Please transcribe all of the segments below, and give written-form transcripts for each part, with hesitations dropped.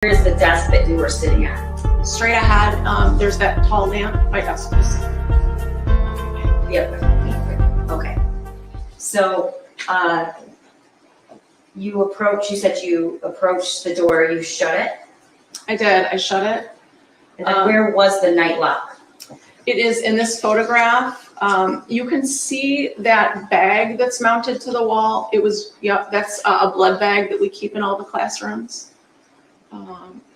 Where is the desk that you were sitting at? Straight ahead, there's that tall lamp. My desk was. Yep. Okay. So you said you approached the door, you shut it? I did. I shut it. And then where was the night lock? It is in this photograph. You can see that bag that's mounted to the wall. It was, yep, that's a blood bag that we keep in all the classrooms.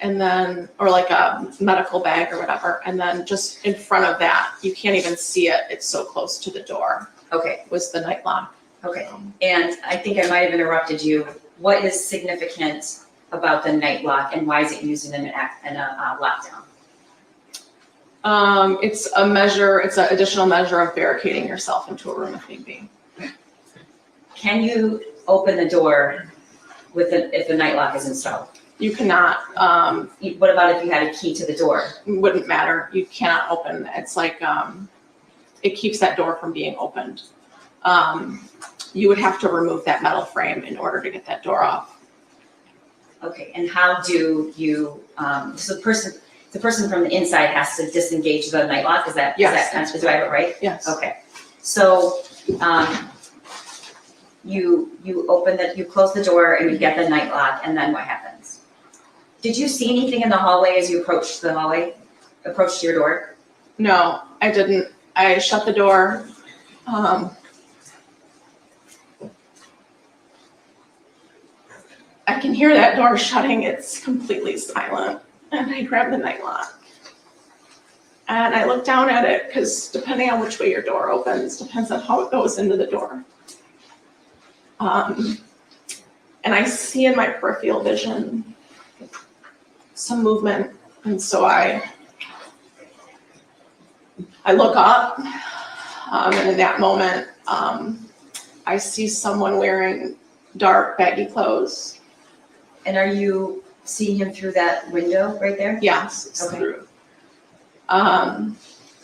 And then, or like a medical bag or whatever. And then just in front of that, you can't even see it. It's so close to the door. Okay. Was the night lock. Okay. And I think I might have interrupted you. What is significant about the night lock and why is it used in a lockdown? It's a measure, it's an additional measure of barricading yourself into a room if need be. Can you open the door if the night lock is installed? You cannot. What about if you had a key to the door? Wouldn't matter. You cannot open. It's like it keeps that door from being opened. You would have to remove that metal frame in order to get that door off. Okay, and how do you? So the person from the inside has to disengage the night lock. Is that kind of, do I have it right? Yes. Okay. So you open you close the door and you get the night lock, and then what happens? Did you see anything in the hallway as you approached your door? No, I didn't. I shut the door. I can hear that door shutting. It's completely silent. And I grab the night lock. And I look down at it because depending on which way your door opens, depends on how it goes into the door. And I see in my peripheral vision some movement. And so I look up, and in that moment, I see someone wearing dark, baggy clothes. And are you seeing him through that window right there? Yes, it's okay. Through.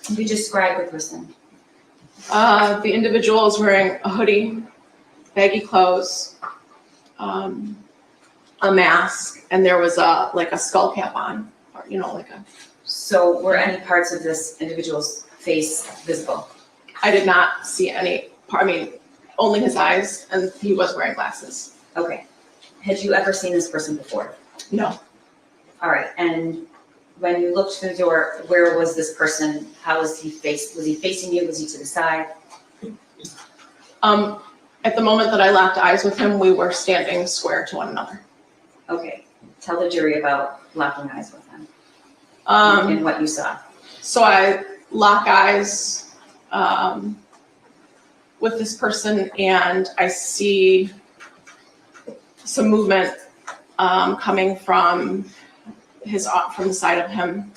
You describe the person. The individual is wearing a hoodie, baggy clothes, a mask, and there was like a skull cap on, or like a. So were any parts of this individual's face visible? I did not see any part. I mean, only his eyes, and he was wearing glasses. Okay. Had you ever seen this person before? No. All right. And when you looked through the door, where was this person? How was he faced? Was he facing you? Was he to the side? At the moment that I locked eyes with him, we were standing square to one another. Okay. Tell the jury about locking eyes with him and what you saw. So I lock eyes with this person, and I see some movement coming from the side of him,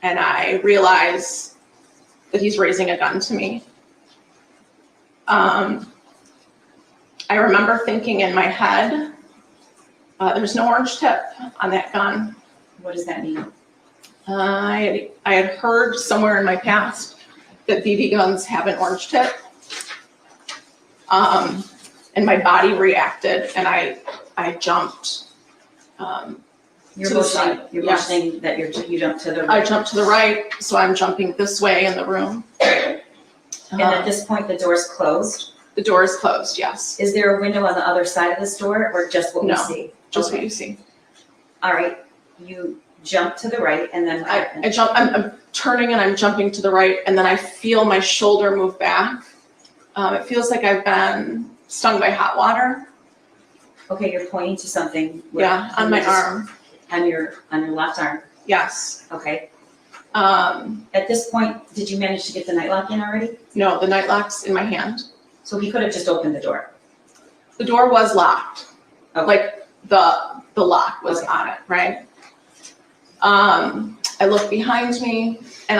and I realize that he's raising a gun to me. I remember thinking in my head, there's no orange tip on that gun. What does that mean? I had heard somewhere in my past that BB guns have an orange tip. And my body reacted, and I jumped You're to the side. You're Yes. motioning that you jumped to the right. I jumped to the right, so I'm jumping this way in the room. And at this point, the door's closed. The door is closed, yes. Is there a window on the other side of this door, or just what we No, see? Just Okay. what you see. All right. You jump to the right, and then what happens? I jump. I'm turning and I'm jumping to the right, and then I feel my shoulder move back. It feels like I've been stung by hot water. Okay, you're pointing to something. Yeah, on my arm. On your left arm. Yes. Okay. At this point, did you manage to get the night lock in already? No, the night lock's in my hand. So he could have just opened the door. The door was locked. Okay. Like the lock was on it, right? I look behind me and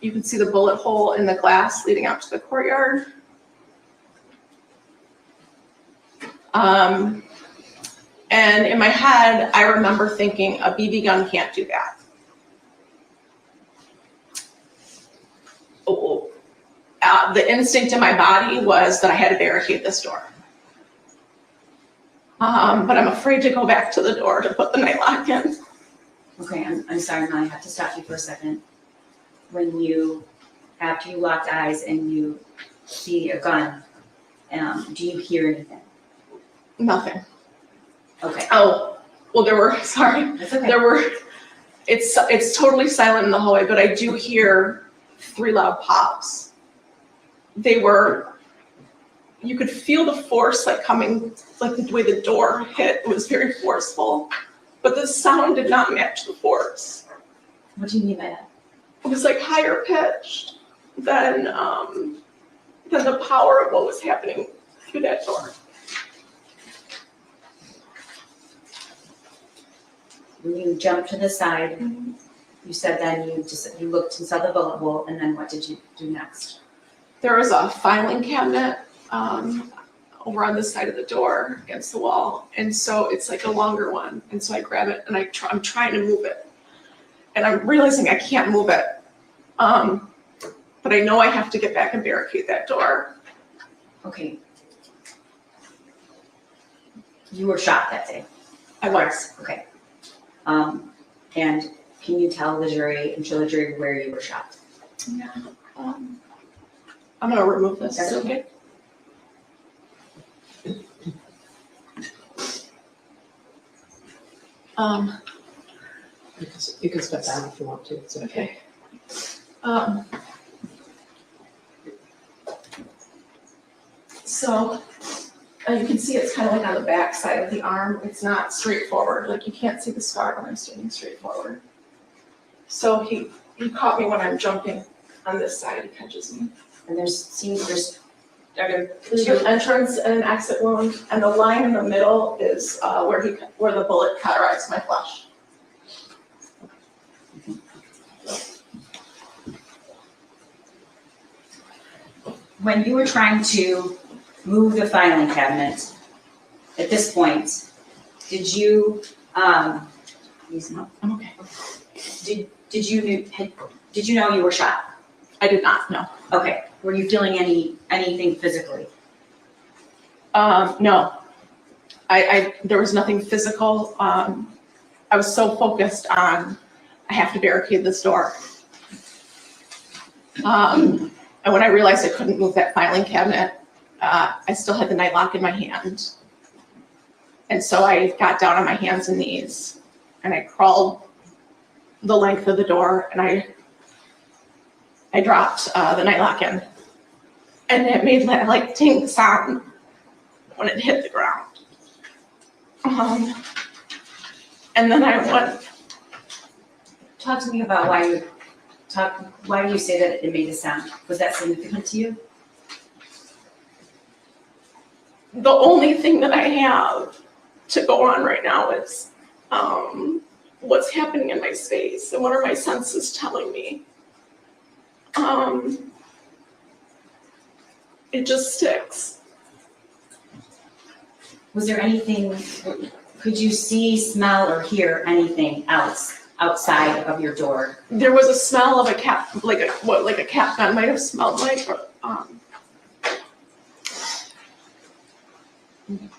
you can see the bullet hole in the glass leading out to the courtyard. And in my head, I remember thinking a BB gun can't do that. The instinct in my body was that I had to barricade this door. But I'm afraid to go back to the door to put the night lock in. Okay, I'm sorry, Molly, I have to stop you for a second. After you locked eyes and you see a gun, do you hear anything? Nothing. Okay, Oh, well, sorry. that's okay. It's totally silent in the hallway, but I do hear 3 loud pops. You could feel the force coming, the way the door hit. It was very forceful, but the sound did not match the force. What do you mean by that? It was higher pitched than the power of what was happening through that door. When you jumped to the side, you said then you looked and saw the bullet hole, and then what did you do next? There was a filing cabinet over on this side of the door against the wall, and so it's a longer one, and so I grab it and I'm trying to move it, and I'm realizing I can't move it, but I know I have to get back and barricade that door. Okay. You were shot that day? I was. Okay. And can you tell the jury and show the jury where you were shot? Yeah. I'm gonna remove this. That's okay. You can step down if you want to. It's okay. So you can see it's kind of on the back side of the arm. It's not straightforward. You can't see the scar when I'm standing straight forward. So he caught me when I'm jumping on this side. He catches me. And there's There's an entrance and an exit wound, and the line in the middle is where the bullet cauterized my flesh. when you were trying to move the filing cabinet, at this point, did you, I'm okay. did you know you were shot? I did not, no. Okay, were you feeling anything physically? No. There was nothing physical. I was so focused on, I have to barricade this door. And when I realized I couldn't move that filing cabinet, I still had the night lock in my hand. And so I got down on my hands and knees and I crawled the length of the door and I dropped the night lock in. And it made that like ting sound when it hit the ground. And then I went. Talk to me about why do you say that it made a sound? Was that significant to you? The only thing that I have to go on right now is what's happening in my space and what are my senses telling me. It just sticks. Was there anything, could you see, smell, or hear anything else outside of your door? There was a smell of a cat, like a cat gun might have smelled like.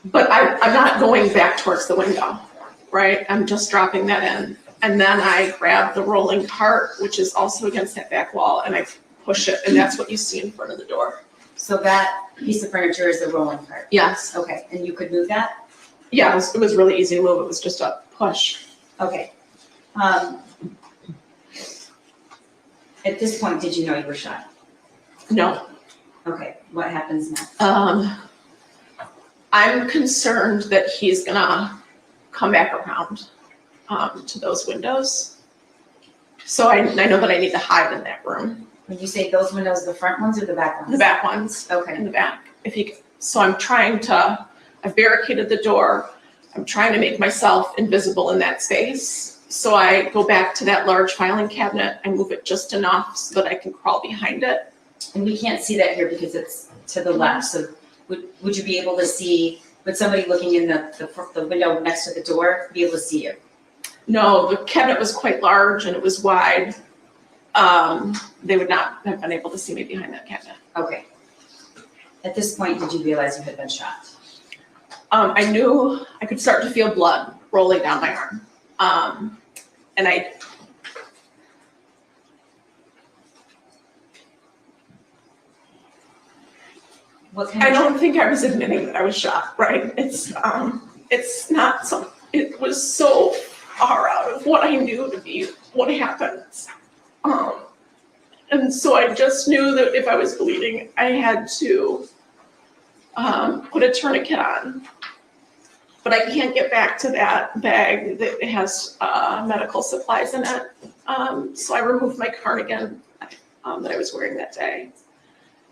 But I'm not going back towards the window, right? I'm just dropping that in. And then I grab the rolling cart, which is also against that back wall, and I push it, and that's what you see in front of the door. So that piece of furniture is the rolling cart? Yes. Okay, and you could move that? Yeah, it was really easy to move. It was just a push. Okay. At this point, did you know you were shot? No. Okay, what happens next? I'm concerned that he's gonna come back around to those windows. So I know that I need to hide in that room. When you say those windows, the front ones or the back ones? The back ones. Okay. In the back. So I've barricaded the door. I'm trying to make myself invisible in that space. So I go back to that large filing cabinet. I move it just enough so that I can crawl behind it. And we can't see that here because it's to the left. So would you be able to see, would somebody looking in the window next to the door be able to see you? No, the cabinet was quite large and it was wide. They would not have been able to see me behind that cabinet. Okay. At this point, did you realize you had been shot? I knew I could start to feel blood rolling down my arm. And What kind I of, don't think I was admitting that I was shot, right? It's not some, it was so far out of what I knew to be what happens. And so I just knew that if I was bleeding, I had to put a tourniquet on. But I can't get back to that bag that has medical supplies in it. So I removed my cardigan that I was wearing that day.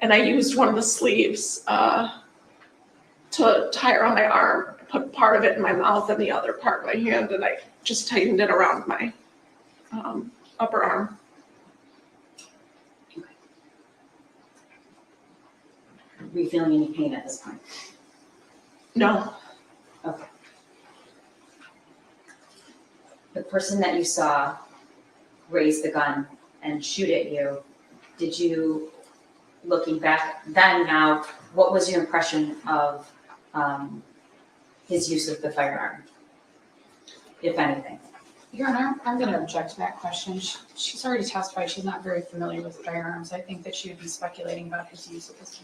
And I used one of the sleeves to tie around my arm. I put part of it in my mouth and the other part in my hand, and I just tightened it around my upper arm. were you feeling any pain at this point? No, Okay. The person that you saw raise the gun and shoot at you, did you, looking back then now, what was your impression of his use of the firearm, if anything? Your Honor, I'm going to object to that question. She's already testified she's not very familiar with firearms. I think that she would be speculating about his use of this.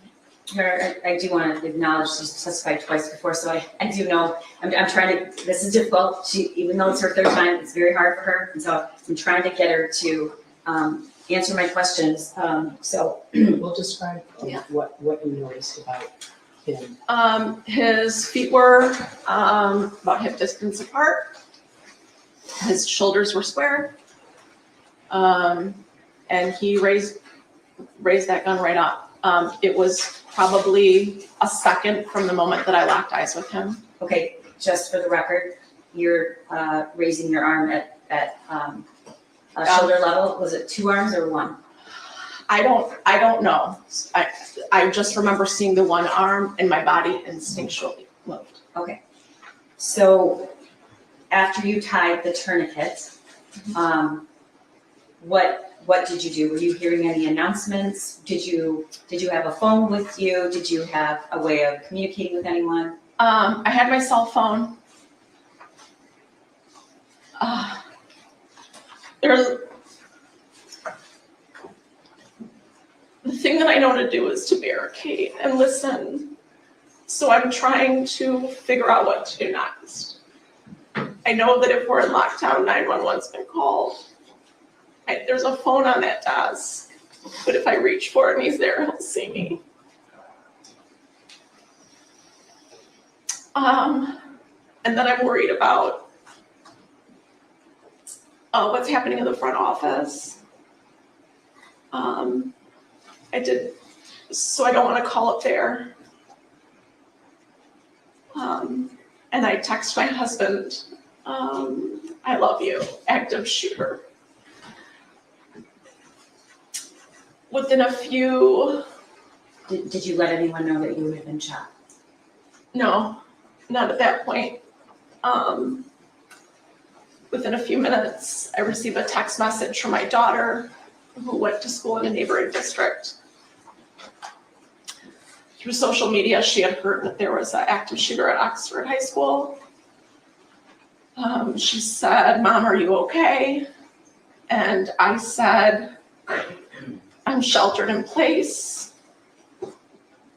I do want to acknowledge she's testified twice before, so I do know, I'm trying to, this is difficult. Even though it's her third time, it's very hard for her. And so I'm trying to get her to answer my questions. We'll describe Yeah. what you noticed about him. his feet were about hip distance apart. His shoulders were square. And he raised that gun right up. It was probably a second from the moment that I locked eyes with him. Okay, just for the record, you're raising your arm at shoulder level. Was it two arms or one? I don't know. I just remember seeing the one arm and my body instinctually moved. Okay. So after you tied the tourniquet, what did you do? Were you hearing any announcements? Did you have a phone with you? Did you have a way of communicating with anyone? I had my cell phone. The thing that I know to do is to barricade and listen. So I'm trying to figure out what to do next. I know that if we're in lockdown, 911's been called. There's a phone on that desk, but if I reach for it and he's there, he'll see me. And then I'm worried about what's happening in the front office. So I don't want to call up there. And I text my husband, I love you, active shooter. Within a few, Did you let anyone know that you had been shot? no, not at that point. Within a few minutes, I received a text message from my daughter who went to school in a neighboring district. Through social media, she had heard that there was an active shooter at Oxford High School. She said, "Mom, are you okay?" And I said, "I'm sheltered in place.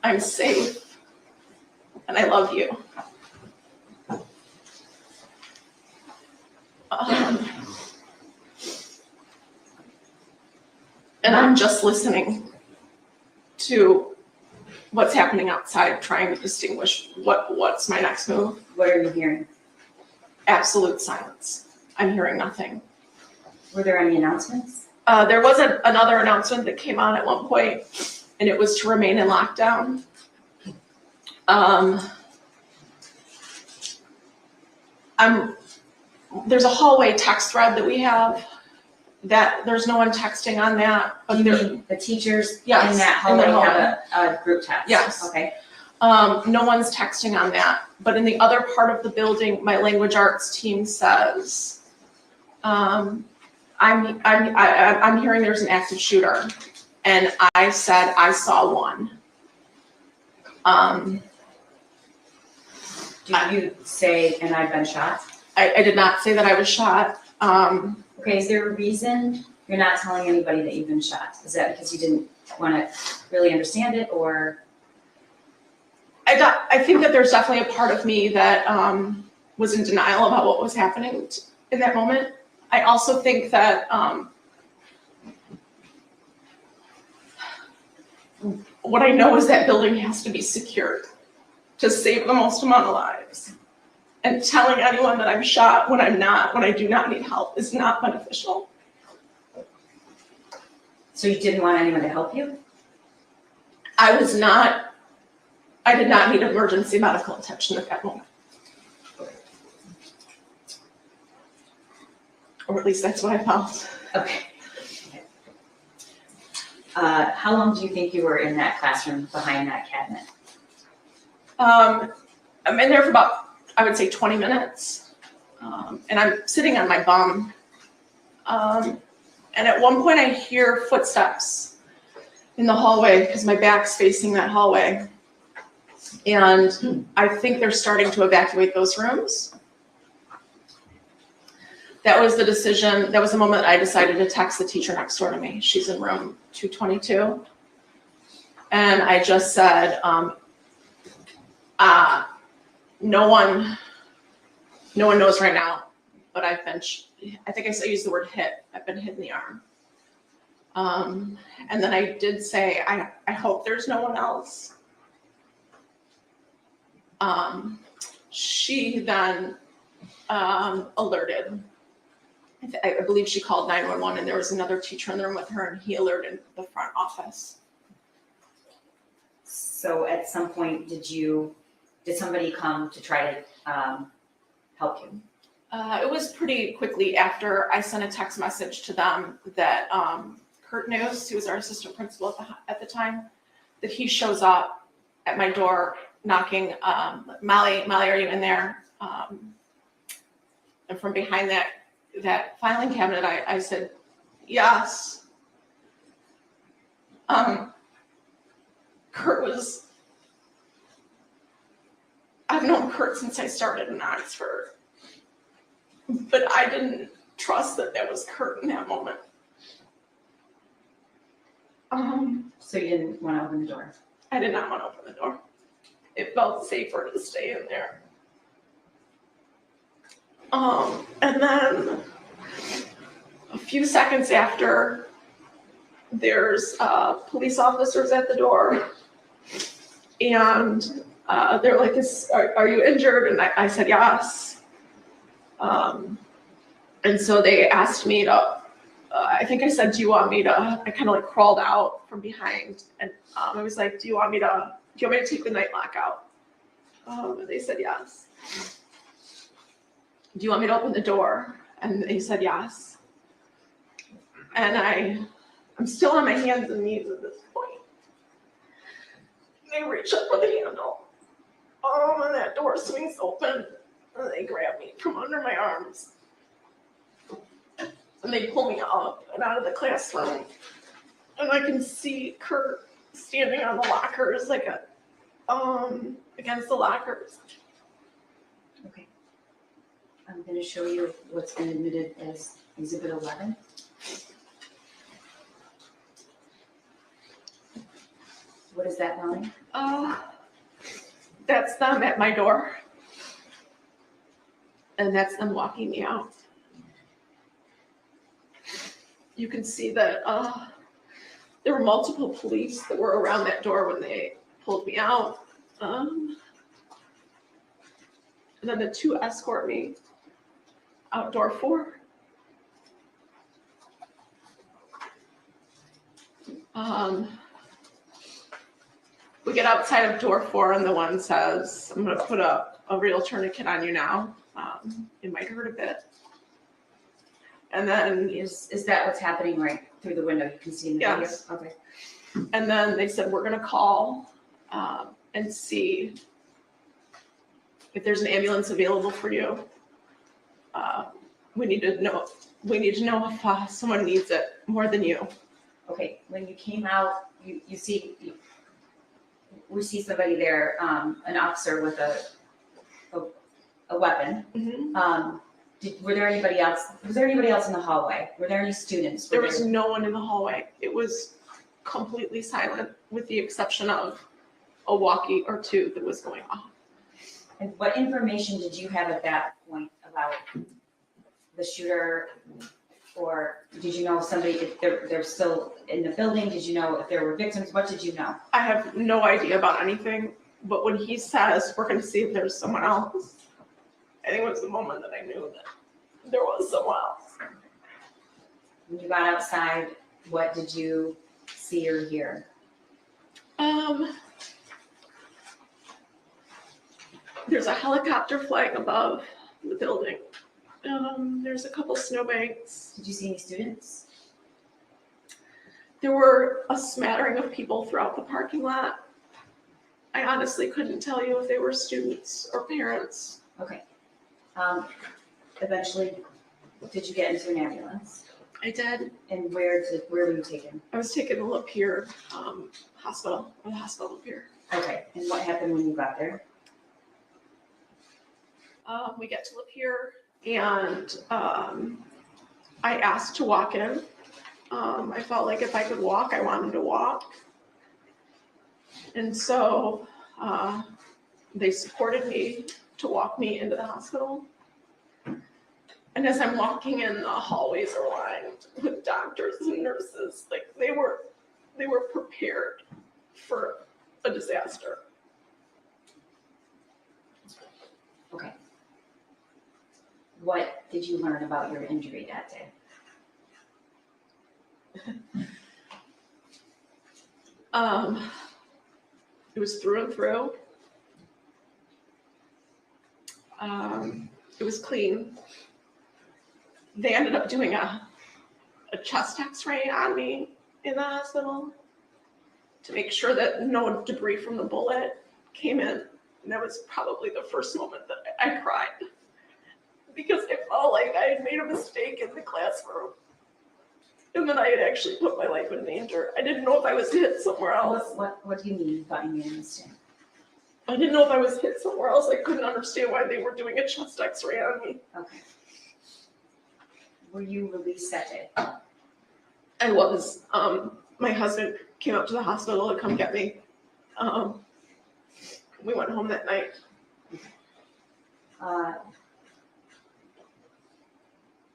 I'm safe. And I love you." And I'm just listening to what's happening outside, trying to distinguish what's my next move. What are you hearing? Absolute silence. I'm hearing nothing. Were there any announcements? There was another announcement that came on at one point, and it was to remain in lockdown. There's a hallway text thread that we have that there's no one texting on that. But You mean the teachers Yes, in that in the hallway hallway. have a group text? Yes. Okay. No one's texting on that. But in the other part of the building, my language arts team says, I'm hearing there's an active shooter. And I said, I saw one. Did you say, and I've been shot? I did not say that I was shot. Okay, is there a reason you're not telling anybody that you've been shot? Is that because you didn't want to really understand it, or? I think that there's definitely a part of me that was in denial about what was happening in that moment. I also think that what I know is that building has to be secured to save the most amount of lives. And telling anyone that I'm shot when I'm not, when I do not need help, is not beneficial. So you didn't want anyone to help you? I did not need emergency medical attention at that moment. Or at least that's what I felt. Okay. How long do you think you were in that classroom behind that cabinet? I'm in there for about, I would say 20 minutes. And I'm sitting on my bum. And at one point I hear footsteps in the hallway because my back's facing that hallway. And I think they're starting to evacuate those rooms. That was the decision, that was the moment I decided to text the teacher next door to me. She's in room 222. And I just said, no one knows right now, but I think I used the word hit. I've been hit in the arm. And then I did say, I hope there's no one else. She then alerted. I believe she called 911, and there was another teacher in the room with her, and he alerted the front office. So at some point, did somebody come to try to help you? It was pretty quickly after I sent a text message to them that Kurt News, who was our assistant principal at the time, that he shows up at my door knocking, Molly, are you in there? And from behind that filing cabinet, I said, yes. I've known Kurt since I started in Oxford, but I didn't trust that was Kurt in that moment. So you didn't want to open the door? I did not want to open the door. It felt safer to stay in there. And then a few seconds after, there's police officers at the door, and they're like, are you injured? And I said yes. And so they asked me to, I think I said, do you want me to, I kind of like crawled out from behind, and I was like, do you want me to take the night lock out? And they said yes. Do you want me to open the door? And they said yes. And I'm still on my hands and knees at this point. They reach up for the handle. And that door swings open, and they grab me from under my arms. And they pull me up and out of the classroom. And I can see Kurt standing on the lockers, like against the lockers. Okay. I'm going to show you what's been admitted as Exhibit 11. What is that, Molly? That's them at my door. And that's them walking me out. You can see that there were multiple police that were around that door when they pulled me out. And then the two escort me out door 4. We get outside of door 4, and the one says, I'm going to put a real tourniquet on you now. It might hurt a bit. And then, Is that what's happening right through the window? You can see in the Yes. video? Okay. and then they said, we're going to call and see if there's an ambulance available for you. We need to know if someone needs it more than you. Okay, when you came out, we see somebody there, an officer with a weapon. Were there anybody else? Was there anybody else in the hallway? Were there any students? There was no one in the hallway. It was completely silent with the exception of a walkie or two that was going off. And what information did you have at that point about the shooter? Or did you know somebody, if they're still in the building? Did you know if there were victims? What did you know? I have no idea about anything, but when he says, we're gonna see if there's someone else, I think it was the moment that I knew that there was someone else. When you got outside, what did you see or hear? There's a helicopter flying above the building. There's a couple snowbanks. Did you see any students? There were a smattering of people throughout the parking lot. I honestly couldn't tell you if they were students or parents. Okay. Eventually, did you get into an ambulance? I did. And where were you taken? I was taken to Lapeer hospital, or the hospital Lapeer. Okay, and what happened when you got there? We get to Lapeer and I asked to walk in. I felt like if I could walk, I wanted to walk. And so they supported me to walk me into the hospital. And as I'm walking in, the hallways are lined with doctors and nurses. Like they were prepared for a disaster. Okay. What did you learn about your injury that day? It was through and through. It was clean. They ended up doing a chest x-ray on me in the hospital to make sure that no debris from the bullet came in. And that was probably the first moment that I cried because it felt like I had made a mistake in the classroom and that I had actually put my life in danger. I didn't know if I was hit somewhere else. What do you mean you thought you made a mistake? I didn't know if I was hit somewhere else. I couldn't understand why they were doing a chest x-ray on me. Okay. Were you released that day? I was. My husband came up to the hospital to come get me. We went home that night.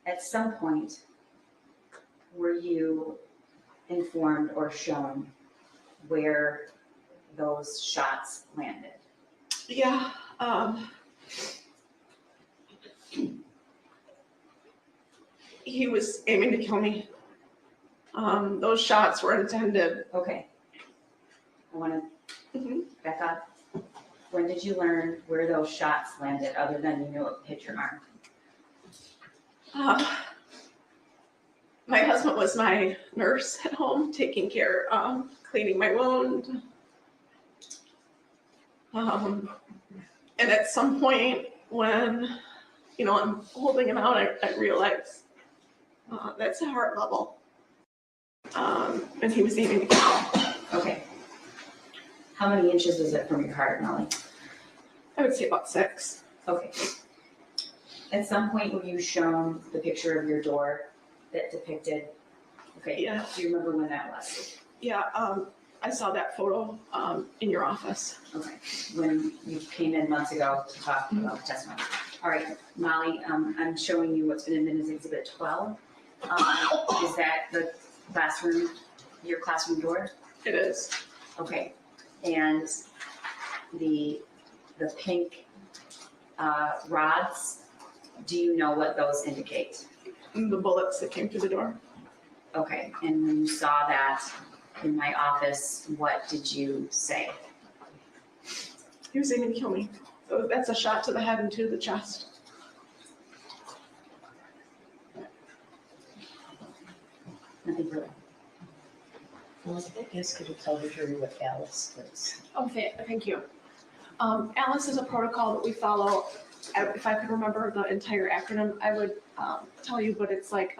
At some point, were you informed or shown where those shots landed? Yeah. He was aiming to kill me. Those shots were intended. Okay. I want to Mhm. back up. When did you learn where those shots landed, other than you knew it hit your arm? My husband was my nurse at home, taking care, cleaning my wound. And at some point when, I'm holding him out, I realized that's a heart level. And he was aiming to kill me. Okay. How many inches is it from your heart, Molly? I would say about 6. Okay. At some point, were you shown the picture of your door that depicted? Okay. Yeah. Do you remember when that was? Yeah, I saw that photo in your office. Okay. When you came in months ago to talk about testimony. All right, Molly, I'm showing you what's been admitted as Exhibit 12. Is that the classroom, your classroom door? It is. Okay. And the pink rods, do you know what those indicate? The bullets that came through the door. Okay, and when you saw that in my office, what did you say? He was aiming to kill me. So that's a shot to the head and to the chest. Nothing further. Elizabeth, yes, could you tell the jury what Alice is? Okay, thank you. ALICE is a protocol that we follow. If I could remember the entire acronym, I would tell you, but it's like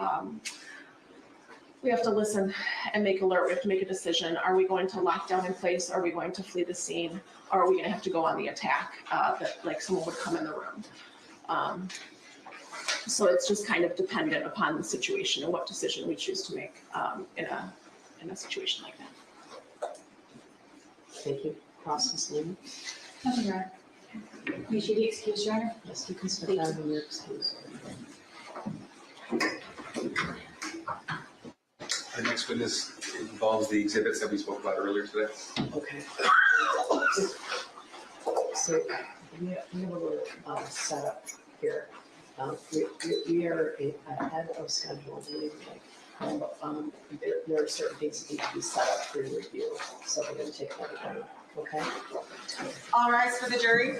we have to listen and make alert. We have to make a decision. Are we going to lock down in place? Are we going to flee the scene? Or are we going to have to go on the attack that like someone would come in the room? So it's just kind of dependent upon the situation and what decision we choose to make in a situation like that. Thank you. Process Lynn. Nothing, Your Honor. You should be excused, Your Honor. Yes, you can step down when you're excused. Our next witness involves the exhibits that we spoke about earlier today. Okay. So we have a little setup here. We are ahead of schedule, believe me. There are certain things that need to be set up for review, so we're going to take that time. Okay. All rise for the jury.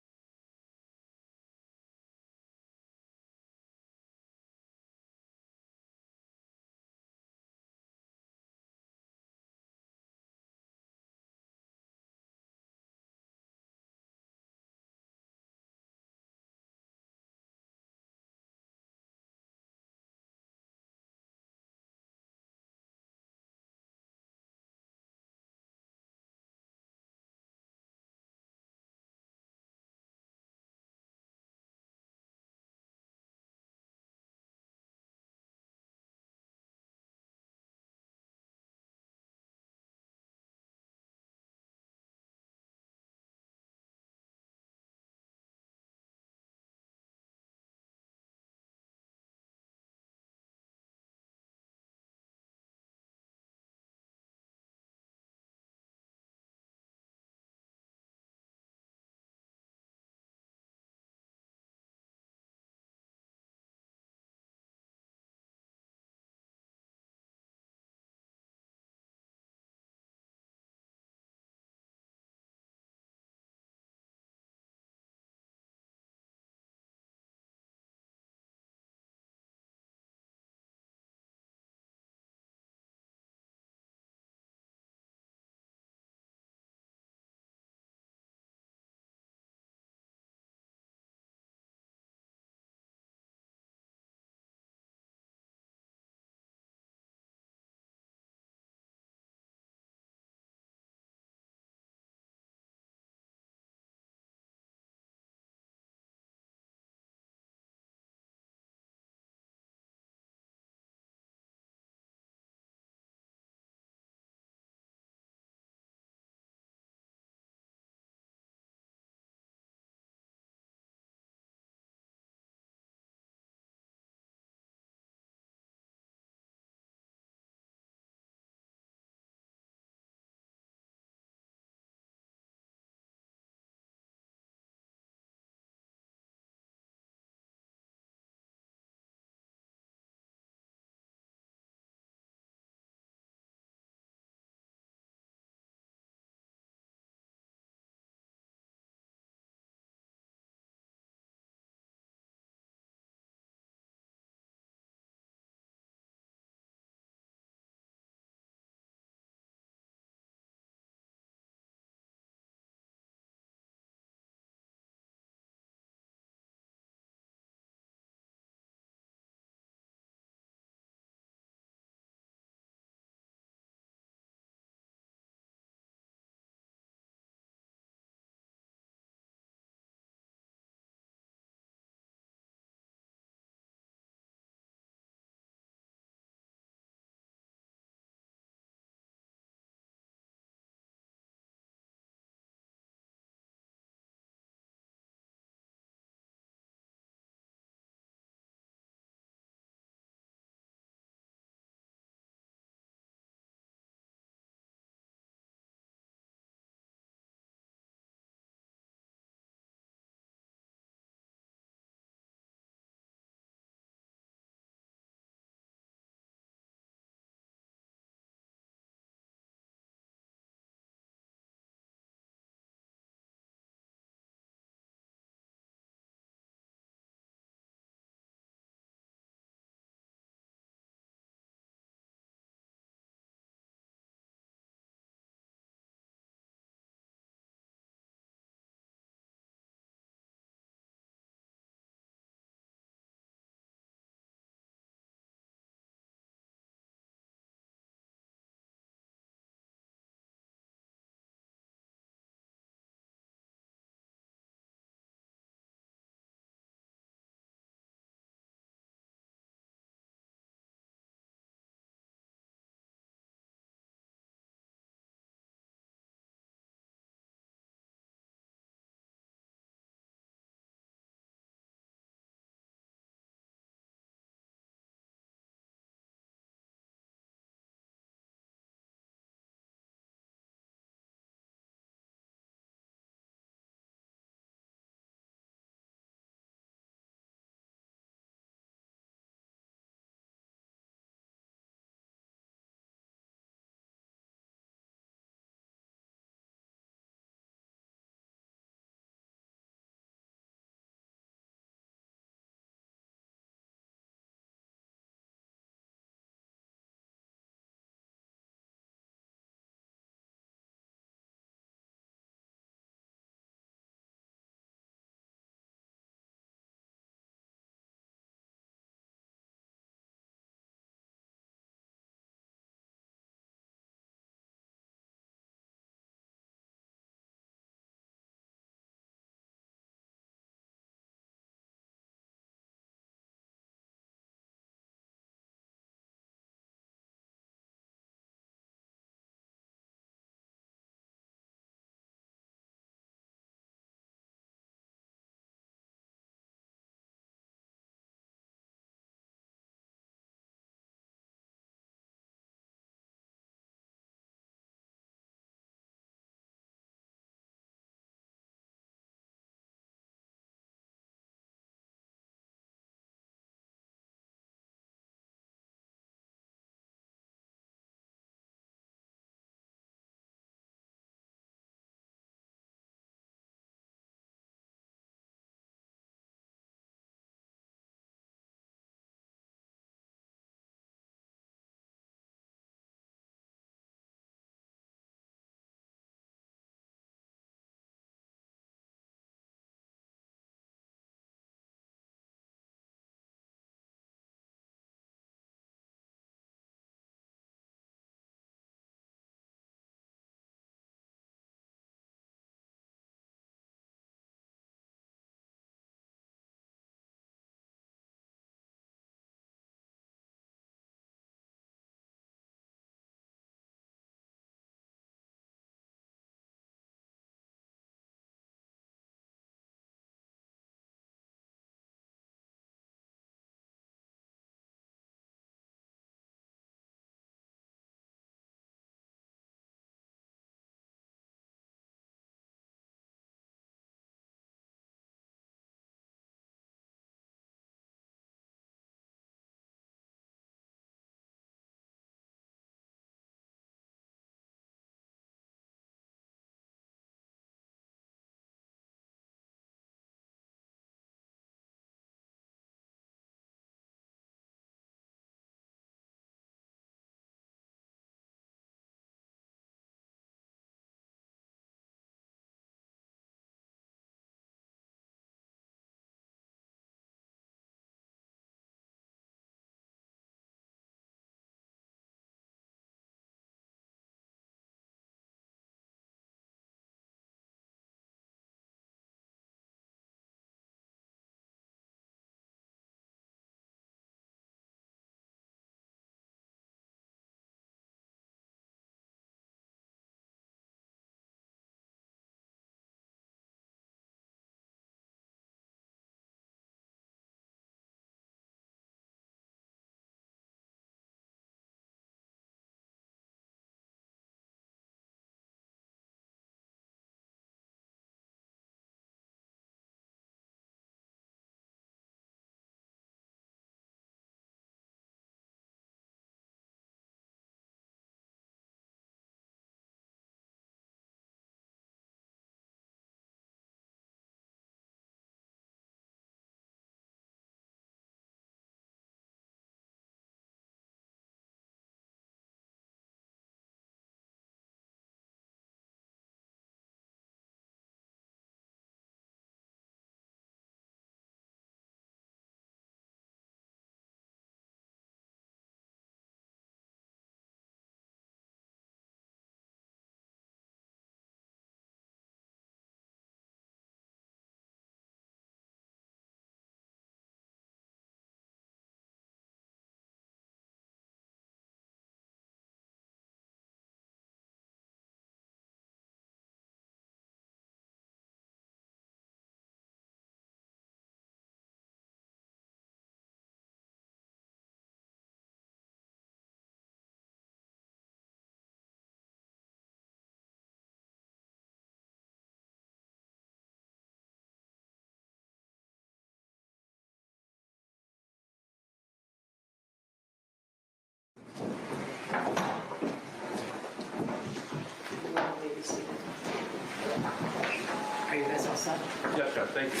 set. Yes, Jeff, thank you.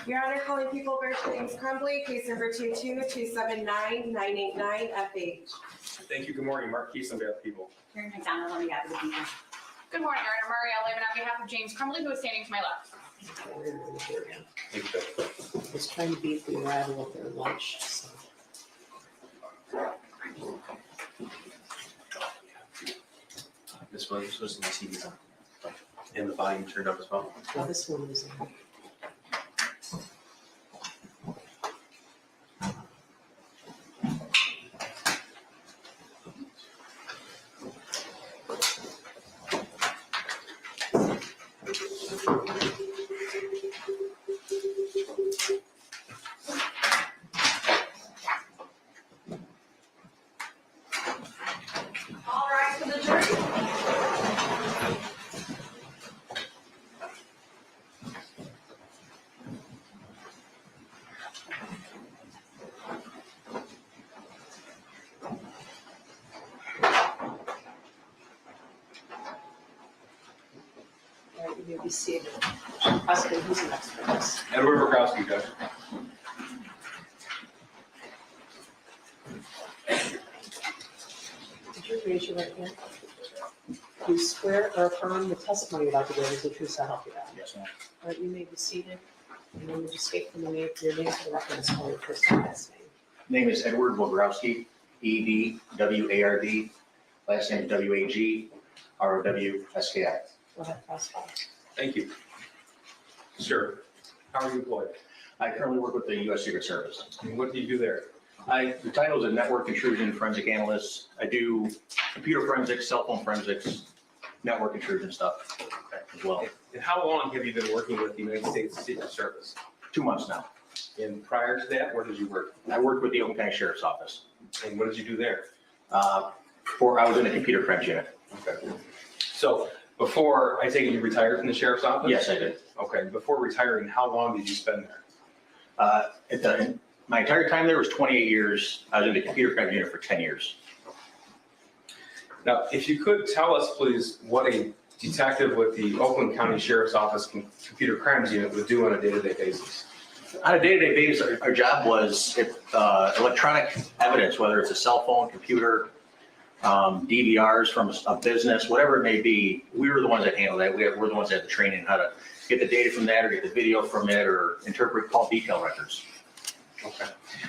Your Honor, calling people versus James Crumbley, case number 222799989 FH. Thank you, good morning, Mark Keese on behalf of people. Karen McDonald on behalf of the people. Good morning, Your Honor. Marielle Lehman on behalf of James Crumbley, who is standing to my left. Thank you, Jeff. Was trying to beat the arrival of their lunch, so. This was in the TV on. And the volume turned up as well. Well, this one is. All rise for the jury. All right, you may be seated. Austin, who's next for this? Edward Borkowski, Judge. Did you raise your right hand? Do you swear or affirm the testimony about the give is the truth so help you God? Yes, ma'am. All right, you may be seated. And then would you state for me your name for the record and spell your first and last name? Name is Edward Wogrowski, EDWARD. Last name is WAGROWSKI. Go ahead, Pascal. Thank you. Sir, how are you employed? I currently work with the U.S. Secret Service. And what do you do there? The title is a network intrusion forensic analyst. I do computer forensics, cell phone forensics, network intrusion stuff as well. And how long have you been working with the United States Secret Service? 2 months now. And prior to that, where did you work? I worked with the Oakland County Sheriff's Office. And what did you do there? Before I was in a computer forensics unit. Okay. So before, I take it you retired from the Sheriff's Office? Yes, I did. Okay, before retiring, how long did you spend there? My entire time there was 28 years. I was in the computer forensics unit for 10 years. Now, if you could tell us, please, what a detective with the Oakland County Sheriff's Office Computer Crimes Unit would do on a day-to-day basis. On a day-to-day basis, our job was electronic evidence, whether it's a cell phone, computer, DVRs from a business, whatever it may be. We were the ones that handled that. We're the ones that had the training how to get the data from that or get the video from it or interpret call detail records. Okay.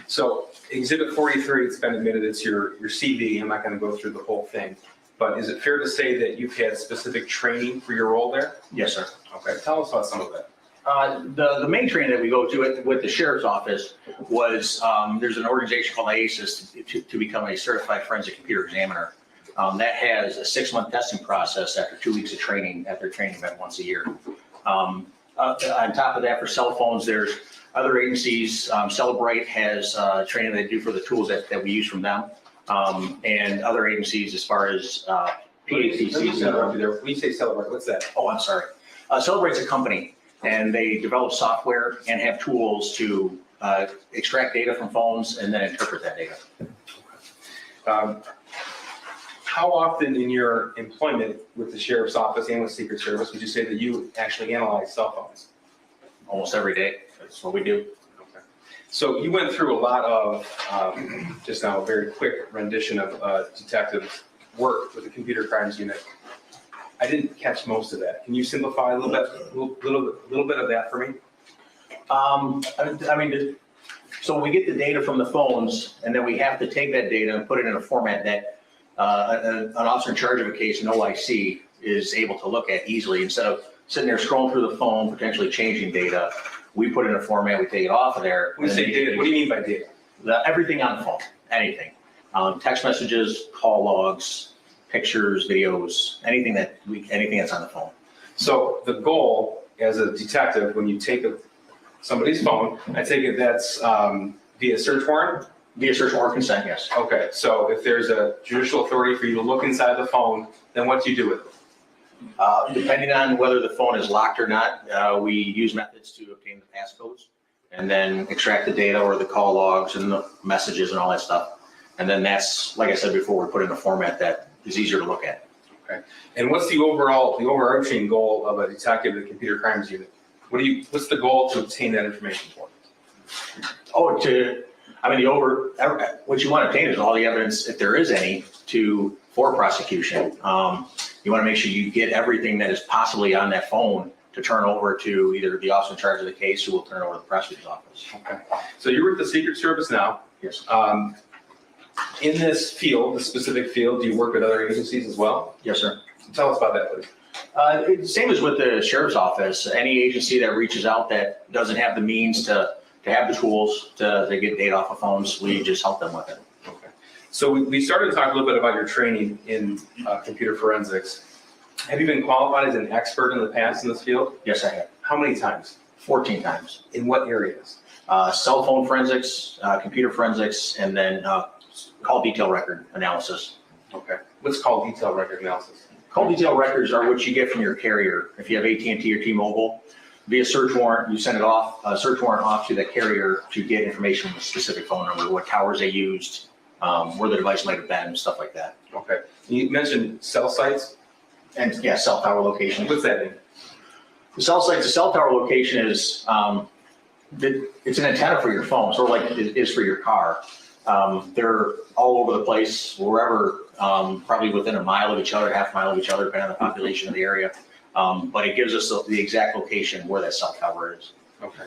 So Exhibit 43, it's been admitted it's your CV. I'm not going to go through the whole thing. But is it fair to say that you've had specific training for your role there? Yes, sir. Okay. Tell us about some of that. The main training that we go to with the sheriff's office was there's an organization called IASIS to become a certified forensic computer examiner. That has a 6-month testing process after 2 weeks of training at their training event once a year. On top of that, for cell phones, there's other agencies. Celebrate has training they do for the tools that we use from them, and other agencies as far as PATCs. When you say Celebrate, what's that? Oh, I'm sorry. Celebrate's a company, and they develop software and have tools to extract data from phones and then interpret that data. How often in your employment with the Sheriff's Office and with Secret Service would you say that you actually analyze cell phones? Almost every day. That's what we do. Okay. So you went through a lot of, just now, a very quick rendition of detectives' work with the Computer Crimes Unit. I didn't catch most of that. Can you simplify a little bit of that for me? So we get the data from the phones, and then we have to take that data and put it in a format that an officer in charge of a case, an OIC, is able to look at easily. Instead of sitting there scrolling through the phone, potentially changing data, we put it in a format, we take it off of there. When you say data, what do you mean by data? Everything on the phone, anything. Text messages, call logs, pictures, videos, anything that's on the phone. So the goal as a detective, when you take somebody's phone, I take it that's via search warrant? Via search warrant consent, yes. Okay, so if there's a judicial authority for you to look inside the phone, then what do you do with it? Depending on whether the phone is locked or not, we use methods to obtain the passcodes and then extract the data or the call logs and the messages and all that stuff. And then that's, like I said before, we put in a format that is easier to look at. And what's the overarching goal of a detective in the computer crimes unit? What's the goal to obtain that information for? What you want to obtain is all the evidence, if there is any, for prosecution. You want to make sure you get everything that is possibly on that phone to turn over to either the officer in charge of the case, who will turn it over to the prosecutor's office. Okay. So you're with the Secret Service now. Yes. In this field, the specific field, do you work with other agencies as well? Yes, sir. Tell us about that, please. Same as with the sheriff's office. Any agency that reaches out that doesn't have the means to have the tools to get data off of phones, we just help them with it. Okay. So we started to talk a little bit about your training in computer forensics. Have you been qualified as an expert in the past in this field? Yes, I have. How many times? 14 times. In what areas? Cell phone forensics, computer forensics, and then call detail record analysis. Okay. What's called detailed record analysis? Call detail records are what you get from your carrier. If you have AT&T or T-Mobile, via search warrant, you send it off, a search warrant off to the carrier to get information on a specific phone number, what towers they used, where the device might have been, stuff like that. Okay. You mentioned cell sites. And yeah, cell tower location. What's that mean? The cell tower location is, it's an antenna for your phone, sort of like it is for your car. They're all over the place, wherever, probably within a mile of each other, half mile of each other, depending on the population of the area. But it gives us the exact location where that cell tower is. Okay.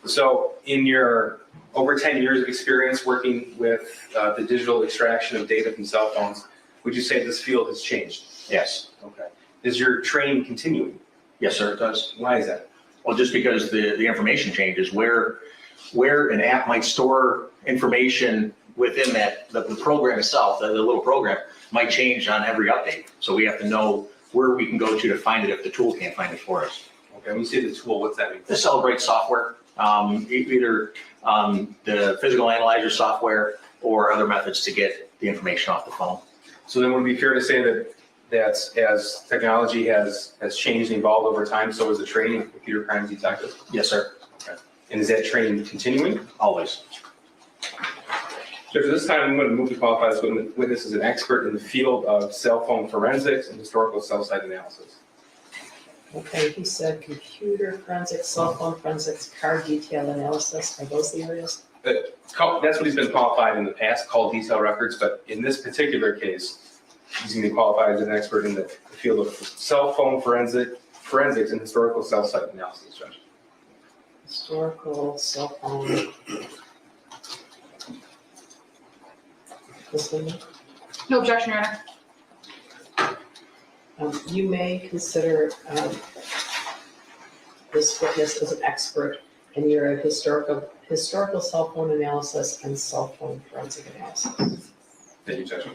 So in your over 10 years of experience working with the digital extraction of data from cell phones, would you say this field has changed? Yes. Okay. Is your training continuing? Yes, sir, it does. Why is that? Well, just because the information changes, where an app might store information within the program itself, the little program might change on every update. So we have to know where we can go to find it if the tool can't find it for us. Okay, when you say the tool, what's that mean? The Celebrate software, either the physical analyzer software or other methods to get the information off the phone. So then would it be fair to say that as technology has changed and evolved over time, so is the training of computer crimes detectives? Yes, sir. Okay. And is that training continuing? Always. So for this time, I'm going to move to qualify this witness as an expert in the field of cell phone forensics and historical cell site analysis. Okay, he said computer forensics, cell phone forensics, car detail analysis. Are those the areas? That's what he's been qualified in the past, called detail records, but in this particular case, he's going to be qualified as an expert in the field of cell phone forensics and historical cell site analysis, Judge. Historical, cell phone. This one? No objection, Your Honor. You may consider this witness as an expert in your historical cell phone analysis and cell phone forensic analysis. Thank you, Judge.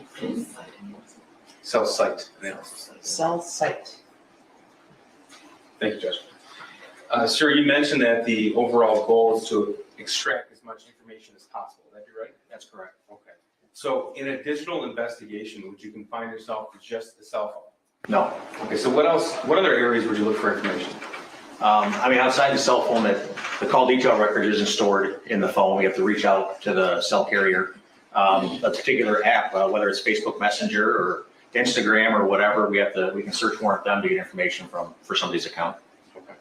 Cell site analysis. Cell site. Thank you, Judge. Sir, you mentioned that the overall goal is to extract as much information as possible. Would that be right? That's correct. Okay. So in a digital investigation, would you confine yourself to just the cell phone? No. Okay, so what other areas would you look for information? Outside the cell phone, that the call detail record isn't stored in the phone. We have to reach out to the cell carrier. A particular app, whether it's Facebook Messenger or Instagram or whatever, we can search warrant them to get information for somebody's account. Okay.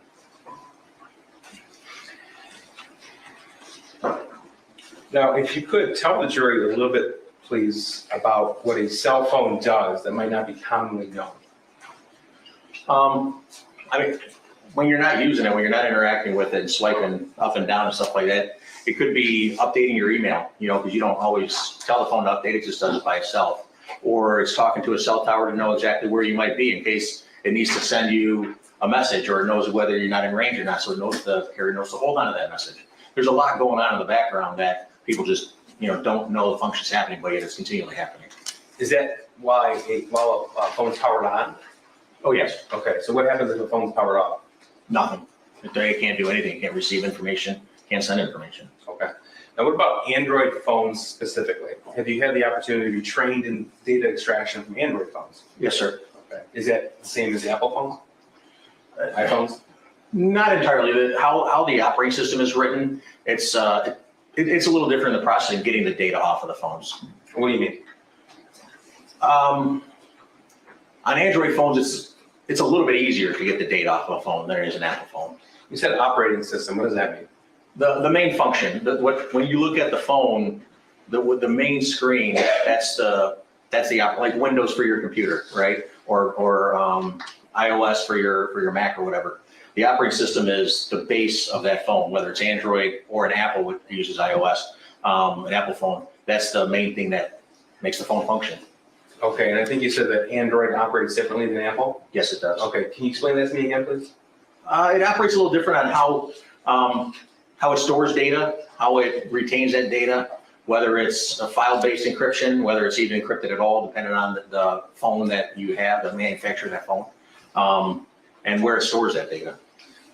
Now, if you could tell the jury a little bit, please, about what a cell phone does that might not be commonly known. When you're not using it, when you're not interacting with it and swiping up and down and stuff like that, it could be updating your email, because you don't always tell the phone to update, it just does it by itself. Or it's talking to a cell tower to know exactly where you might be in case it needs to send you a message, or it knows whether you're not in range or not, so the carrier knows to hold on to that message. There's a lot going on in the background that people just don't know the function's happening, but yet it's continually happening. Is that while a phone's powered on? Oh, yes. Okay, so what happens if the phone's powered off? Nothing. It can't do anything. It can't receive information, can't send information. Okay. Now, what about Android phones specifically? Have you had the opportunity to be trained in data extraction from Android phones? Yes, sir. Okay. Is that the same as Apple phones? iPhones? Not entirely. How the operating system is written, it's a little different in the process of getting the data off of the phones. What do you mean? On Android phones, it's a little bit easier to get the data off of a phone than it is an Apple phone. You said operating system, what does that mean? The main function, when you look at the phone, the main screen, that's like Windows for your computer, right? Or iOS for your Mac or whatever. The operating system is the base of that phone, whether it's Android or an Apple, which uses iOS, an Apple phone. That's the main thing that makes the phone function. Okay, and I think you said that Android operates differently than Apple? Yes, it does. Okay, can you explain that to me again, please? It operates a little different on how it stores data, how it retains that data, whether it's a file-based encryption, whether it's even encrypted at all, depending on the phone that you have, the manufacturer of that phone, and where it stores that data.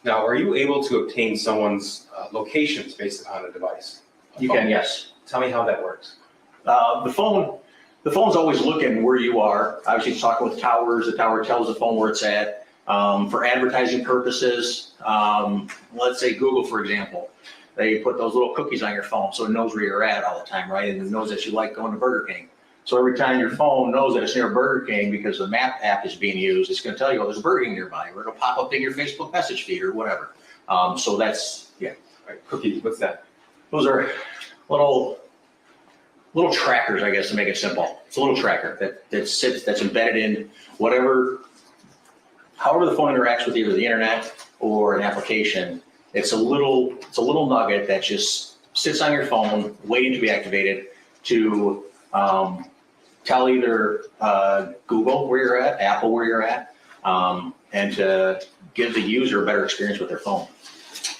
Now, are you able to obtain someone's locations based upon a device? You can, yes. Tell me how that works. The phone's always looking where you are. Obviously, it's talking with towers. The tower tells the phone where it's at. For advertising purposes, let's say Google, for example, they put those little cookies on your phone so it knows where you're at all the time, right? And it knows that you like going to Burger King. So every time your phone knows that it's near Burger King because the map app is being used, it's going to tell you, oh, there's a Burger King nearby, or it'll pop up in your Facebook message feed or whatever. So that's, yeah. All right, cookies, what's that? Those are little trackers, I guess, to make it simple. It's a little tracker that's embedded in however the phone interacts with either the internet or an application. It's a little nugget that just sits on your phone, waiting to be activated to tell either Google where you're at, Apple where you're at, and to give the user a better experience with their phone.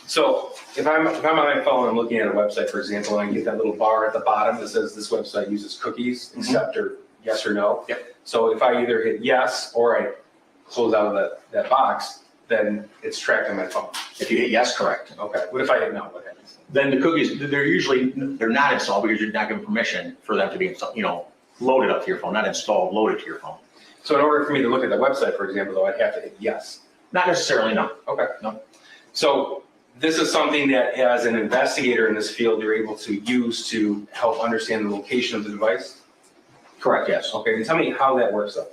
So if I'm on my phone, I'm looking at a website, for example, and I get that little bar at the bottom that says this website uses cookies, accept or yes or no. Yep. So if I either hit yes or I close out of that box, then it's tracked on my phone. If you hit yes, correct. Okay. What if I hit no? What happens? Then the cookies, they're not installed because you're not giving permission for them to be installed, loaded up to your phone, not installed, loaded to your phone. So in order for me to look at the website, for example, though, I'd have to hit yes. Not necessarily, no. Okay. No. So this is something that, as an investigator in this field, you're able to use to help understand the location of the device? Correct, yes. Okay, and tell me how that works though.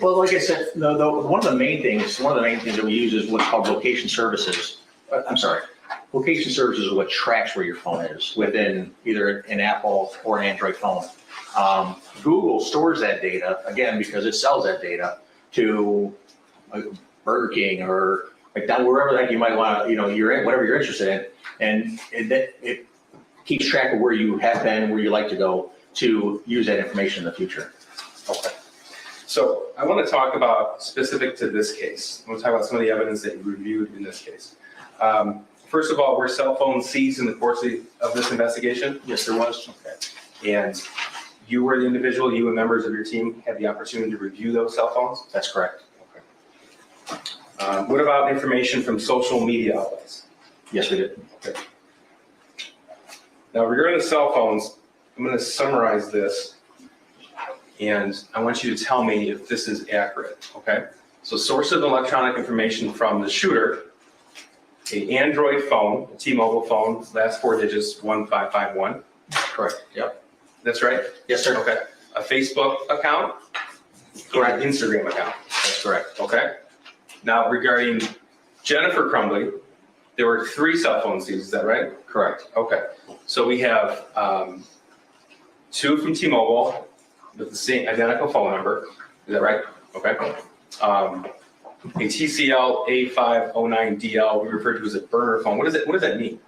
Well, like I said, one of the main things that we use is what's called location services. Location services is what tracks where your phone is within either an Apple or an Android phone. Google stores that data, again, because it sells that data to Burger King or McDonald's, wherever the heck you might want to, you're in, whatever you're interested in. And it keeps track of where you have been, where you like to go to use that information in the future. Okay. So I want to talk about specific to this case. I want to talk about some of the evidence that you reviewed in this case. First of all, were cell phones seized in the course of this investigation? Yes, there was. Okay. And you were the individual, you and members of your team had the opportunity to review those cell phones? That's correct. Okay. What about information from social media outlets? Yes, we did. Okay. Now regarding the cell phones, I'm going to summarize this, and I want you to tell me if this is accurate, okay? So source of electronic information from the shooter, an Android phone, a T-Mobile phone, last four digits, 1551. Correct. Yep. That's right? Yes, sir. Okay. A Facebook account? Correct. An Instagram account? That's correct. Okay. Now regarding Jennifer Crumbley, there were 3 cell phone seized, is that right? Correct. Okay. So we have 2 from T-Mobile with the same identical phone number, is that right? Okay. A TCL A509DL we refer to as a burner phone. What does that mean?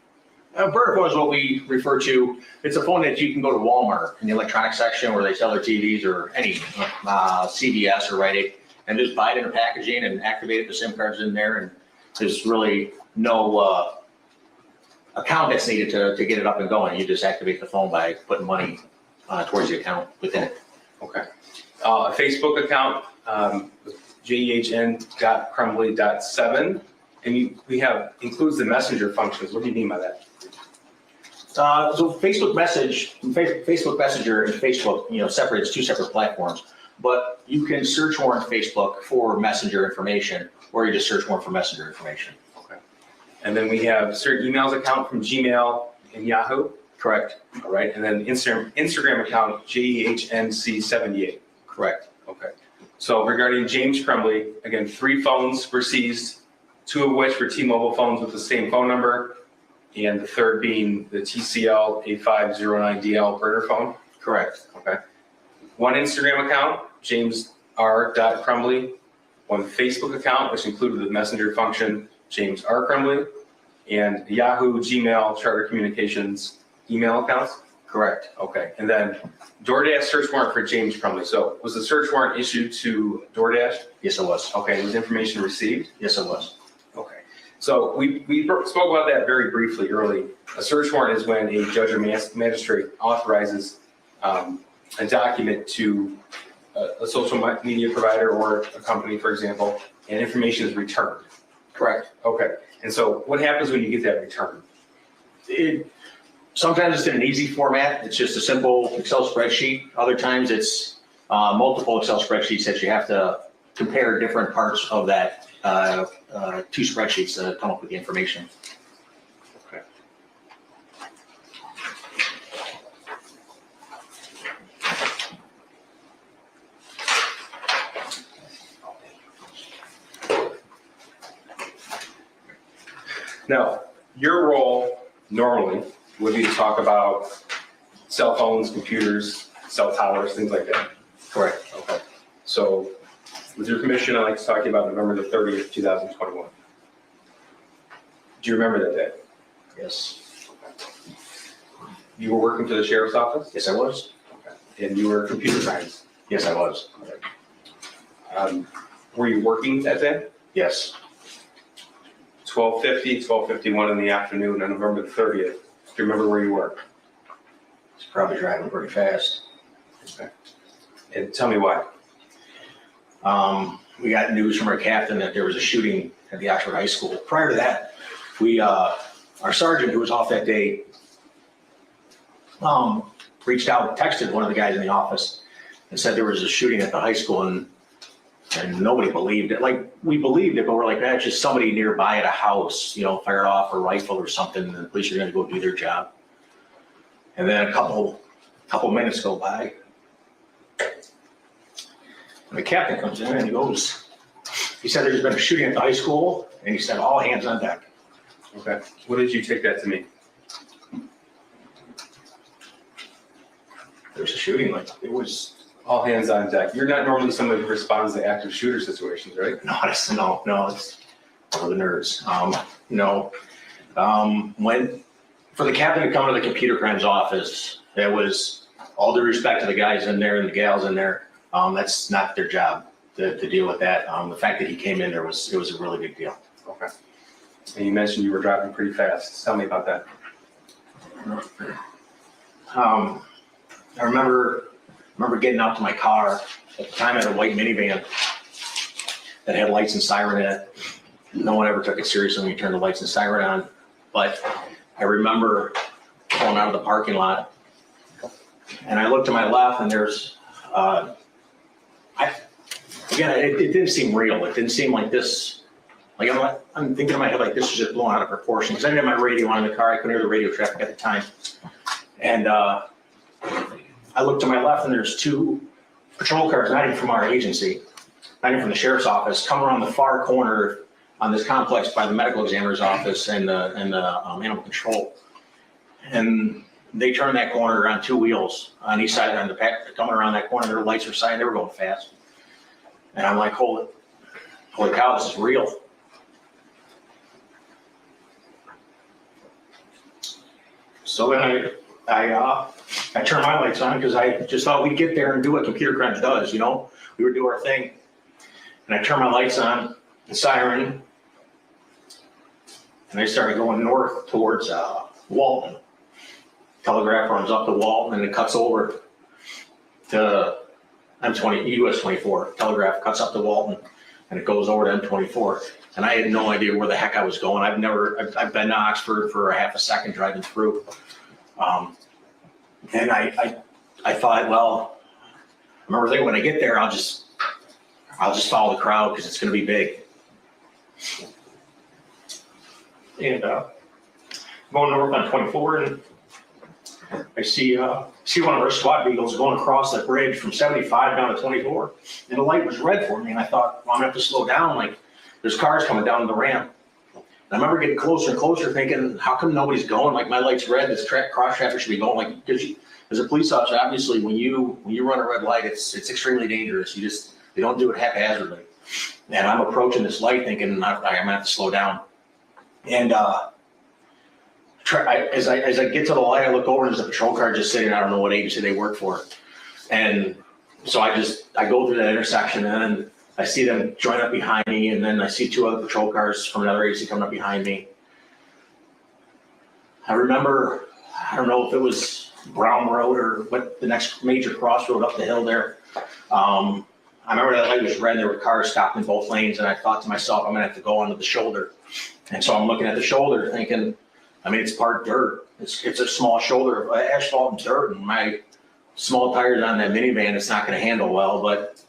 A burner phone is what we refer to. It's a phone that you can go to Walmart in the electronics section where they sell their TVs or any CVS or Rite Aid and just buy it in a packaging and activate it. The SIM card's in there, and there's really no account that's needed to get it up and going. You just activate the phone by putting money towards the account within it. Okay. A Facebook account, jehn.crumbly.7, and we have includes the messenger functions. What do you mean by that? So Facebook Messenger and Facebook, separates 2 separate platforms. But you can search more on Facebook for messenger information, or you just search more for messenger information. Okay. And then we have certain emails account from Gmail and Yahoo. Correct, all right? And then Instagram account, JEHNC78. correct. Okay. So regarding James Crumbley, again, 3 phones were seized, 2 of which were T-Mobile phones with the same phone number, and the third being the TCL 8509DL burner phone. Correct. Okay. 1 Instagram account, James R. Crumbley. 1 Facebook account, which included the messenger function, James R. Crumbley, and Yahoo, Gmail, Charter Communications email accounts. Correct. Okay. And then DoorDash search warrant for James Crumbley. So was the search warrant issued to DoorDash? Yes, it was. Okay. Was information received? Yes, it was. Okay. So we spoke about that very briefly early. A search warrant is when a judge or magistrate authorizes a document to a social media provider or a company, for example, and information is returned. Correct. Okay. And so what happens when you get that return? Sometimes it's in an easy format. It's just a simple Excel spreadsheet. Other times it's multiple Excel spreadsheets that you have to compare different parts of that 2 spreadsheets to come up with the information. Okay. Now, your role normally would be to talk about cell phones, computers, cell towers, things like that. Correct. Okay. So with your permission, I'd like to talk to you about November the 30th, 2021. Do you remember that day? Yes. You were working for the sheriff's office? Yes, I was. Okay. And you were computer science? Yes, I was. Were you working that day? Yes. 12:50, 12:51 in the afternoon on November the 30th. Do you remember where you were? It's probably driving pretty fast. Okay. And tell me why. We got news from our captain that there was a shooting at the Oxford High School. Prior to that, our sergeant who was off that day, reached out, texted one of the guys in the office and said there was a shooting at the high school, and nobody believed it. Like, we believed it, but we're like, that's just somebody nearby at a house, fired off a rifle or something, and the police are gonna go do their job. And then a couple minutes go by. And the captain comes in and he said there's been a shooting at the high school, and he said all hands on deck. Okay. What did you take that to mean? There's a shooting, like, it was, All hands on deck. You're not normally somebody who responds to active shooter situations, right? no, it's for the nerds. When, for the captain to come to the computer crimes office, it was, all due respect to the guys in there and the gals in there, that's not their job to deal with that. The fact that he came in there it was a really big deal. Okay. And you mentioned you were driving pretty fast. Tell me about that. I remember getting out to my car. At the time I had a white minivan that had lights and siren in it. No one ever took it seriously when you turned the lights and siren on. But I remember pulling out of the parking lot, and I looked to my left, and there's, it didn't seem real. It didn't seem like this, like I'm thinking in my head like this was just blown out of proportion, because I didn't have my radio on in the car. I couldn't hear the radio traffic at the time. And I looked to my left, and there's 2 patrol cars, not even from our agency, not even from the sheriff's office, come around the far corner on this complex by the medical examiner's office and the animal control. And they turned that corner on 2 wheels on each side, on the back, coming around that corner, their lights were shining, they were going fast. And I'm like, holy cow, this is real. So then I turned my lights on because I just thought we'd get there and do what computer crimes does, we would do our thing. And I turned my lights on, the siren, and I started going north towards Walton. Telegraph runs up to Walton, and it cuts over to US 24. Telegraph cuts up to Walton, and it goes over to M24. And I had no idea where the heck I was going. I've been to Oxford for a half a second driving through. And I thought, well, I remember thinking when I get there, I'll just follow the crowd because it's going to be big. And going north on 24, and I see one of our SWAT vehicles going across the bridge from 75 down to 24, and the light was red for me, and I thought, well, I'm gonna have to slow down, like, there's cars coming down the ramp. And I remember getting closer and closer thinking, how come nobody's going? Like, my light's red, this cross traffic should be going, like, because as a police officer, obviously, when you run a red light, it's extremely dangerous. They don't do it haphazardly. And I'm approaching this light thinking, I'm gonna have to slow down. And as I get to the light, I look over and there's a patrol car just sitting. I don't know what agency they work for. And so I go through that intersection and then I see them join up behind me, and then I see 2 other patrol cars from another agency coming up behind me. I remember, I don't know if it was Brown Road or what, the next major crossroad up the hill there. I remember that light was red, there were cars stopped in both lanes, and I thought to myself, I'm gonna have to go onto the shoulder. And so I'm looking at the shoulder thinking, I mean, it's part dirt. It's a small shoulder of asphalt and dirt, and my small tires on that minivan, it's not gonna handle well, but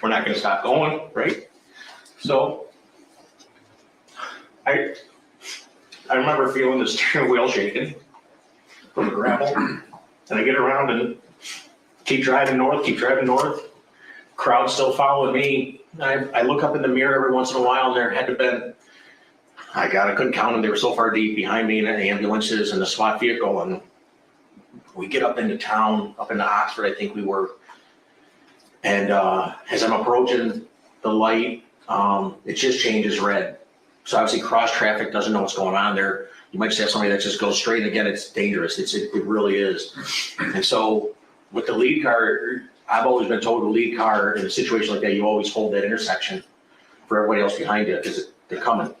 we're not gonna stop going, right? So I remember feeling the steering wheel shaking from the gravel, and I get around and keep driving north. Crowd still following me. I look up in the mirror every once in a while, and there had to have been, I couldn't count them. They were so far deep behind me, and the ambulances and the SWAT vehicle. And we get up into town, up into Oxford, I think we were. And as I'm approaching the light, it just changes red. So obviously cross traffic doesn't know what's going on there. You might just have somebody that just goes straight, and again, it's dangerous. It really is. And so with the lead car, I've always been told the lead car in a situation like that, you always hold that intersection for everybody else behind you because they're coming.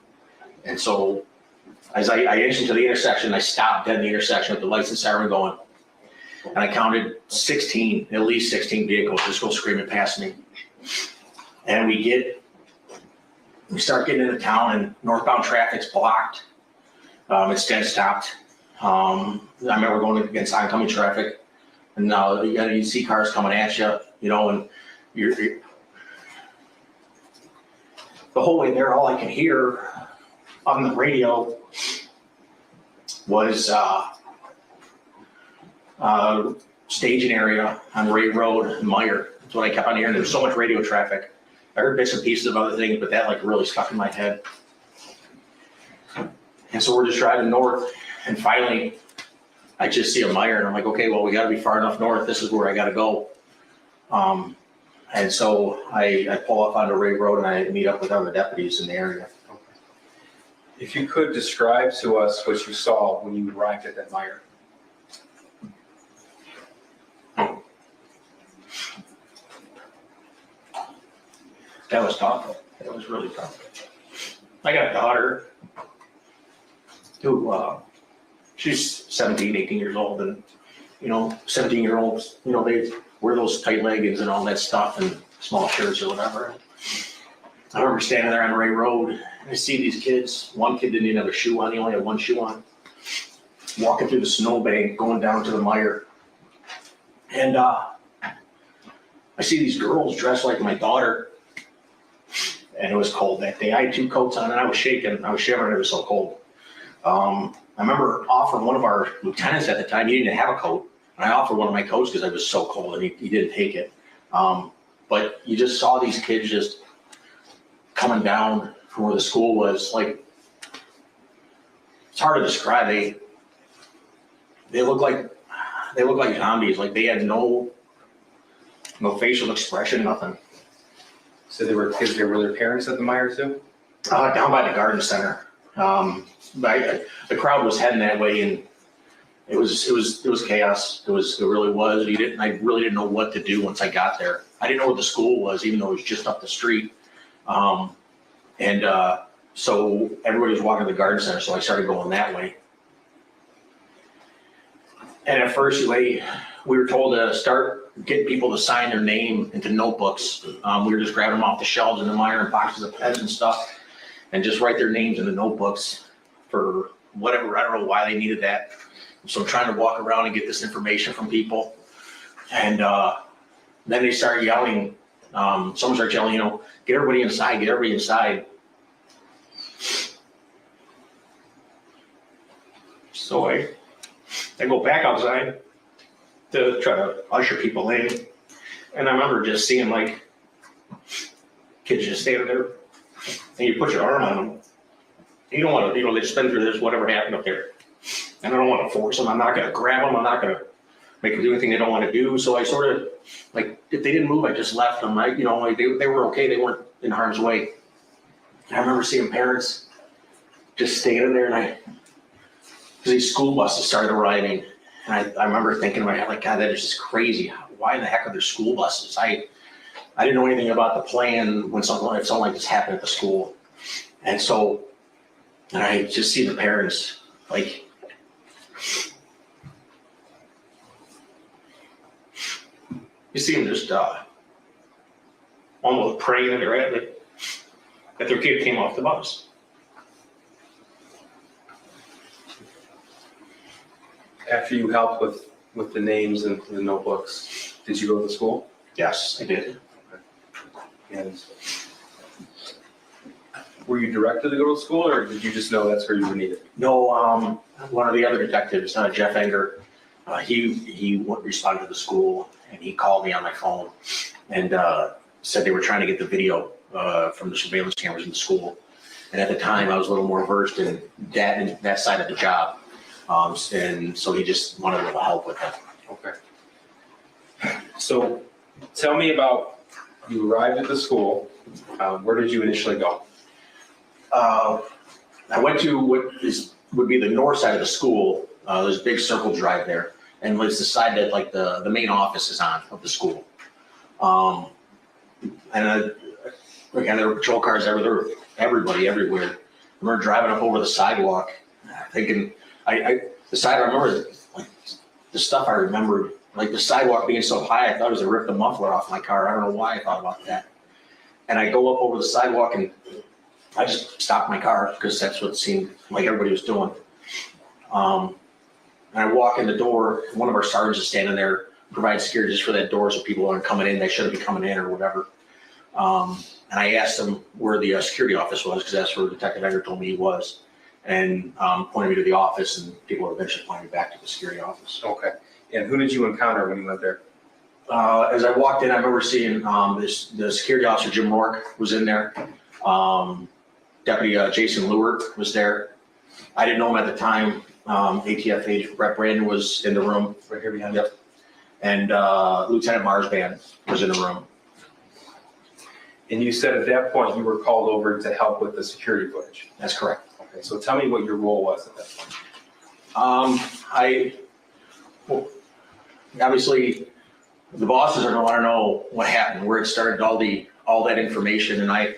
And so as I edged into the intersection, I stopped dead in the intersection with the lights and siren going. And I counted at least 16 vehicles just go screaming past me. And we start getting into town, and northbound traffic's blocked. It's dead stopped. I remember going against oncoming traffic. And now you see cars coming at you, and you're the whole way there, all I can hear on the radio was staging area on Ray Road in Meyer. That's what I kept on hearing. There was so much radio traffic. I heard bits and pieces of other things, but that really stuck in my head. And so we're just driving north, and finally I just see a Meyer, and I'm like, okay, well, we gotta be far enough north. This is where I gotta go. And so I pull up onto Ray Road, and I meet up with other deputies in the area. If you could describe to us what you saw when you arrived at that Meyer. That was tough. That was really tough. I got a daughter who, she's 17, 18 years old, and, 17-year-olds, they wear those tight leggings and all that stuff and small shirts or whatever. I remember standing there on Ray Road, and I see these kids. One kid didn't even have a shoe on. He only had one shoe on. Walking through the snowbank, going down to the Meyer. And I see these girls dressed like my daughter. And it was cold that day. I had 2 coats on, and I was shaking. I was shivering. It was so cold. I remember offering one of our lieutenants at the time. He didn't have a coat. And I offered one of my coats because I was so cold, and he didn't take it. But you just saw these kids just coming down from where the school was. Like, it's hard to describe. They look like zombies. Like, they had no facial expression, nothing. So there were kids there, were their parents at the Meyer too? Down by the garden center. The crowd was heading that way, and it was chaos. It really was. I really didn't know what to do once I got there. I didn't know what the school was, even though it was just up the street. So everybody was walking to the garden center, so I started going that way. And at first, we were told to start getting people to sign their name into notebooks. We were just grabbing them off the shelves in the Meyer and boxes of pens and stuff, and just write their names in the notebooks for whatever. I don't know why they needed that. So I'm trying to walk around and get this information from people. And then they started yelling. Someone started yelling, get everybody inside, get everybody inside. So I go back outside to try to usher people in. And I remember just seeing like kids just standing there and you put your arm on them. You don't want to, they just been through this, whatever happened up there. And I don't want to force them. I'm not going to grab them. I'm not going to make them do anything they don't want to do. So I sort of, like, if they didn't move, I just left them. Like, they were okay. They weren't in harm's way. I remember seeing parents just standing there because these school buses started arriving. And I remember thinking in my head, like, God, that is just crazy. Why in the heck are there school buses? I didn't know anything about the plan if something like this happened at the school. And so, and I just see the parents, like, you see them just almost praying that their kid came off the bus. After you helped with the names and the notebooks, did you go to the school? Yes, I did. And were you directed to go to school, or did you just know that's where you were needed? No, one of the other detectives, Jeff Enger, he responded to the school and he called me on my phone and said they were trying to get the video from the surveillance cameras in the school. And at the time, I was a little more versed in that side of the job. And so he just wanted a little help with that. Okay. So tell me about, you arrived at the school. Where did you initially go? I went to what would be the north side of the school. There's a big circle drive there. And it's the side that like the main office is on of the school. And again, there were patrol cars everywhere, everybody everywhere. I remember driving up over the sidewalk, thinking, the side I remember, like the stuff I remembered, like the sidewalk being so high, I thought it was to rip the muffler off my car. I don't know why I thought about that. And I go up over the sidewalk and I just stopped my car because that's what it seemed like everybody was doing. And I walk in the door, one of our sergeants is standing there, providing security just for that door so people aren't coming in, they shouldn't be coming in or whatever. And I asked him where the security office was because that's where Detective Enger told me he was. And pointed me to the office, and people eventually pointed me back to the security office. Okay. And who did you encounter when you went there? As I walked in, I remember seeing the security officer, Jim Rourke, was in there. Deputy Jason Lewert was there. I didn't know him at the time. ATF agent Brett Brandon was in the room. Right here behind. Yep. And Lieutenant Marsban was in the room. And you said at that point you were called over to help with the security footage. That's correct. Okay, so tell me what your role was at that point. Obviously, the bosses are going to want to know what happened, where it started, all that information, and I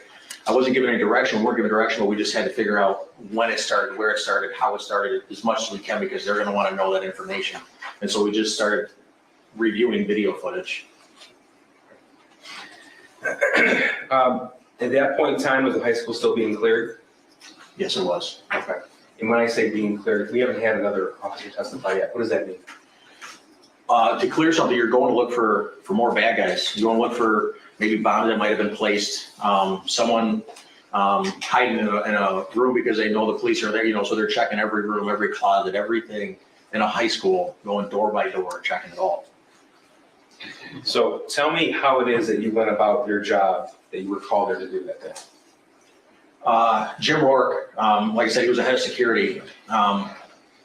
wasn't given any direction. We weren't given direction, but we just had to figure out when it started, where it started, how it started, as much as we can, because they're going to want to know that information. And so we just started reviewing video footage. At that point in time, was the high school still being cleared? Yes, it was. Okay. And when I say being cleared, we haven't had another officer testify yet. What does that mean? To clear something, you're going to look for more bad guys. You're going to look for maybe bombs that might have been placed, someone hiding in a room because they know the police are there, so they're checking every room, every closet, everything in a high school, going door by door, checking it all. So tell me how it is that you went about your job that you were called there to do that day. Jim Rourke, like I said, he was the head of security, and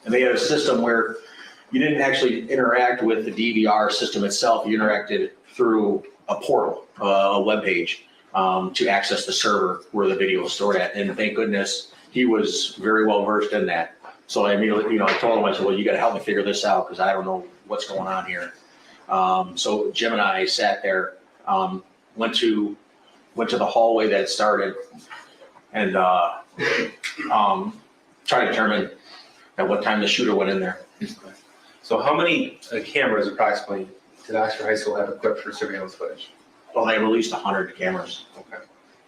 they had a system where you didn't actually interact with the DVR system itself. You interacted through a portal, a web page, to access the server where the video was stored at. And thank goodness he was very well versed in that. So I immediately, I told him, I said, well, you got to help me figure this out because I don't know what's going on here. So Jim and I sat there, went to the hallway that it started, and try to determine at what time the shooter went in there. So how many cameras approximately did Oxford High School have equipped for surveillance footage? Well, they released 100 cameras. Okay.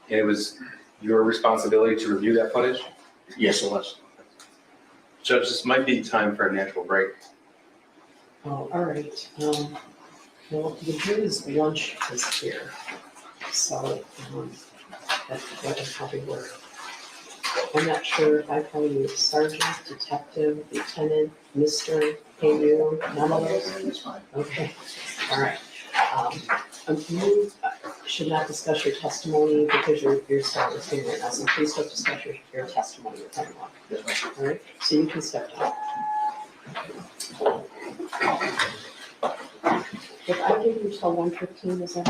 And it was your responsibility to review that footage? Yes, it was. Judge, this might be time for a natural break. Oh, all right. Well, the jury's lunch is here. So, that is probably where I'm not sure if I call you sergeant, detective, lieutenant, Mr., hey you, none of those? Okay, all right. You should not discuss your testimony because you're still listening right now, so please don't discuss your testimony with anyone. All right, so you can step down. If I give you till 1:15, is that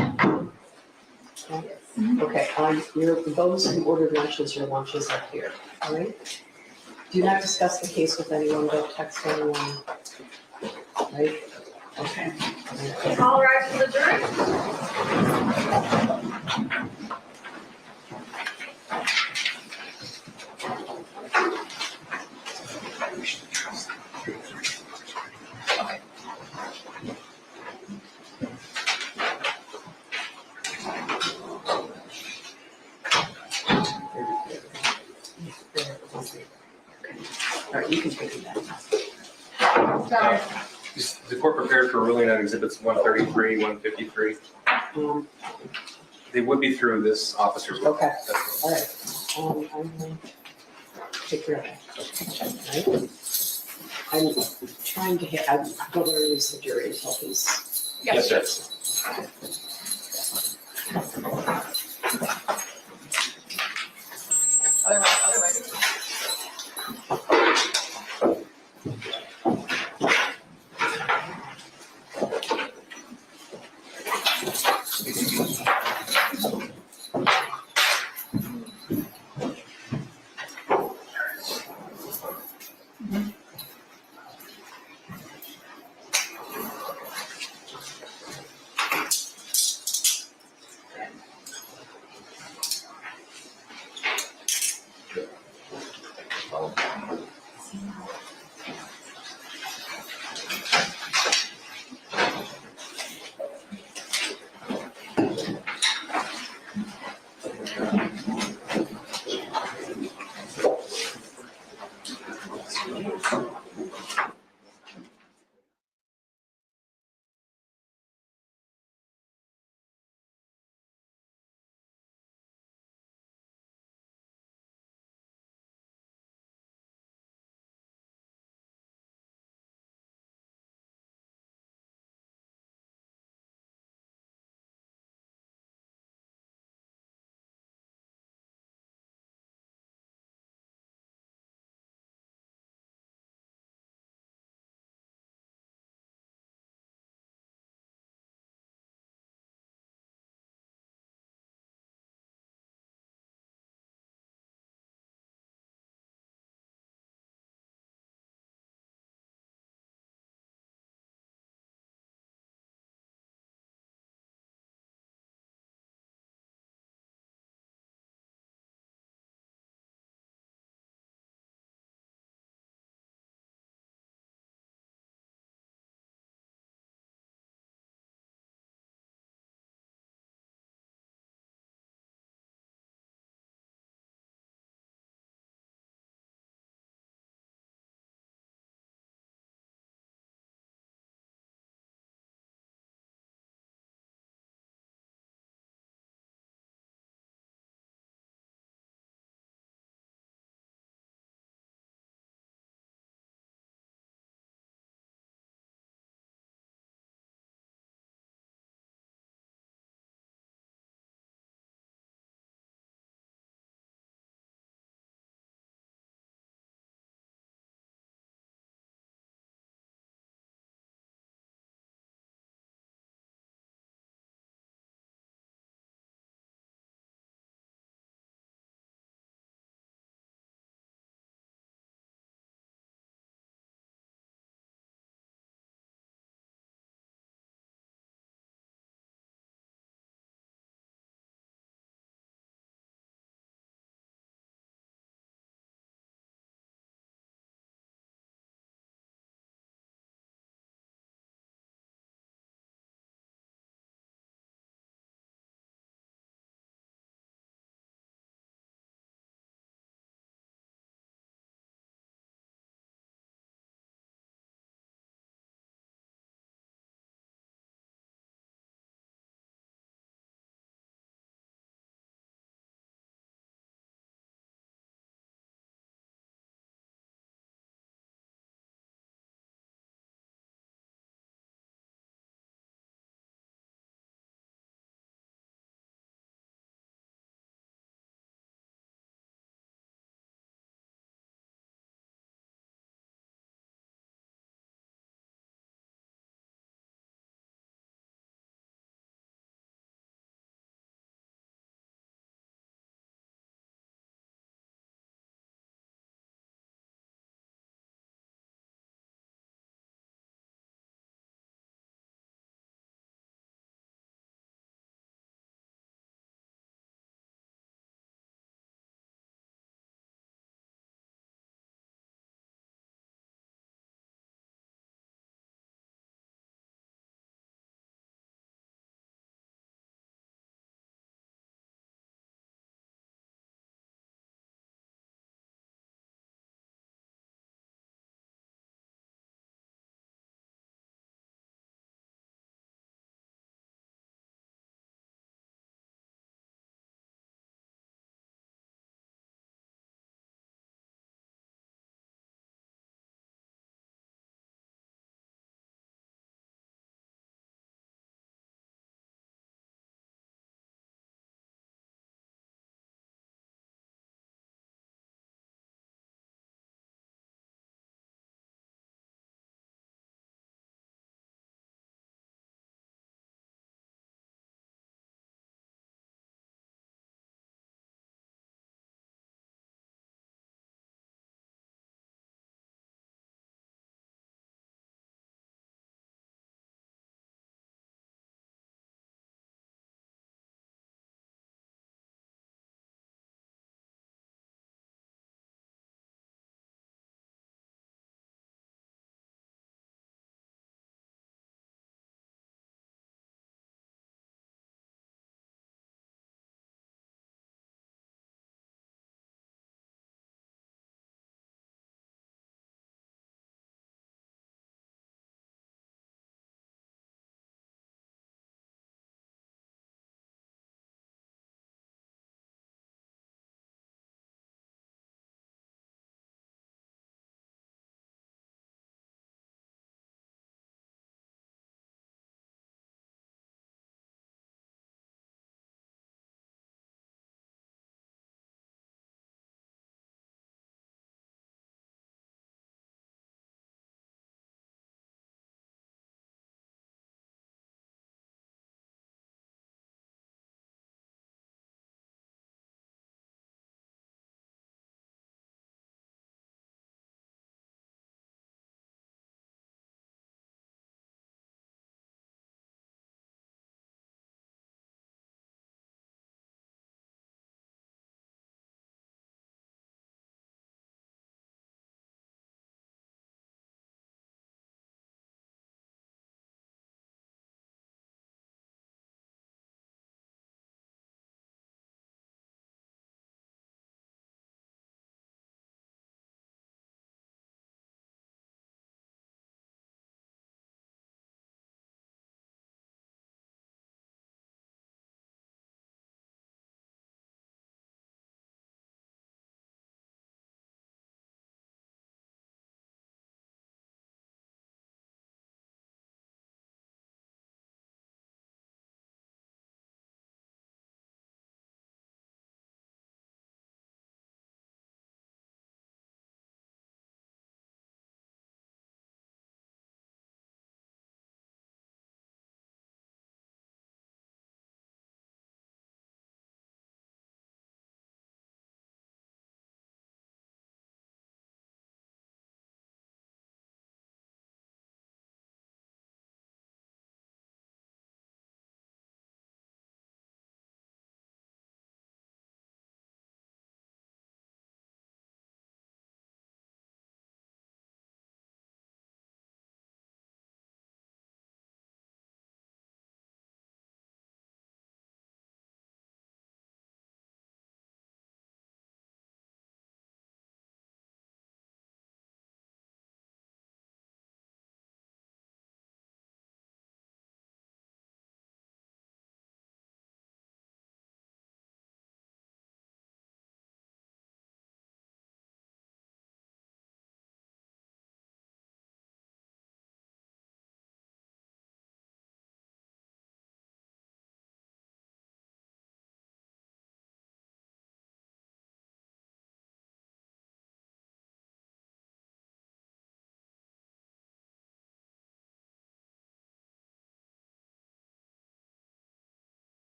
okay? Okay, those who ordered lunches, your lunches are here, all right? Do not discuss the case with anyone, don't text anyone, right? Okay. All rise for the jury. All right, you can take it back. Is the court prepared for ruling on exhibits 133, 153? They would be through this officer's. Okay. That's- All right, I'm going to take care of that, right? I'm trying to hit, I don't want to lose the jury until he's. Yes, sir. Otherwise.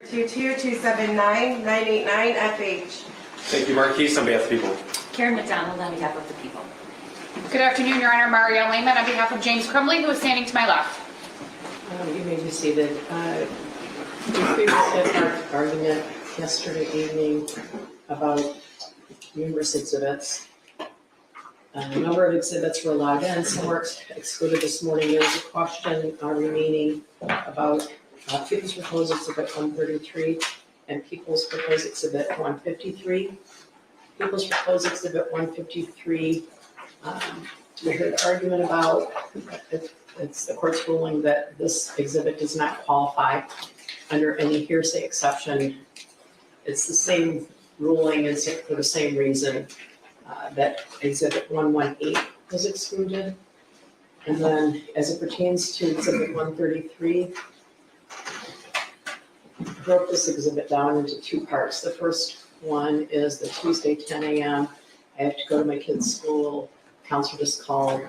22279-989-FH. Thank you, Marquise, on behalf of the people. Karen McDonald on behalf of the people. Good afternoon, Your Honor. Mario Lehman on behalf of James Crumbley, who is standing to my left. You may be seated. We previously had our argument yesterday evening about numerous exhibits. A number of exhibits were allowed in, some were excluded this morning. There was a question remaining about People's Proposed Exhibit 133 and People's Proposed Exhibit 153. People's Proposed Exhibit 153, we heard argument about, it's the court's ruling that this exhibit does not qualify under any hearsay exception. It's the same ruling as for the same reason that Exhibit 118 was excluded. And then as it pertains to Exhibit 133, broke this exhibit down into two parts. The first one is the Tuesday 10 a.m. I have to go to my kid's school. Counselor just called.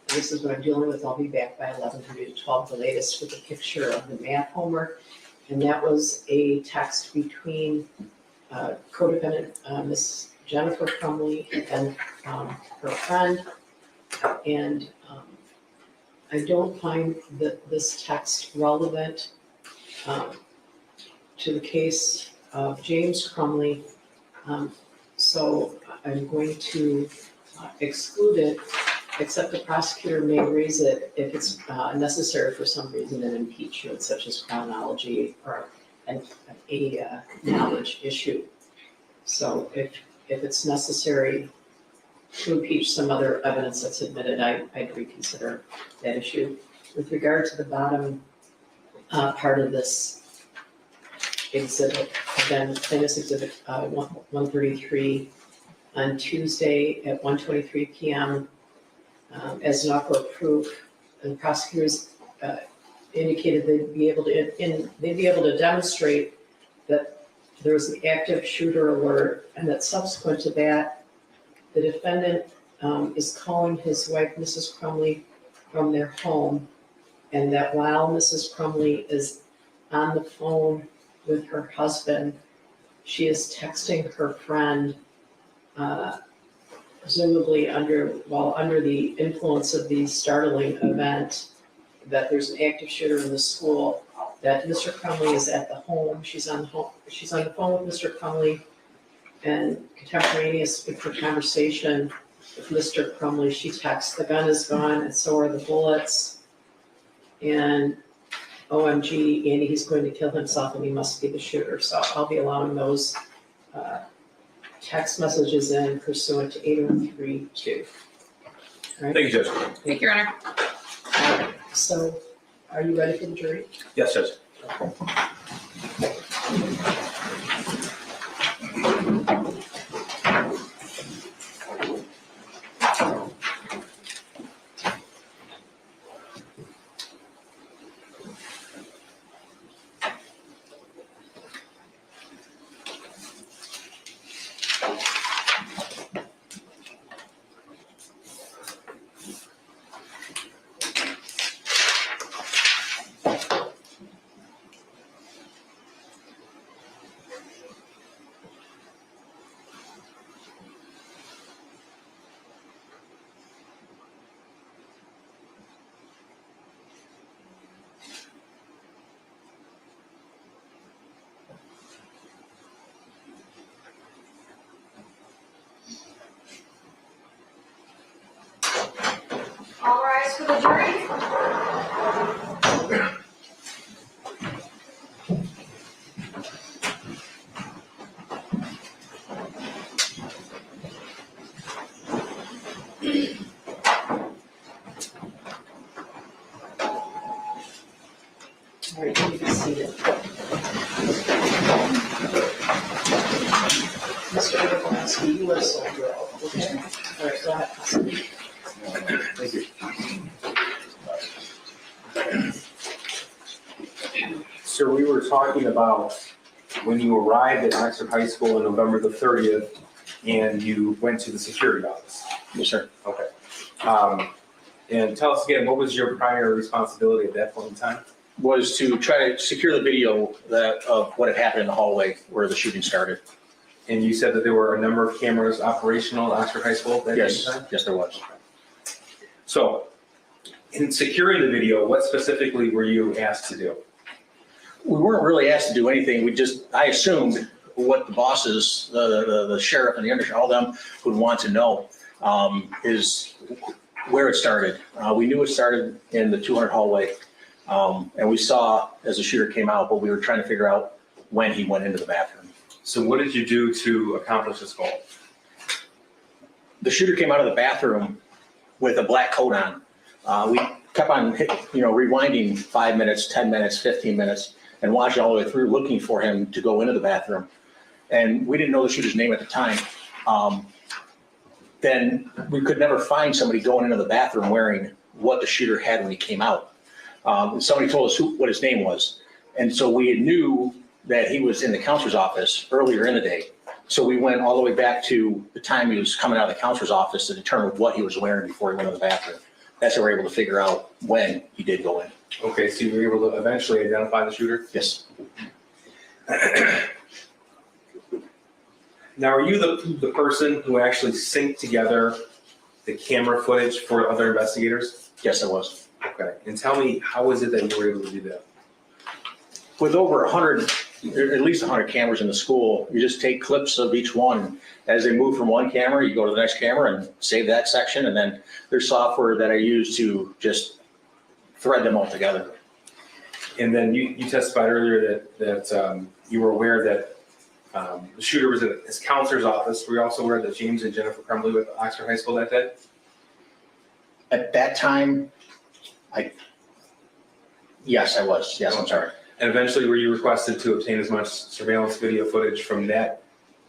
This is what I'm dealing with. I'll be back by 11:30 to 12, the latest, with a picture of the math homework. And that was a text between co-defendant Miss Jennifer Crumbley and her friend. And I don't find that this text relevant to the case of James Crumbley. So I'm going to exclude it, except the prosecutor may raise it if it's necessary for some reason, an impeachment such as chronology or a knowledge issue. So if it's necessary to impeach some other evidence that's admitted, I'd reconsider that issue. With regard to the bottom part of this exhibit, again, plaintiff's exhibit 133 on Tuesday at 1:23 p.m. As an offer of proof, and the prosecutors indicated they'd be able to demonstrate that there was an active shooter alert, and that subsequent to that, the defendant is calling his wife, Mrs. Crumbley, from their home, and that while Mrs. Crumbley is on the phone with her husband, she is texting her friend, presumably under the influence of the startling event, that there's an active shooter in the school, that Mr. Crumbley is at the home. She's on the phone with Mr. Crumbley, and contemporaneous with her conversation with Mr. Crumbley, she texts, "The gun is gone, and so are the bullets. And OMG, Andy, he's going to kill himself, and he must be the shooter." So I'll be allowing those text messages in pursuant to 8032. All right? Thank you, Judge. Thank you, Your Honor. All right. So are you ready for the jury? Yes, Judge. All rise for the jury. All right, you can see it. Mr. Oberglansky, you are sole girl, okay? All right, go ahead. Thank you. Sir, we were talking about when you arrived at Oxford High School on November the 30th and you went to the security office. Yes, sir. Okay. And tell us again, what was your primary responsibility at that point in time? was to try to secure the video of what had happened in the hallway where the shooting started. And you said that there were a number of cameras operational at Oxford High School that Yes, time? yes, there was. So, in securing the video, what specifically were you asked to do? We weren't really asked to do anything. I assumed what the bosses, the sheriff and the undersheriff, all them would want to know is where it started. We knew it started in the 200 hallway, and we saw as the shooter came out, but we were trying to figure out when he went into the bathroom. So what did you do to accomplish this goal? The shooter came out of the bathroom with a black coat on. We kept on, rewinding 5 minutes, 10 minutes, 15 minutes, and watching all the way through, looking for him to go into the bathroom. And we didn't know the shooter's name at the time. Then we could never find somebody going into the bathroom wearing what the shooter had when he came out. Somebody told us what his name was. And so we knew that he was in the counselor's office earlier in the day. So we went all the way back to the time he was coming out of the counselor's office to determine what he was wearing before he went to the bathroom. That's how we were able to figure out when he did go in. Okay, so you were able to eventually identify the shooter? Yes. Now, are you the person who actually synced together the camera footage for other investigators? Yes, I was. Okay, and tell me, how is it that you were able to do that? With over 100, at least 100 cameras in the school, you just take clips of each one. As they move from one camera, you go to the next camera and save that section. And then there's software that I use to just thread them all together. And then you testified earlier that you were aware that the shooter was in his counselor's office. Were you also aware that James and Jennifer Crumbley were at Oxford High School that day? At that time, yes, I was. Yes, I'm sorry. And eventually, were you requested to obtain as much surveillance video footage from that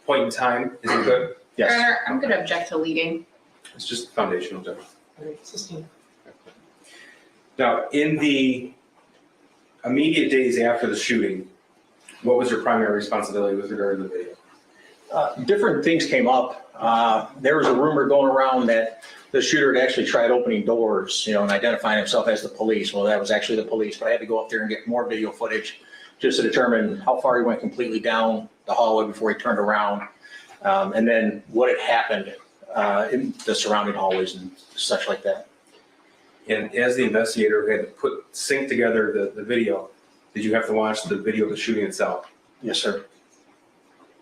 point in time as you could? Yes. Your Honor, I'm gonna object to leading. It's just foundational, Jeff. All right, Sistine. Now, in the immediate days after the shooting, what was your primary responsibility with regard to the video? Different things came up. There was a rumor going around that the shooter had actually tried opening doors, and identifying himself as the police. Well, that was actually the police, but I had to go up there and get more video footage just to determine how far he went completely down the hallway before he turned around, and then what had happened in the surrounding hallways and such like that. And as the investigator who had to sync together the video, did you have to watch the video of the shooting itself? Yes, sir.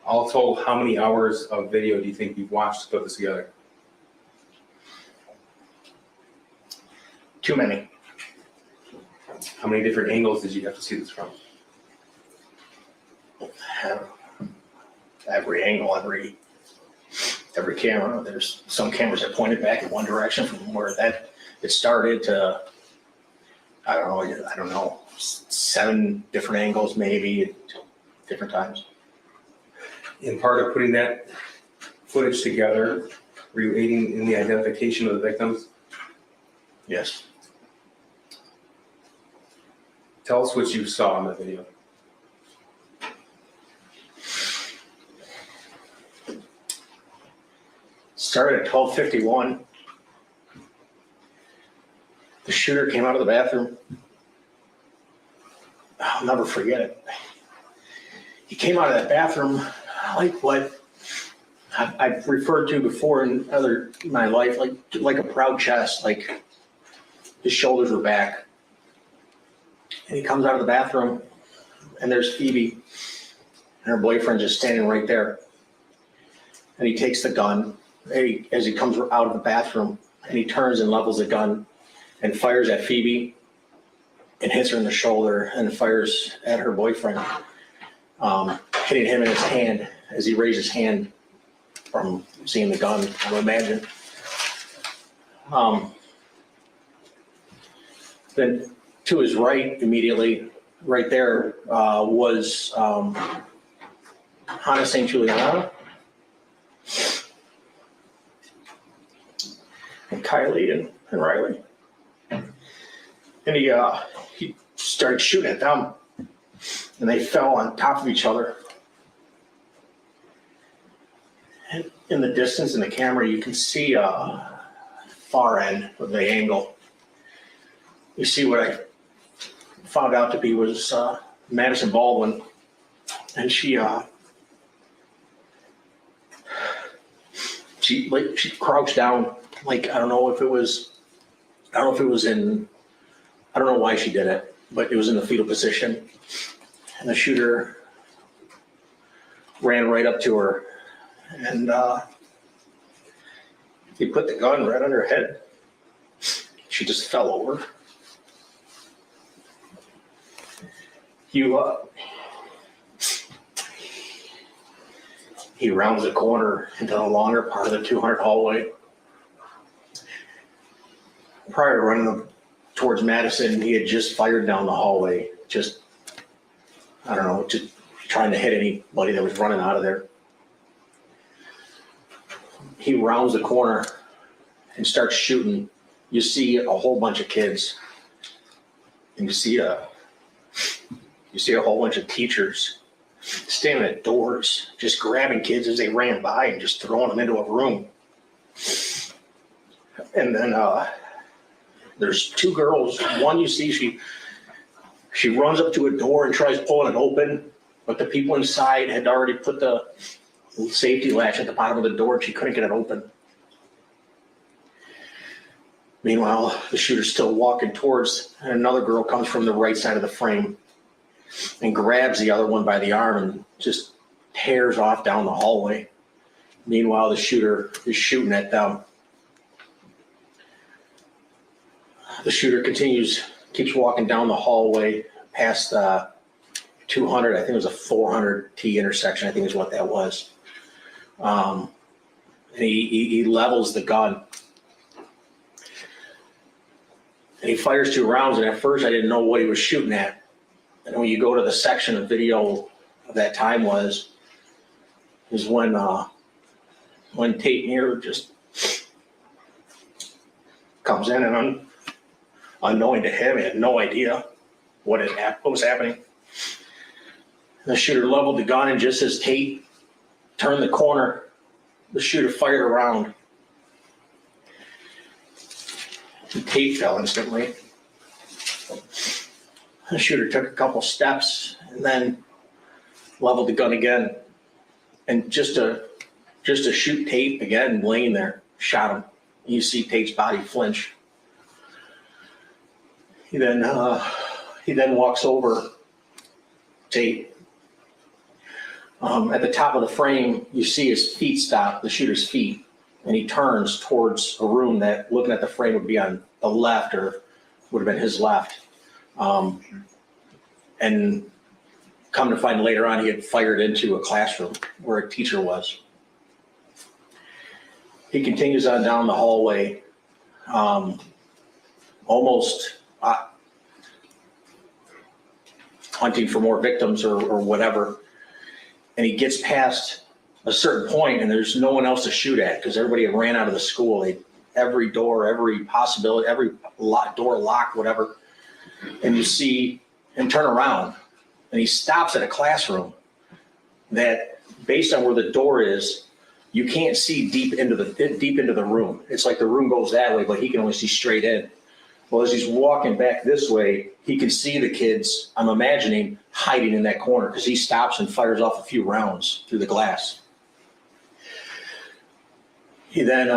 All told, how many hours of video do you think you've watched to put this together? Too many. How many different angles did you have to see this from? Every angle, every camera. There's some cameras that pointed back in one direction from where it started to, I don't know, 7 different angles maybe at different times. In part of putting that footage together, were you aiding in the identification of the victims? Yes. Tell us what you saw in the video. Started at 12:51. The shooter came out of the bathroom. I'll never forget it. He came out of that bathroom like what I've referred to before in my life, like a proud chest, like his shoulders were back. And he comes out of the bathroom, and there's Phoebe and her boyfriend just standing right there. And he takes the gun as he comes out of the bathroom, and he turns and levels the gun and fires at Phoebe and hits her in the shoulder and fires at her boyfriend, hitting him in his hand as he raised his hand from seeing the gun, I would imagine. Then to his right, immediately, right there, was Hannah St. Juliana and Kylie and Riley. And he started shooting at them, and they fell on top of each other. And in the distance in the camera, you can see far end of the angle. You see what I found out to be was Madison Baldwin. And she crouched down, like, I don't know why she did it, but it was in the fetal position. And the shooter ran right up to her, and he put the gun right on her head. She just fell over. He rounds the corner into the longer part of the 200 hallway. Prior to running towards Madison, he had just fired down the hallway, just trying to hit anybody that was running out of there. He rounds the corner and starts shooting. You see a whole bunch of kids, and you see a whole bunch of teachers standing at doors, just grabbing kids as they ran by and just throwing them into a room. And then there's two girls. One, you see, she runs up to a door and tries pulling it open, but the people inside had already put the safety latch at the bottom of the door and she couldn't get it open. Meanwhile, the shooter's still walking towards, and another girl comes from the right side of the frame and grabs the other one by the arm and just tears off down the hallway. Meanwhile, the shooter is shooting at them. The shooter keeps walking down the hallway past the 200, I think it was a 400 T intersection, I think is what that was. And he levels the gun. And he fires 2 rounds, and at first I didn't know what he was shooting at. And when you go to the section of video of that time is when Tate Neer just comes in, and unknowing to him, he had no idea what was happening. The shooter leveled the gun, and just as Tate turned the corner, the shooter fired a round. And Tate fell instantly. The shooter took a couple steps and then leveled the gun again. And just to shoot Tate again, laying there, shot him. You see Tate's body flinch. He then walks over Tate. At the top of the frame, you see his feet stop, the shooter's feet, and he turns towards a room that, looking at the frame, would be on the left, or would have been his left. And come to find later on, he had fired into a classroom where a teacher was. He continues on down the hallway, almost hunting for more victims or whatever. And he gets past a certain point, and there's no one else to shoot at because everybody had ran out of the school. Every door, every possibility, every door locked, whatever. And you see him turn around, and he stops at a classroom that, based on where the door is, you can't see deep into the room. It's like the room goes that way, but he can only see straight in. Well, as he's walking back this way, he can see the kids, I'm imagining, hiding in that corner because he stops and fires off a few rounds through the glass. He then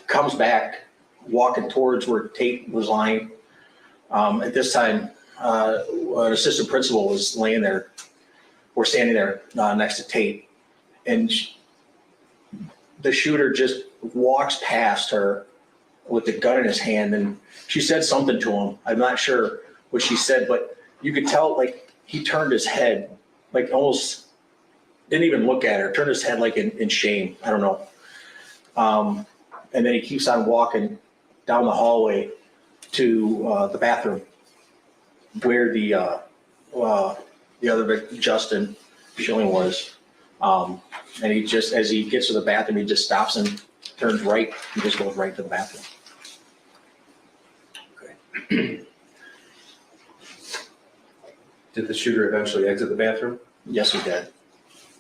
comes back, walking towards where Tate was lying. At this time, an assistant principal was laying there, or standing there next to Tate. And the shooter just walks past her with the gun in his hand, and she said something to him. I'm not sure what she said, but you could tell, like, he turned his head, like almost didn't even look at her, turned his head like in shame. I don't know. And then he keeps on walking down the hallway to the bathroom where the other victim, Justin Schilling, was. And he just, as he gets to the bathroom, he just stops and turns right. He just goes right to the bathroom. Okay. Did the shooter eventually exit the bathroom? Yes, he did.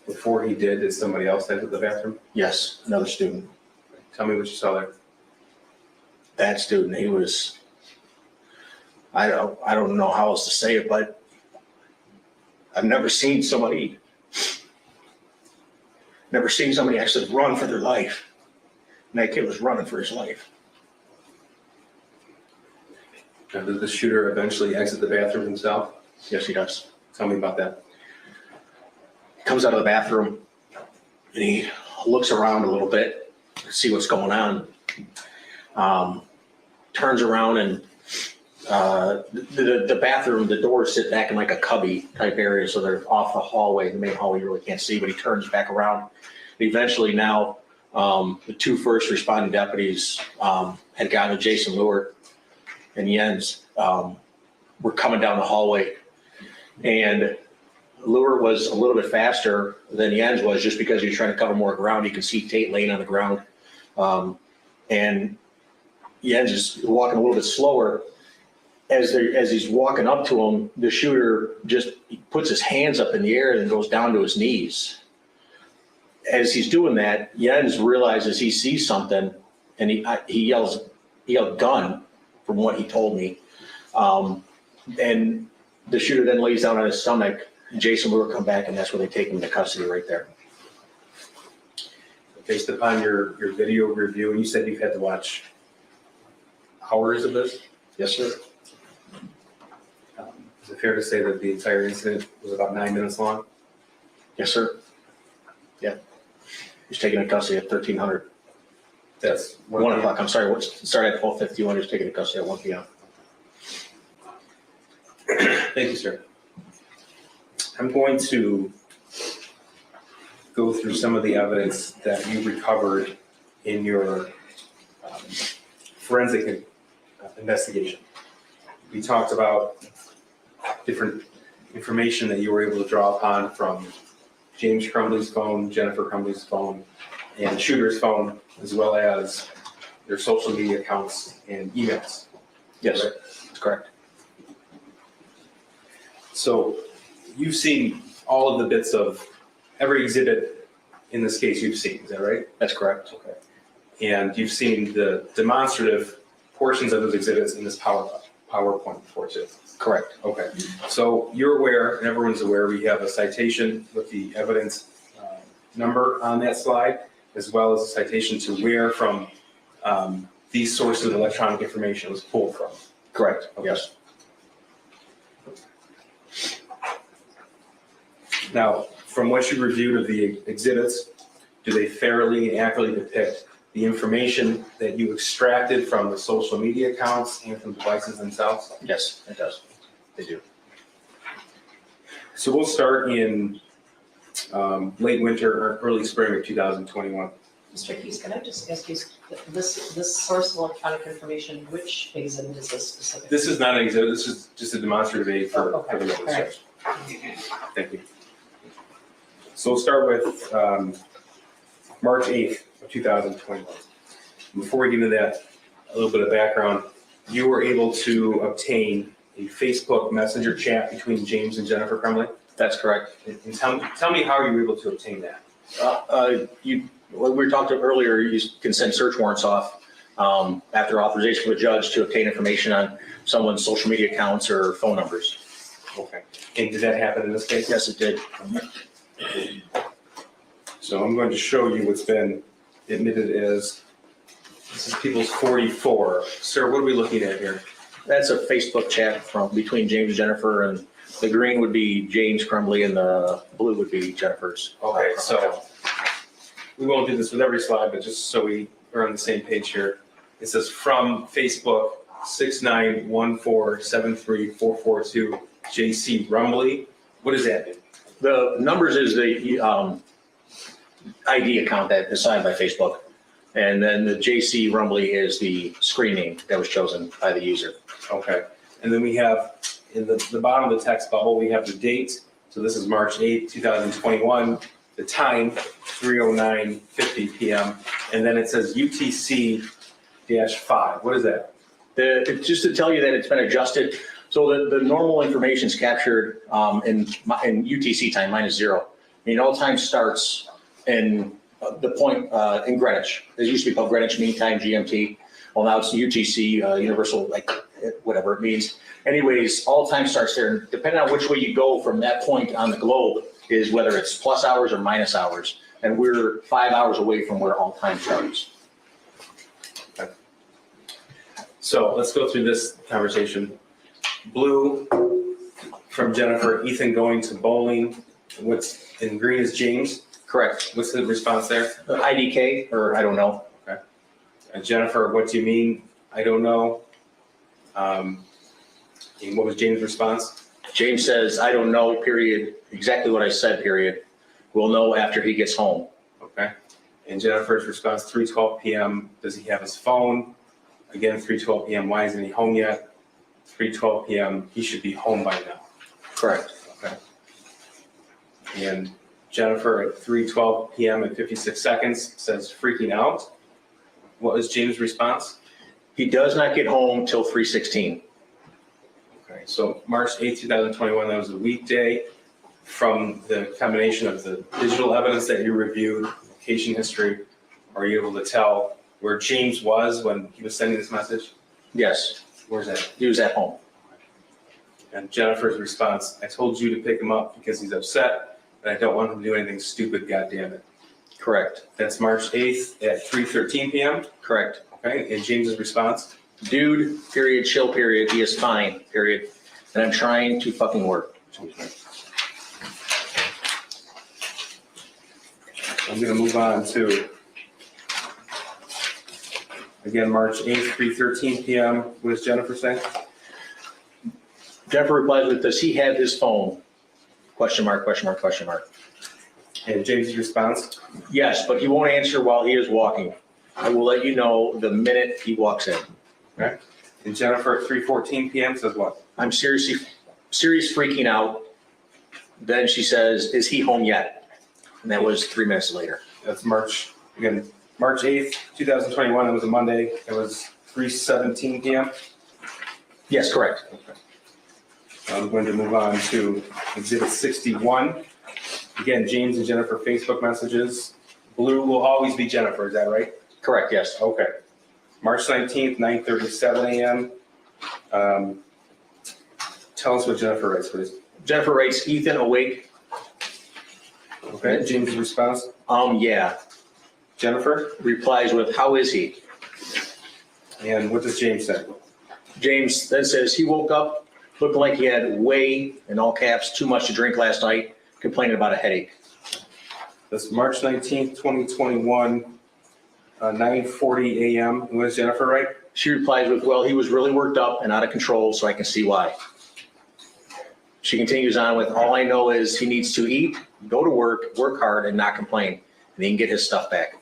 Before he did somebody else exit the bathroom? Yes, another student. Tell me what you saw there. That student, he was I don't know how else to say it, but I've never seen somebody actually run for their life. And that kid was running for his life. Now, did the shooter eventually exit the bathroom himself? Yes, he does. Tell me about that. He comes out of the bathroom and he looks around a little bit to see what's going on. Turns around and the bathroom, the doors sit back in like a cubby type area, so they're off the hallway, the main hallway you really can't see, but he turns back around. Eventually now, the two first responding deputies had gotten to Jason Lure and Jens, were coming down the hallway. And Lure was a little bit faster than Jens was just because he was trying to cover more ground. You can see Tate laying on the ground. And Jens is walking a little bit slower. As he's walking up to him, the shooter just puts his hands up in the air and goes down to his knees. As he's doing that, Jens realizes he sees something, and he yelled gun, from what he told me. And the shooter then lays down on his stomach, and Jason Lure come back, and that's where they take him into custody right there. Based upon your video review, and you said you've had to watch hours of this? Yes, sir. Is it fair to say that the entire incident was about 9 minutes long? Yes, sir. Yeah. He's taken into custody at 1300. That's 1 o'clock, I'm sorry, started at 12:51, he was taken into custody at 1 p.m. Thank you, sir. I'm going to go through some of the evidence that you recovered in your forensic investigation. We talked about different information that you were able to draw upon from James Crumbley's phone, Jennifer Crumbley's phone, and the shooter's phone, as well as their social media accounts and emails. Yes, that's correct. So you've seen all of the bits of every exhibit in this case you've seen, is that right? That's correct. Okay. And you've seen the demonstrative portions of those exhibits in this PowerPoint report too? Correct. Okay. So you're aware, and everyone's aware, we have a citation with the evidence number on that slide, as well as a citation to where from these sources of electronic information was pulled from. Correct, Okay. yes. Now, from what you reviewed of the exhibits, do they fairly and accurately depict the information that you extracted from the social media accounts and from devices themselves? Yes, it does. They do. So we'll start in late winter or early spring of 2021. Mr. Keys, can I just ask you, this source of electronic information, which exhibit is this specific? This is not an exhibit, this is just a demonstrative aid for Okay, the all right. Thank you. So we'll start with March 8th of 2021. Before we get into that, a little bit of background. You were able to obtain a Facebook Messenger chat between James and Jennifer Crumbley? That's correct. And tell me how you were able to obtain that. What we talked about earlier, you can send search warrants off after authorization from a judge to obtain information on someone's social media accounts or phone numbers. Okay. And did that happen in this case? Yes, it did. So I'm going to show you what's been admitted as, this is People's 44. Sir, what are we looking at here? That's a Facebook chat between James and Jennifer, and the green would be James Crumbley and the blue would be Jennifer's. Okay, so we won't do this with every slide, but just so we are on the same page here. It says from Facebook 6914734442 JC Rumbley. What does that mean? The numbers is the ID account that is signed by Facebook. And then the JC Rumbley is the screen name that was chosen by the user. Okay, and then we have, in the bottom of the text bubble, we have the date. So this is March 8th, 2021, the time, 3:09:50 p.m. And then it says UTC-5. What is that? It's just to tell you that it's been adjusted. So the normal information is captured in UTC time, -0. I mean, all time starts in the point in Greenwich. It used to be called Greenwich Mean Time, GMT. Well, now it's UTC, Universal, like, whatever it means. Anyways, all time starts there. And depending on which way you go from that point on the globe is whether it's plus hours or minus hours. And we're 5 hours away from where all time starts. So let's go through this conversation. Blue from Jennifer, Ethan going to bowling. What's in green is James. Correct. What's the response there? IDK, or I don't know. Jennifer, what do you mean? I don't know. And what was James' response? James says, I don't know, period. Exactly what I said, period. We'll know after he gets home. Okay. And Jennifer's response, 3:12 p.m. Does he have his phone? Again, 3:12 p.m. Why isn't he home yet? 3:12 p.m. He should be home by now. Correct. Okay. And Jennifer at 3:12 p.m. and 56 seconds says freaking out. What was James' response? He does not get home till 3:16. Okay, so March 8th, 2021, that was a weekday. From the combination of the digital evidence that you reviewed, location history, are you able to tell where James was when he was sending this message? Yes, Where's that? he was at home. And Jennifer's response, I told you to pick him up because he's upset and I don't want him to do anything stupid, goddammit. Correct. That's March 8th at 3:13 p.m. Correct. Okay, and James's response? Dude, period, chill, period. He is fine, period. And I'm trying to fucking work. I'm gonna move on to, again, March 8th, 3:13 p.m. What does Jennifer say? Jennifer replies with, does he have his phone? Question mark, question mark, question mark. And James's response? Yes, but he won't answer while he is walking. I will let you know the minute he walks in. Okay. And Jennifer at 3:14 p.m. says what? I'm serious freaking out. Then she says, is he home yet? And that was 3 minutes later. That's March 8th, 2021. It was a Monday. It was 3:17 p.m. Yes, correct. I'm going to move on to Exhibit 61. Again, James and Jennifer Facebook messages. Blue will always be Jennifer, is that right? Correct, yes. Okay. March 19th, 9:37 a.m. Tell us what Jennifer writes, please. Jennifer writes, Ethan awake? Okay, James' response. Yeah. Jennifer, Replies with, how is he? and what does James say? James then says, he woke up looking like he had way, in all caps, too much to drink last night, complaining about a headache. That's March 19th, 2021, 9:40 a.m. And what does Jennifer write? She replies with, well, he was really worked up and out of control, so I can see why. She continues on with, all I know is he needs to eat, go to work hard, and not complain, and he can get his stuff back.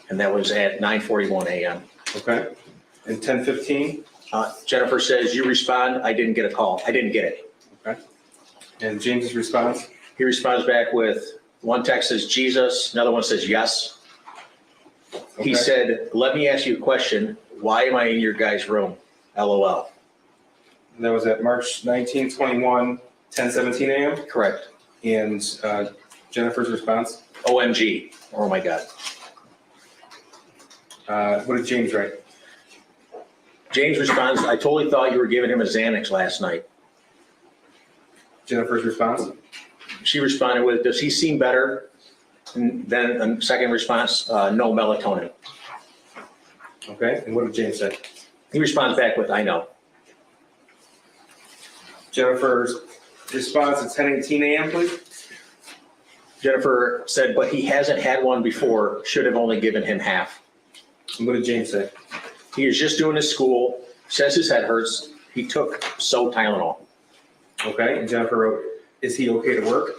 And that was at 9:41 a.m. Okay. And 10:15, Jennifer says, you respond, I didn't get a call. I didn't get it. and James' response. He responds back with, one text says Jesus, another one says yes. He Okay. said, let me ask you a question. Why am I in your guys' room? LOL. And that was at March 19th, 21, 10:17 a.m. Correct. And Jennifer's response. OMG. Oh my God. What did James write? James responds, I totally thought you were giving him a Xanax last night. Jennifer's response. She responded with, does he seem better? And then a second response, no melatonin. Okay. And what did James say? He responds back with, I know. Jennifer's response at 10:18 a.m., please. Jennifer said, but he hasn't had one before, should have only given him half. And what did James say? He is just doing his school, says his head hurts. He took so Tylenol. Okay. And Jennifer wrote, is he okay to work?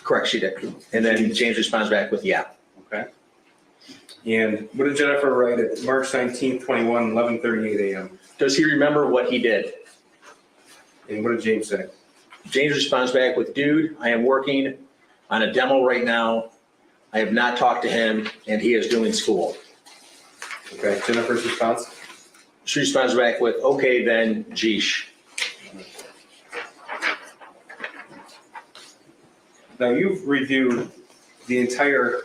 Correct, she did. And then James responds back with, yeah. Okay. And what did Jennifer write at March 19th, 21, 11:38 a.m.? Does he remember what he did? And what did James say? James responds back with, dude, I am working on a demo right now. I have not talked to him and he is doing school. Okay. Jennifer's response. She responds back with, okay, then, geesh. Now you've reviewed the entire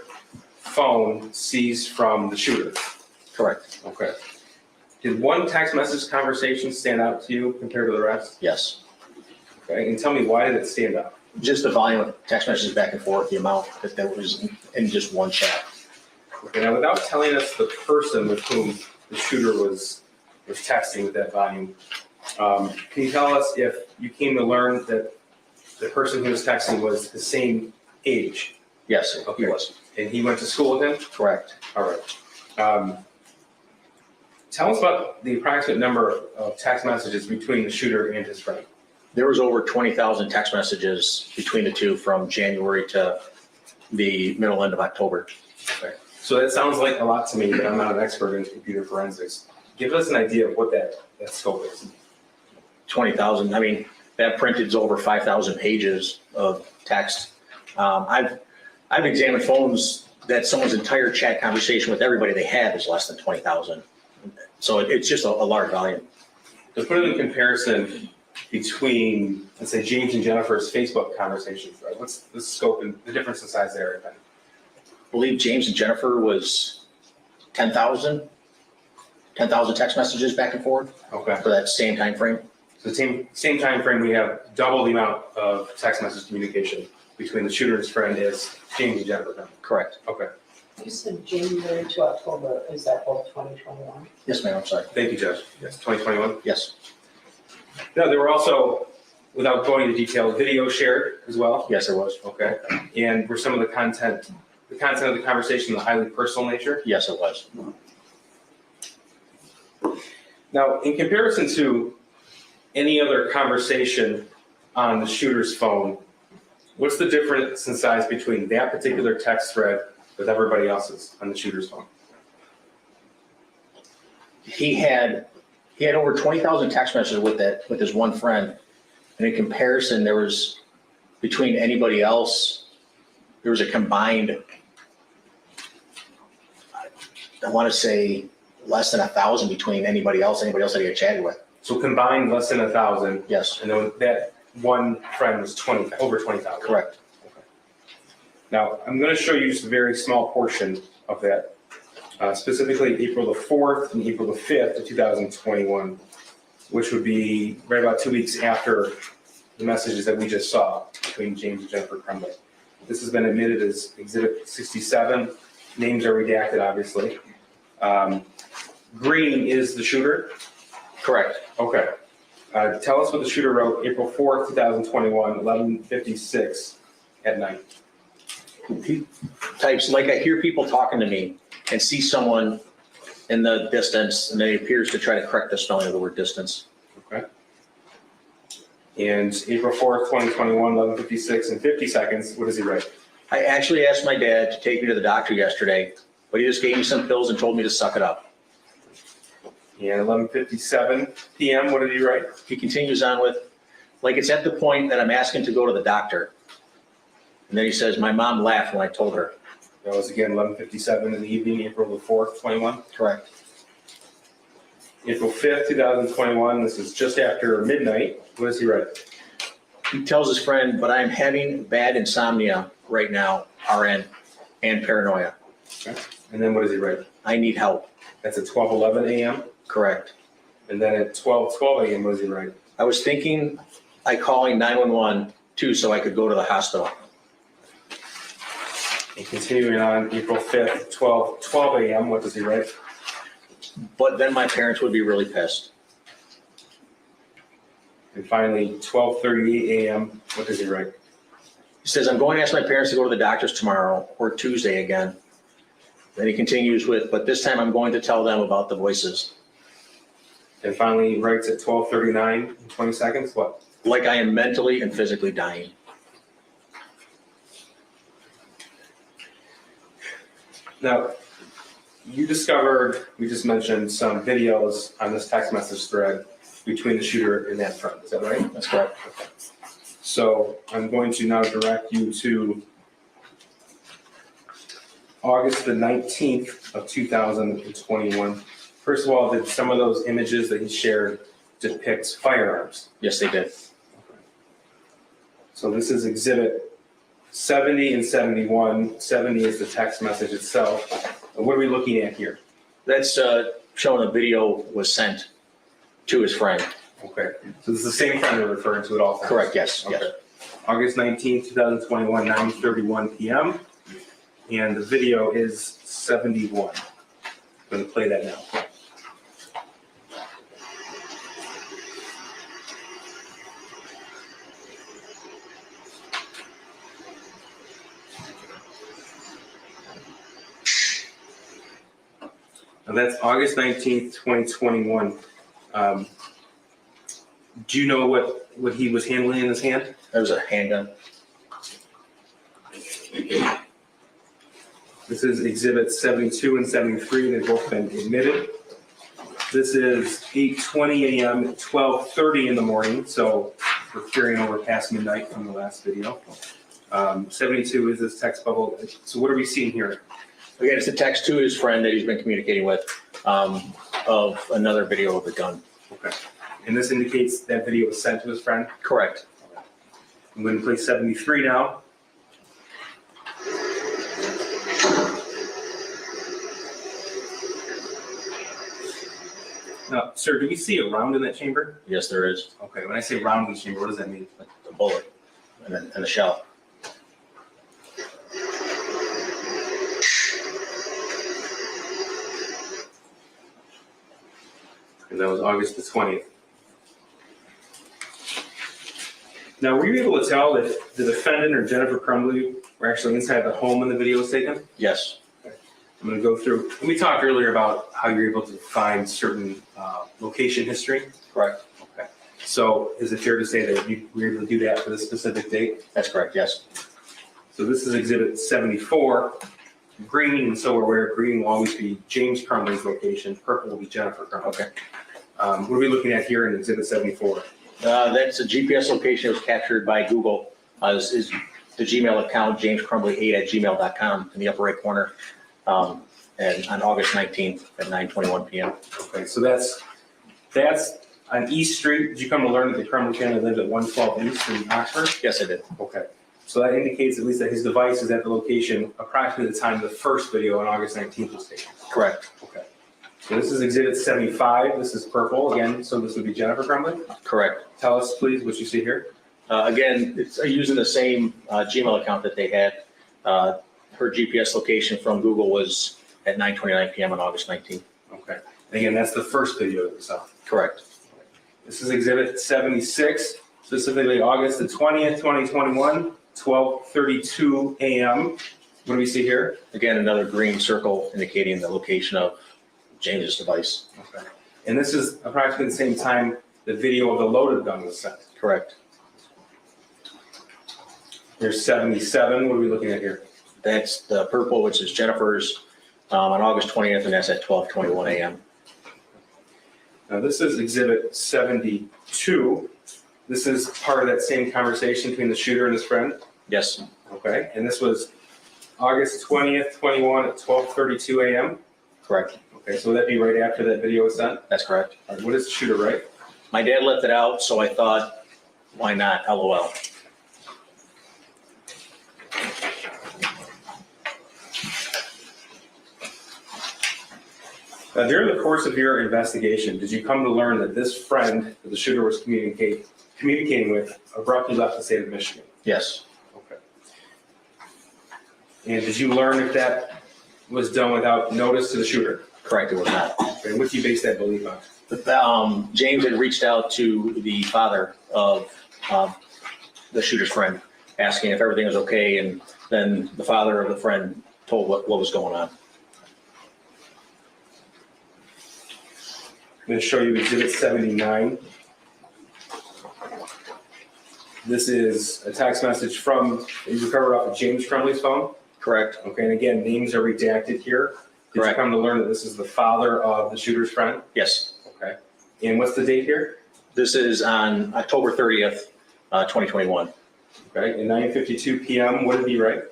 phone seized from the shooter. Correct. Okay. Did one text message conversation stand out to you compared to the rest? Yes. Okay, and tell me, why did it stand out? Just the volume of text messages back and forth, the amount that was in just one chat. Okay, now without telling us the person with whom the shooter was texting with that volume, can you tell us if you came to learn that the person who was texting was the same age? Yes, he Okay. was. And he went to school with him? Correct. All right. Tell us about the approximate number of text messages between the shooter and his friend. There was over 20,000 text messages between the two from January to the middle end of October. Okay. So that sounds like a lot to me, but I'm not an expert in computer forensics. Give us an idea of what that scope is. 20,000, I mean, that printed is over 5,000 pages of text. I've examined phones that someone's entire chat conversation with everybody they had is less than 20,000. So it's just a large volume. To put it in comparison between, let's say, James and Jennifer's Facebook conversations, right? What's the scope and the difference in size there? I believe James and Jennifer was 10,000 text messages back and forth Okay. for that same time frame. So the same time frame, we have double the amount of text message communication between the shooter and his friend as James and Jennifer. Correct. Okay. You said January to October, is that both 2021? Yes, ma'am, I'm sorry. Thank you, Judge. Yes, 2021. Yes, No, there were also, without going into detail, video shared as well. yes, there was. Okay. And were some of the content of the conversation of a highly personal nature? Yes, it was. Now, in comparison to any other conversation on the shooter's phone, what's the difference in size between that particular text thread with everybody else's on the shooter's phone? He had over 20,000 text messages with his one friend. And in comparison, there was, between anybody else, there was a combined, I want to say less than 1,000 between anybody else that he had chatted with. So combined, less than 1,000, Yes, and then that one friend was over 20,000. correct. Now, I'm going to show you just a very small portion of that, specifically April the 4th and April the 5th of 2021, which would be right about 2 weeks after the messages that we just saw between James and Jennifer Crumbley. This has been admitted as Exhibit 67. Names are redacted, obviously. Green is the shooter. Correct. Okay. Tell us what the shooter wrote April 4th, 2021, 11:56 at night. He types, like I hear people talking to me and see someone in the distance, and then he appears to try to correct the spelling of the word distance. Okay. And April 4th, 2021, 11:56 and 50 seconds, what does he write? I actually asked my dad to take me to the doctor yesterday, but he just gave me some pills and told me to suck it up. And 11:57 p.m., what did he write? He continues on with, like it's at the point that I'm asking to go to the doctor. And then he says, my mom laughed when I told her. That was again 11:57 in the evening, April the 4th, 21. Correct. April 5th, 2021, this is just after midnight. What does he write? He tells his friend, but I'm having bad insomnia right now, RN, and paranoia. Okay. And then what does he write? I need help. That's at 12:11 a.m. Correct. And then at 12:12 a.m., what does he write? I was thinking I calling 911 too so I could go to the hospital. And continuing on, April 5th, 12:12 a.m., what does he write? But then my parents would be really pissed. And finally, 12:38 a.m., what does he write? He says, I'm going to ask my parents to go to the doctors tomorrow or Tuesday again. Then he continues with, but this time I'm going to tell them about the voices. And finally, he writes at 12:39 and 20 seconds, what? Like I am mentally and physically dying. Now, you discovered, we just mentioned some videos on this text message thread between the shooter and that friend, is that right? That's correct. So I'm going to now direct you to August the 19th of 2021. First of all, did some of those images that he shared depict firearms? Yes, they did. So this is exhibit 70 and 71. 70 is the text message itself. And what are we looking at here? That's showing a video was sent to his friend. Okay, so this is the same friend we're referring to at all times? Correct, yes, yes. Okay. August 19th, 2021, 9:31 PM. And the video is 71. I'm going to play that now. Now that's August 19th, 2021. Do you know what he was handling in his hand? That was a handgun. This is Exhibit 72 and 73. They've both been admitted. This is 8:20 a.m., 12:30 in the morning, so we're carrying over past midnight from the last video. 72 is this text bubble. So what are we seeing here? Again, it's a text to his friend that he's been communicating with of another video of the gun. Okay. And this indicates that video was sent to his friend? Correct. I'm going to play 73 now. Now, sir, do we see a round in that chamber? Yes, there is Okay, when I say round in the chamber, what does that mean? a bullet and a shell. And that was August the 20th. Now, were you able to tell if the defendant or Jennifer Crumbley were actually inside the home when the video was taken? Yes. I'm going to go through. We talked earlier about how you're able to find certain location history. Correct. Okay. So is it fair to say that you were able to do that for this specific date? That's correct, yes. So this is Exhibit 74. Green, so we're aware, green will always be James Crumbley's location. Purple will be Jennifer Crumbley. Okay. What are we looking at here in Exhibit 74? That's a GPS location that was captured by Google. Is the Gmail account, jamescrumbly8@gmail.com in the upper right corner. And on August 19th at 9:21 p.m. Okay, so that's on East Street. Did you come to learn that the Crumbley family lived at 112 East in Oxford? Yes, I did. Okay. So that indicates at least that his device is at the location approximately the time the first video on August 19th was taken. Correct. Okay. So this is Exhibit 75. This is purple again. So this would be Jennifer Crumbley. Correct. Tell us, please, what you see here. Again, it's using the same Gmail account that they had. Her GPS location from Google was at 9:29 p.m. on August 19th. Okay. And again, that's the first video that we saw. Correct. This is Exhibit 76, specifically August the 20th, 2021, 12:32 a.m. What do we see here? Again, another green circle indicating the location of James's device. Okay. And this is approximately the same time the video of the loaded gun was sent. Correct. Here's 77. What are we looking at here? That's the purple, which is Jennifer's on August 20th, and that's at 12:21 a.m. Now, this is Exhibit 72. This is part of that same conversation between the shooter and his friend. Yes. Okay. And this was August 20th, 21 at 12:32 a.m. Correct. Okay. So would that be right after that video was sent? That's correct. All right, what does the shooter write? My dad left it out, so I thought, why not? LOL. During the course of your investigation, did you come to learn that this friend that the shooter was communicating with abruptly left the state of Michigan? Yes. Okay. And did you learn if that was done without notice to the shooter? Correct, it was not. Okay, and what do you base that belief on? James had reached out to the father of the shooter's friend, asking if everything was okay, and then the father of the friend told what was going on. I'm going to show you Exhibit 79. This is a text message from, you recovered off of James Crumbley's phone. Correct. Okay, and again, names are redacted here. Did Correct. you come to learn that this is the father of the shooter's friend? Yes. Okay. And what's the date here? This is on October 30th, 2021. Okay, at 9:52 p.m., what did he write?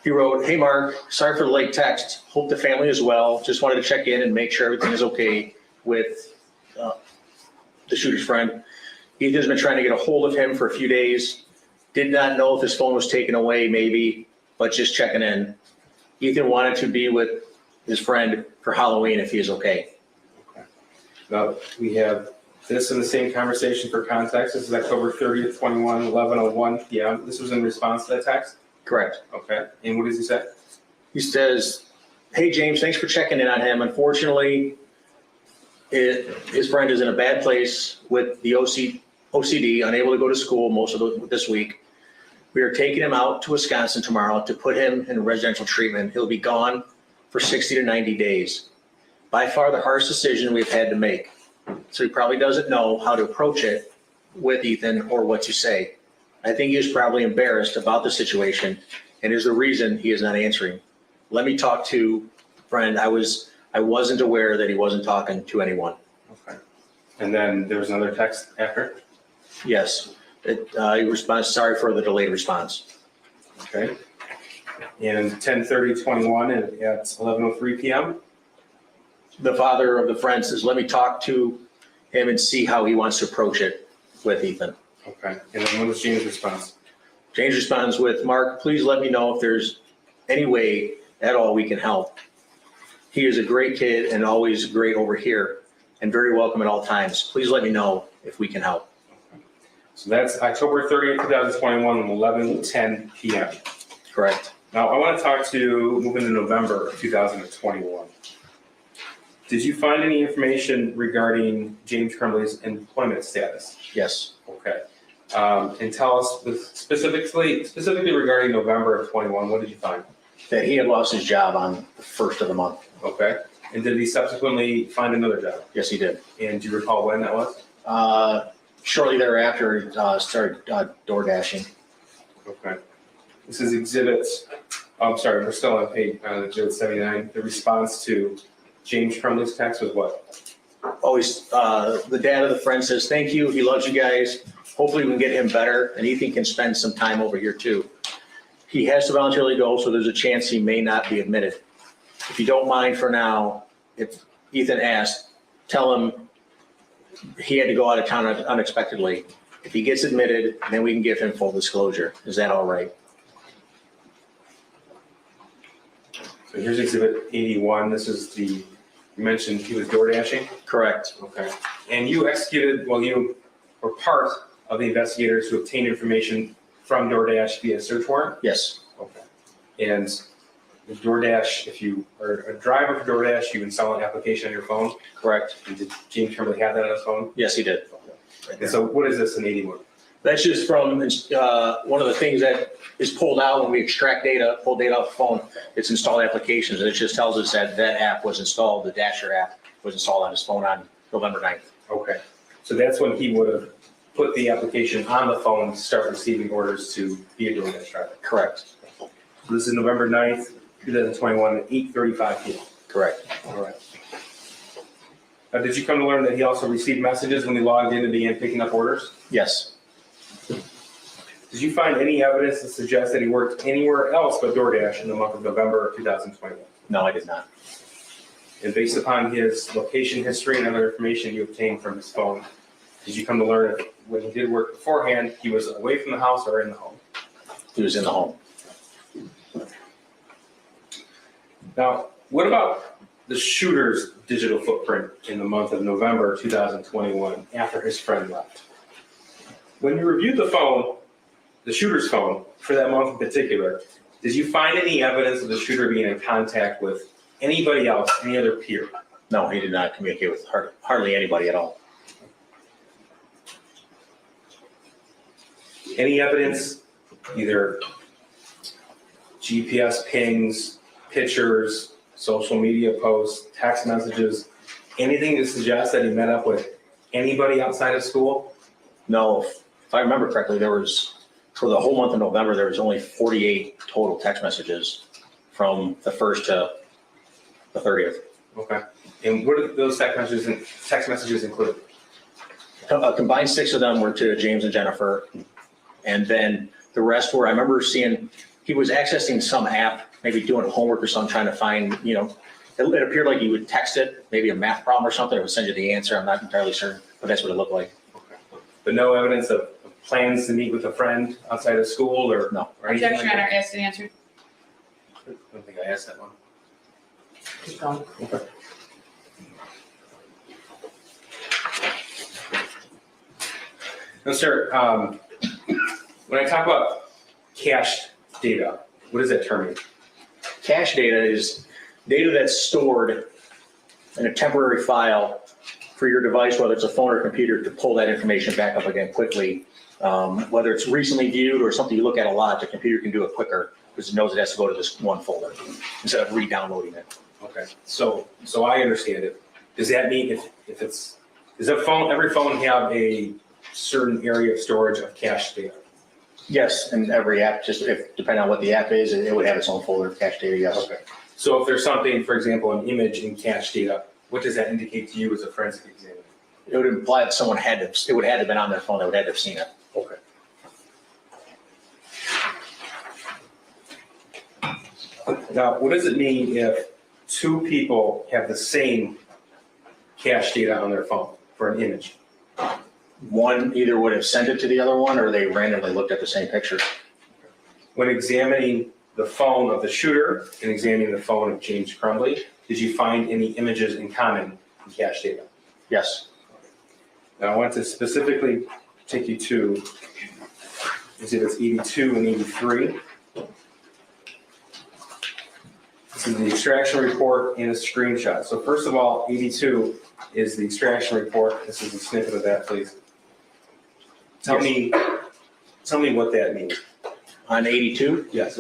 He wrote, "Hey Mark, sorry for the late text. Hope the family is well. Just wanted to check in and make sure everything is okay with the shooter's friend. Ethan's been trying to get a hold of him for a few days. Did not know if his phone was taken away, maybe, but just checking in. Ethan wanted to be with his friend for Halloween if he is okay. Now, we have this in the same conversation for context. This is October 30th, 21, 11:01 p.m. This was in response to that text? Correct. Okay. And what does he say? He says, "Hey, James, thanks for checking in on him. Unfortunately, his friend is in a bad place with the OCD, unable to go to school most of this week. We are taking him out to Wisconsin tomorrow to put him in residential treatment. He'll be gone for 60 to 90 days. By far the hardest decision we've had to make. So he probably doesn't know how to approach it with Ethan or what to say. I think he is probably embarrassed about the situation and is the reason he is not answering. Let me talk to friend. I wasn't aware that he wasn't talking to anyone." Okay. And then there was another text after? Yes. He responds, "Sorry for the delayed response." Okay. And 10:30:21 at 11:03 p.m. The father of the friend says, "Let me talk to him and see how he wants to approach it with Ethan." Okay. And then what was James' response? James responds with, "Mark, please let me know if there's any way at all we can help. He is a great kid and always great over here and very welcome at all times. Please let me know if we can help." So that's October 30th, 2021, 11:10 p.m. Correct. Now, I want to move into November of 2021. Did you find any information regarding James Crumbley's employment status? Yes. Okay. And tell us specifically regarding November of 21, what did you find? That he had lost his job on the first of the month. Okay. And did he subsequently find another job? Yes, he did. And do you recall when that was? Shortly thereafter, he started door dashing. Okay. This is exhibits, I'm sorry, we're still on page, exhibit 79. The response to James Crumbley's text was what? Always, the dad of the friend says, "Thank you. He loves you guys. Hopefully we can get him better and Ethan can spend some time over here too. He has to voluntarily go, so there's a chance he may not be admitted. If you don't mind for now, if Ethan asked, tell him he had to go out of town unexpectedly. If he gets admitted, then we can give him full disclosure. Is that all right?" So here's exhibit 81. This is you mentioned he was door dashing? Correct. Okay. And you you were part of the investigators who obtained information from DoorDash via search warrant? Yes. Okay. And with DoorDash, if you are a driver for DoorDash, you install an application on your phone? Correct. And did James Crumbley have that on his phone? Yes, he did. And so what is this in 81? That's just from one of the things that is pulled out when we extract data, pull data off the phone. It's installed applications, and it just tells us that that app was installed, the Dasher app was installed on his phone on November 9th. Okay. So that's when he would have put the application on the phone to start receiving orders to be a DoorDash driver. Correct. So this is November 9th, 2021 at 8:35 p.m. Correct. All right. Now, did you come to learn that he also received messages when he logged in and began picking up orders? Yes. Did you find any evidence that suggests that he worked anywhere else but DoorDash in the month of November of 2021? No, I did not. And based upon his location history and other information you obtained from his phone, did you come to learn that when he did work beforehand, he was away from the house or in the home? He was in the home. Now, what about the shooter's digital footprint in the month of November 2021 after his friend left? When you reviewed the phone, the shooter's phone, for that month in particular, did you find any evidence of the shooter being in contact with anybody else, any other peer? No, he did not communicate with hardly anybody at all. Any evidence, either GPS pings, pictures, social media posts, text messages, anything to suggest that he met up with anybody outside of school? No, if I remember correctly, for the whole month of November, there was only 48 total text messages from the 1st to the 30th. Okay. And what did those text messages include? A combined 6 of them were to James and Jennifer. And then the rest were, I remember seeing, he was accessing some app, maybe doing homework or something, trying to find, it appeared like he would text it, maybe a math problem or something, it would send you the answer. I'm not entirely certain, but that's what it looked like. Okay. But no evidence of plans to meet with a friend outside of school or? No. Or anything like Objection, that? asked and answered. I don't think I asked that one. Keep going. Now, sir, when I talk about cached data, what does that term mean? Cache data is data that's stored in a temporary file for your device, whether it's a phone or computer, to pull that information back up again quickly. Whether it's recently viewed or something you look at a lot, the computer can do it quicker because it knows it has to go to this one folder instead of re-downloading it. Okay, so I understand it. Does that mean if it's, does every phone have a certain area of storage of cached data? Yes, and every app, just depending on what the app is, it would have its own folder of cache data, yes. Okay, so if there's something, for example, an image in cached data, what does that indicate to you as a forensic examiner? It would imply that someone it would have to been on their phone, they would have to have seen it. Okay. Now, what does it mean if two people have the same cache data on their phone for an image? One either would have sent it to the other one or they randomly looked at the same picture. When examining the phone of the shooter and examining the phone of James Crumbley, did you find any images in common in cache data? Yes. Now, I want to specifically take you to exhibits 82 and 83. This is the extraction report and a screenshot. So first of all, 82 is the extraction report. This is a snippet of that, please. Tell me what that means. On 82? Yes.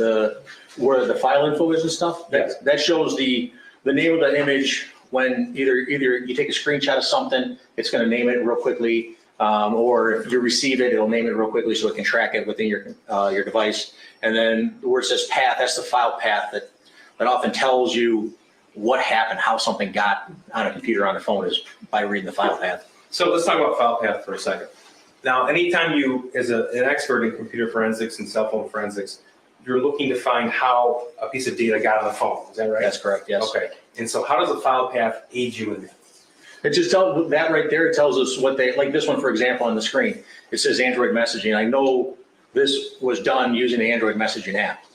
Where the file info is and stuff? Yes. That shows the name of the image when either you take a screenshot of something, it's going to name it real quickly, or if you receive it, it'll name it real quickly so it can track it within your device. And then where it says path, that's the file path that often tells you what happened, how something got on a computer, on a phone, is by reading the file path. So let's talk about file path for a second. Now, anytime you, as an expert in computer forensics and cell phone forensics, you're looking to find how a piece of data got on the phone. Is that right? That's correct, yes. Okay. And so how does the file path aid you in that? It just tells, that right there tells us what they, like this one, for example, on the screen, it says Android messaging. I know this was done using the Android messaging app.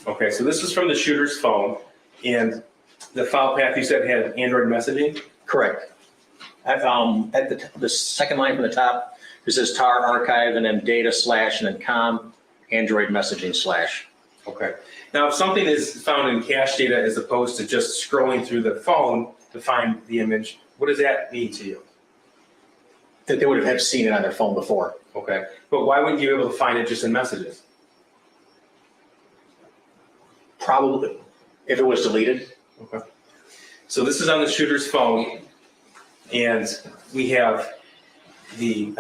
Okay, so this is from the shooter's phone, and the file path you said had Android messaging? Correct. At the second line from the top, it says tar archive and then data / and then com Android messaging /. Okay. Now, if something is found in cache data as opposed to just scrolling through the phone to find the image, what does that mean to you? That they would have seen it on their phone before. Okay, but why wouldn't you be able to find it just in messages? Probably, if it was deleted. Okay. So this is on the shooter's phone, and we have the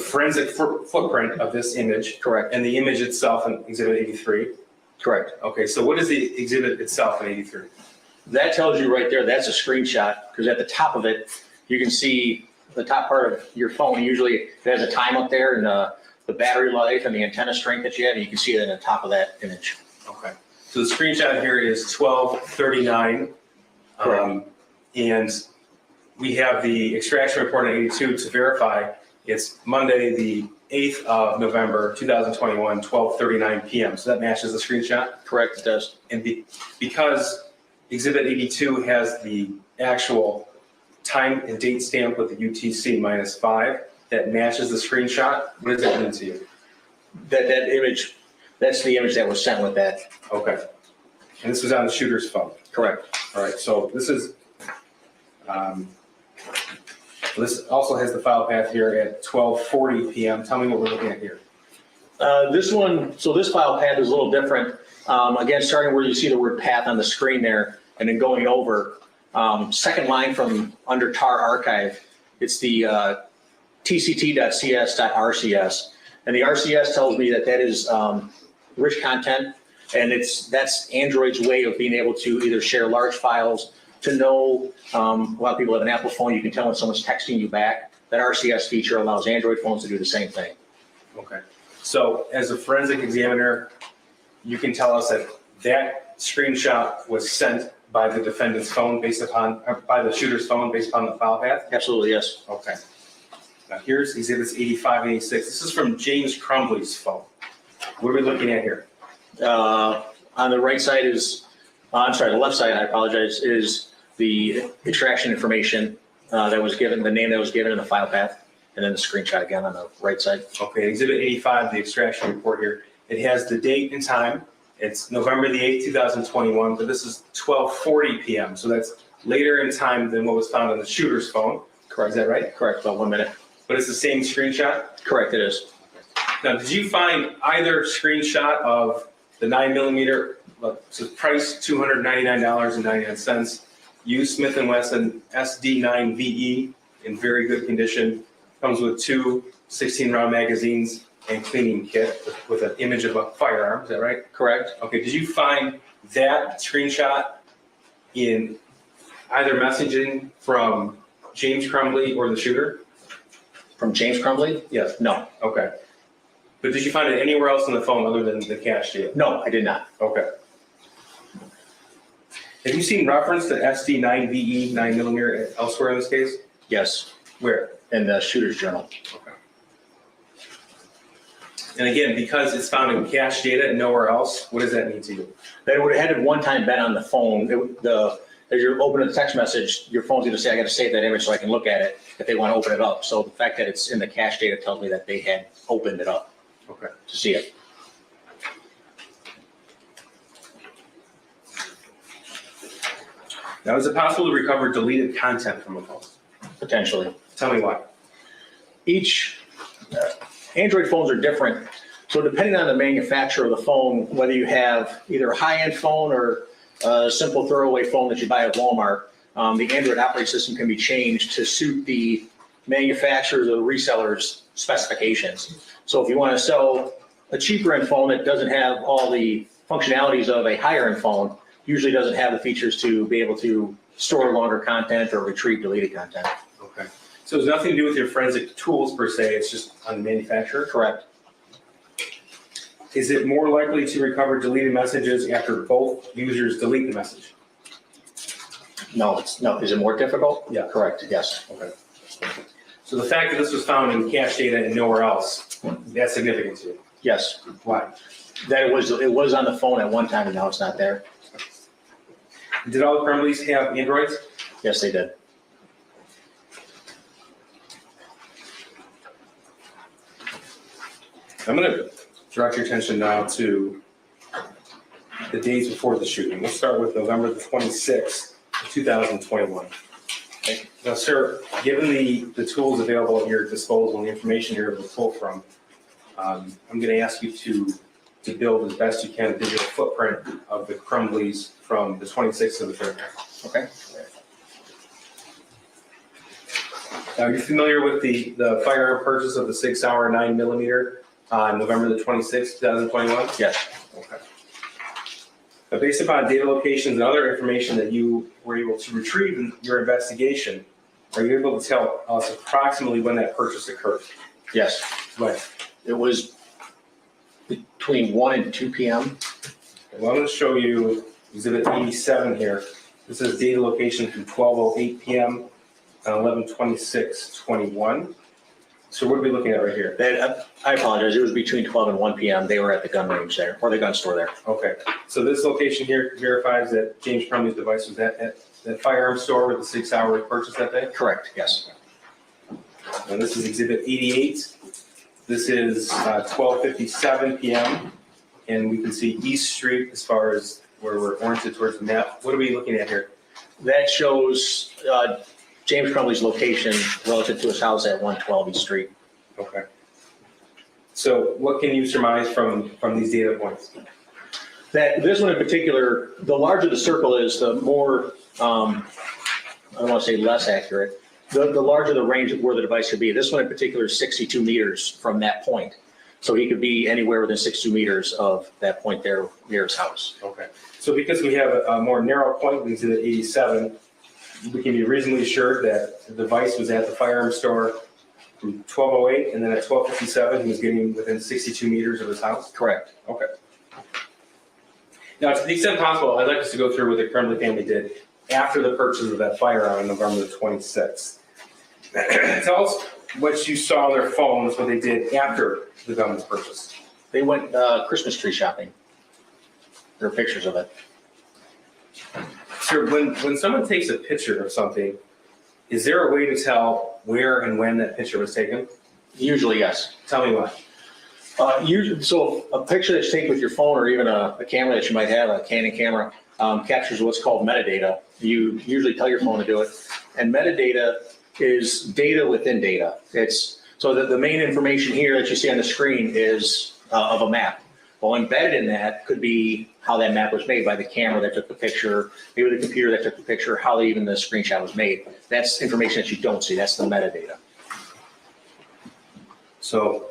forensic footprint of this image. Correct. And the image itself in exhibit 83. Correct. Okay, so what is the exhibit itself in 83? That tells you right there, that's a screenshot, because at the top of it, you can see the top part of your phone. Usually it has a time up there and the battery life and the antenna strength that you have, and you can see it on the top of that image. Okay. So the screenshot here is 1239. And we have the extraction report on 82 to verify. It's Monday, the 8th of November, 2021, 12:39 p.m. So that matches the screenshot? Correct, it does. And because exhibit 82 has the actual time and date stamp with the UTC -5 that matches the screenshot, what does that mean to you? That image, that's the image that was sent with that. Okay. And this was on the shooter's phone? Correct. All right, so this is, this also has the file path here at 12:40 p.m. Tell me what we're looking at here. This one, so this file path is a little different. Again, starting where you see the word path on the screen there, and then going over, second line from under tar archive, it's the tct.cs.rcs. And the RCS tells me that is rich content, and that's Android's way of being able to either share large files, to know, a lot of people have an Apple phone, you can tell when someone's texting you back. That RCS feature allows Android phones to do the same thing. Okay. So as a forensic examiner, you can tell us that that screenshot was sent by the defendant's phone by the shooter's phone based upon the file path? Absolutely, yes. Okay. Now here's exhibits 85 and 86. This is from James Crumbley's phone. What are we looking at here? On the right side is, the left side, I apologize, is the extraction information that was given, the name that was given in the file path, and then the screenshot again on the right side. Okay, Exhibit 85, the extraction report here. It has the date and time. It's November the 8th, 2021, but this is 12:40 p.m. So that's later in time than what was found on the shooter's phone. Correct. Is that right? Correct, about 1 minute. But it's the same screenshot? Correct, it is. Now, did you find either screenshot of the 9mm, so price $299.99, used Smith & Wesson SD9VE in very good condition, comes with 2 16-round magazines and cleaning kit with an image of a firearm, is that right? Correct. Okay, did you find that screenshot in either messaging from James Crumbley or the shooter? From James Crumbley? Yes. No. Okay. But did you find it anywhere else on the phone other than the cache data? No, I did not. Okay. Have you seen reference to SD9VE 9mm elsewhere in this case? Yes, Where? in the shooter's journal. Okay. And again, because it's found in cache data and nowhere else, what does that mean to you? That would have had one time been on the phone. As you're opening the text message, your phone's going to say, I got to save that image so I can look at it if they want to open it up. So the fact that it's in the cache data tells me that they had opened it up Okay. to see it. Now, is it possible to recover deleted content from a phone? Potentially. Tell me why. Each Android phones are different. So depending on the manufacturer of the phone, whether you have either a high-end phone or a simple throwaway phone that you buy at Walmart, the Android operating system can be changed to suit the manufacturer's or the reseller's specifications. So if you want to sell a cheaper end phone that doesn't have all the functionalities of a higher end phone, usually doesn't have the features to be able to store longer content or retrieve deleted content. Okay. So it's nothing to do with your forensic tools per se, it's just on the manufacturer? Correct. Is it more likely to recover deleted messages after both users delete the message? No, is it more difficult? Yeah. Correct, yes. Okay. So the fact that this was found in cache data and nowhere else, that's significant to you? Yes, Why? that it was on the phone at one time and now it's not there. Did all the Crumbleys have Androids? Yes, they did. I'm going to direct your attention now to the days before the shooting. We'll start with November the 26th, 2021. Okay. Now, sir, given the tools available at your disposal and the information you're able to pull from, I'm going to ask you to build as best you can a digital footprint of the Crumbleys from the 26th to the 30th. Okay. Now, you're familiar with the firearm purchase of the 6-hour 9mm on November the 26th, 2021? Yes. Okay. But based upon data locations and other information that you were able to retrieve in your investigation, are you able to tell us approximately when that purchase occurred? Yes. When? It was between 1 and 2 p.m. Well, I'm going to show you Exhibit 87 here. This is data location from 12:08 p.m. on 11/26/21. So what are we looking at right here? I apologize. It was between 12 and 1 p.m. They were at the gun range there, or the gun store there. Okay. So this location here verifies that James Crumbley's device was at the firearm store where the 6-hour purchase that day? Correct, yes. And this is Exhibit 88. This is 12:57 p.m. And we can see East Street as far as where we're oriented towards the map. What are we looking at here? That shows James Crumbley's location relative to his house at 112 East Street. Okay. So what can you surmise from these data points? That this one in particular, the larger the circle is, the more, I don't want to say less accurate, the larger the range of where the device could be. This one in particular is 62 meters from that point. So he could be anywhere within 62 meters of that point there near his house. Okay. So because we have a more narrow point into the 87, we can be reasonably assured that the device was at the firearm store from 12:08, and then at 12:57, he was getting within 62 meters of his house? Correct. Okay. Now, to the extent possible, I'd like us to go through what the Crumbley family did after the purchase of that firearm on November the 26th. Tell us what you saw on their phones, what they did after the gun was purchased. They went Christmas tree shopping. There are pictures of it. Sir, when someone takes a picture of something, is there a way to tell where and when that picture was taken? Usually, yes. Tell me why. So a picture that's taken with your phone or even a camera that you might have, a Canon camera, captures what's called metadata. You usually tell your phone to do it. And metadata is data within data. So the main information here that you see on the screen is of a map. Well, embedded in that could be how that map was made by the camera that took the picture, maybe the computer that took the picture, how even the screenshot was made. That's information that you don't see. That's the metadata. So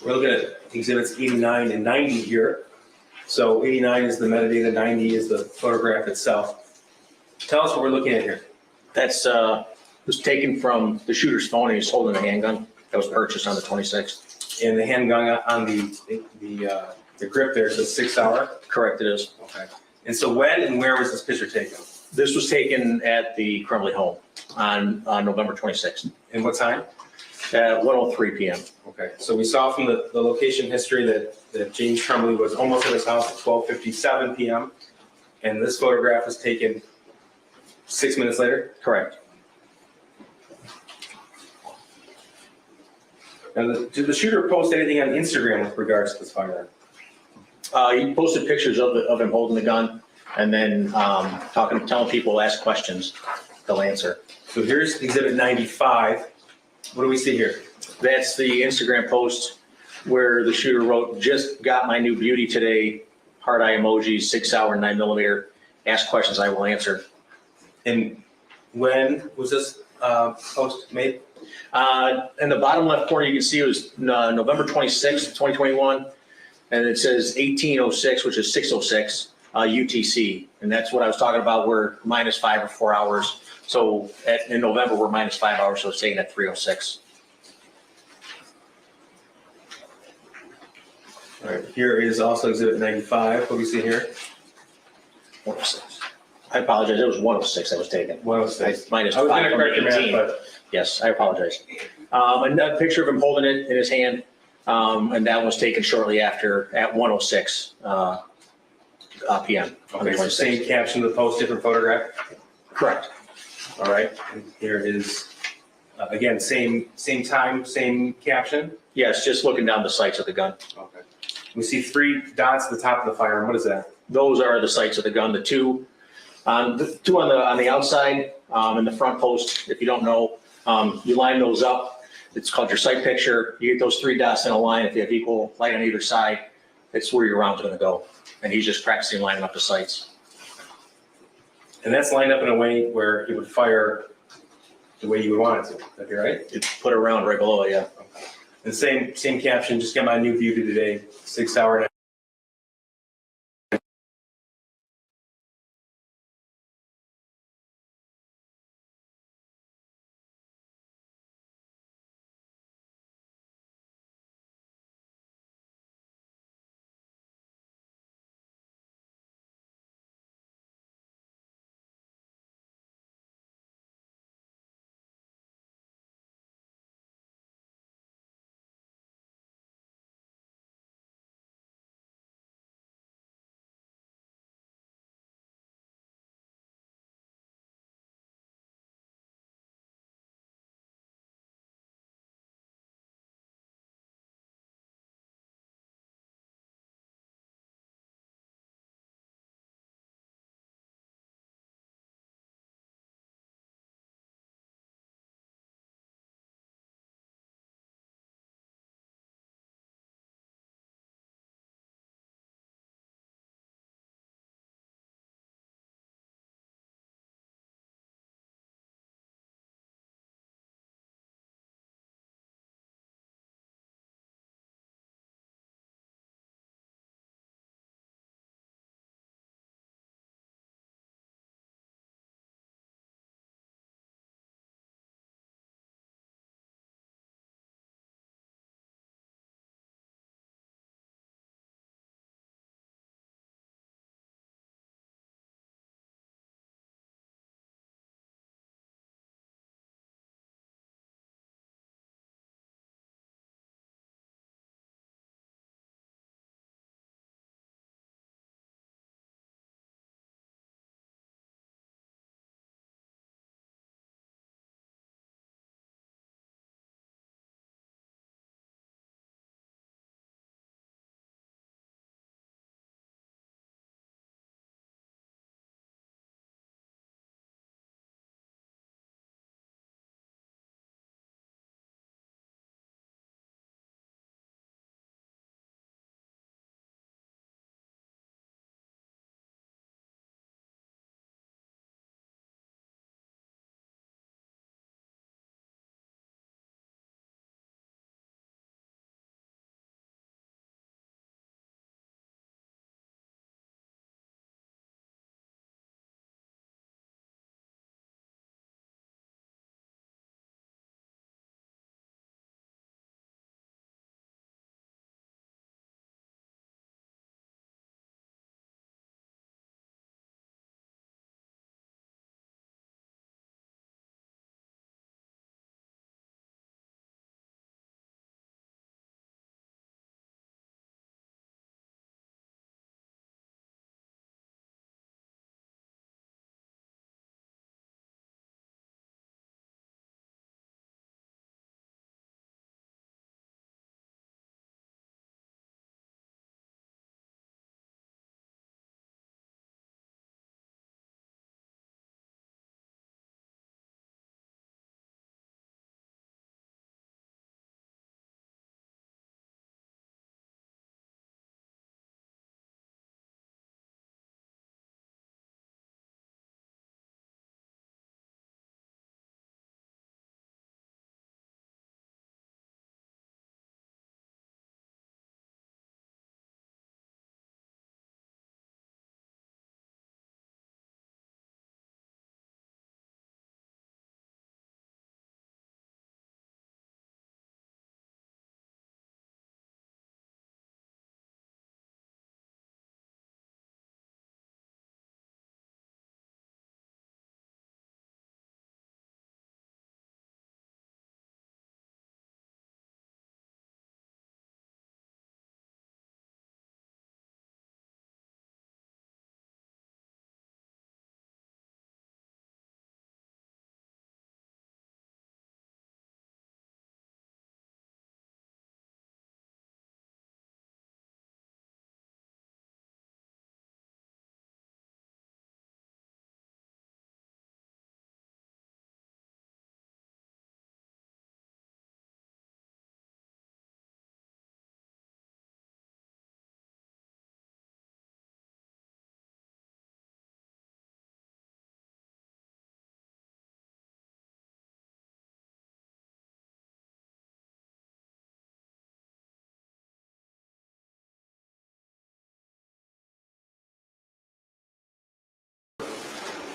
we're looking at exhibits 89 and 90 here. So 89 is the metadata, 90 is the photograph itself. Tell us what we're looking at here. That's was taken from the shooter's phone, and he's holding a handgun that was purchased on the 26th. And the handgun on the grip there says 6 hour. Correct, it is. Okay. And so when and where was this picture taken? This was taken at the Crumbley home on November 26th And what time? at 1:03 p.m. Okay. So we saw from the location history that James Crumbley was almost at his house at 12:57 p.m. And this photograph was taken 6 minutes later? Correct. Now, did the shooter post anything on Instagram with regards to this firearm? He posted pictures of him holding the gun and then telling people, ask questions, they'll answer. So here's exhibit 95. What do we see here? That's the Instagram post where the shooter wrote, "Just got my new beauty today, heart eye emojis, 6 hour, 9mm. Ask questions, I will answer." And when was this post made? In the bottom left corner, you can see it was November 26th, 2021. And it says 1806, which is 606 UTC. And that's what I was talking about. We're -5 or 4 hours. So in November, we're -5 hours. So it's staying at 306. All right, here is also exhibit 95. What do we see here? 106. I apologize. It was 106 that was taken. 106. Minus I was going to 5 correct your math, 18. but Yes, I apologize. Another picture of him holding it in his hand, and that was taken shortly after at 1:06 p.m. on the okay, so 26th. same caption of the post, different photograph. Correct. All right, and here is again same time, same caption. Yes, just looking down the sights of the gun. Okay. We see 3 dots at the top of the firearm. What is that? Those are the sights of the gun. The two on the outside in the front post. If you don't know, you line those up. It's called your sight picture. You get those 3 dots in a line. If you have equal light on either side, it's where your round's going to go. And he's just practicing lining up the sights. And that's lined up in a way where it would fire the way you would want it to. That'd be right. It's put around right below it, yeah. And same caption. Just got my new beauty today. 6 hour.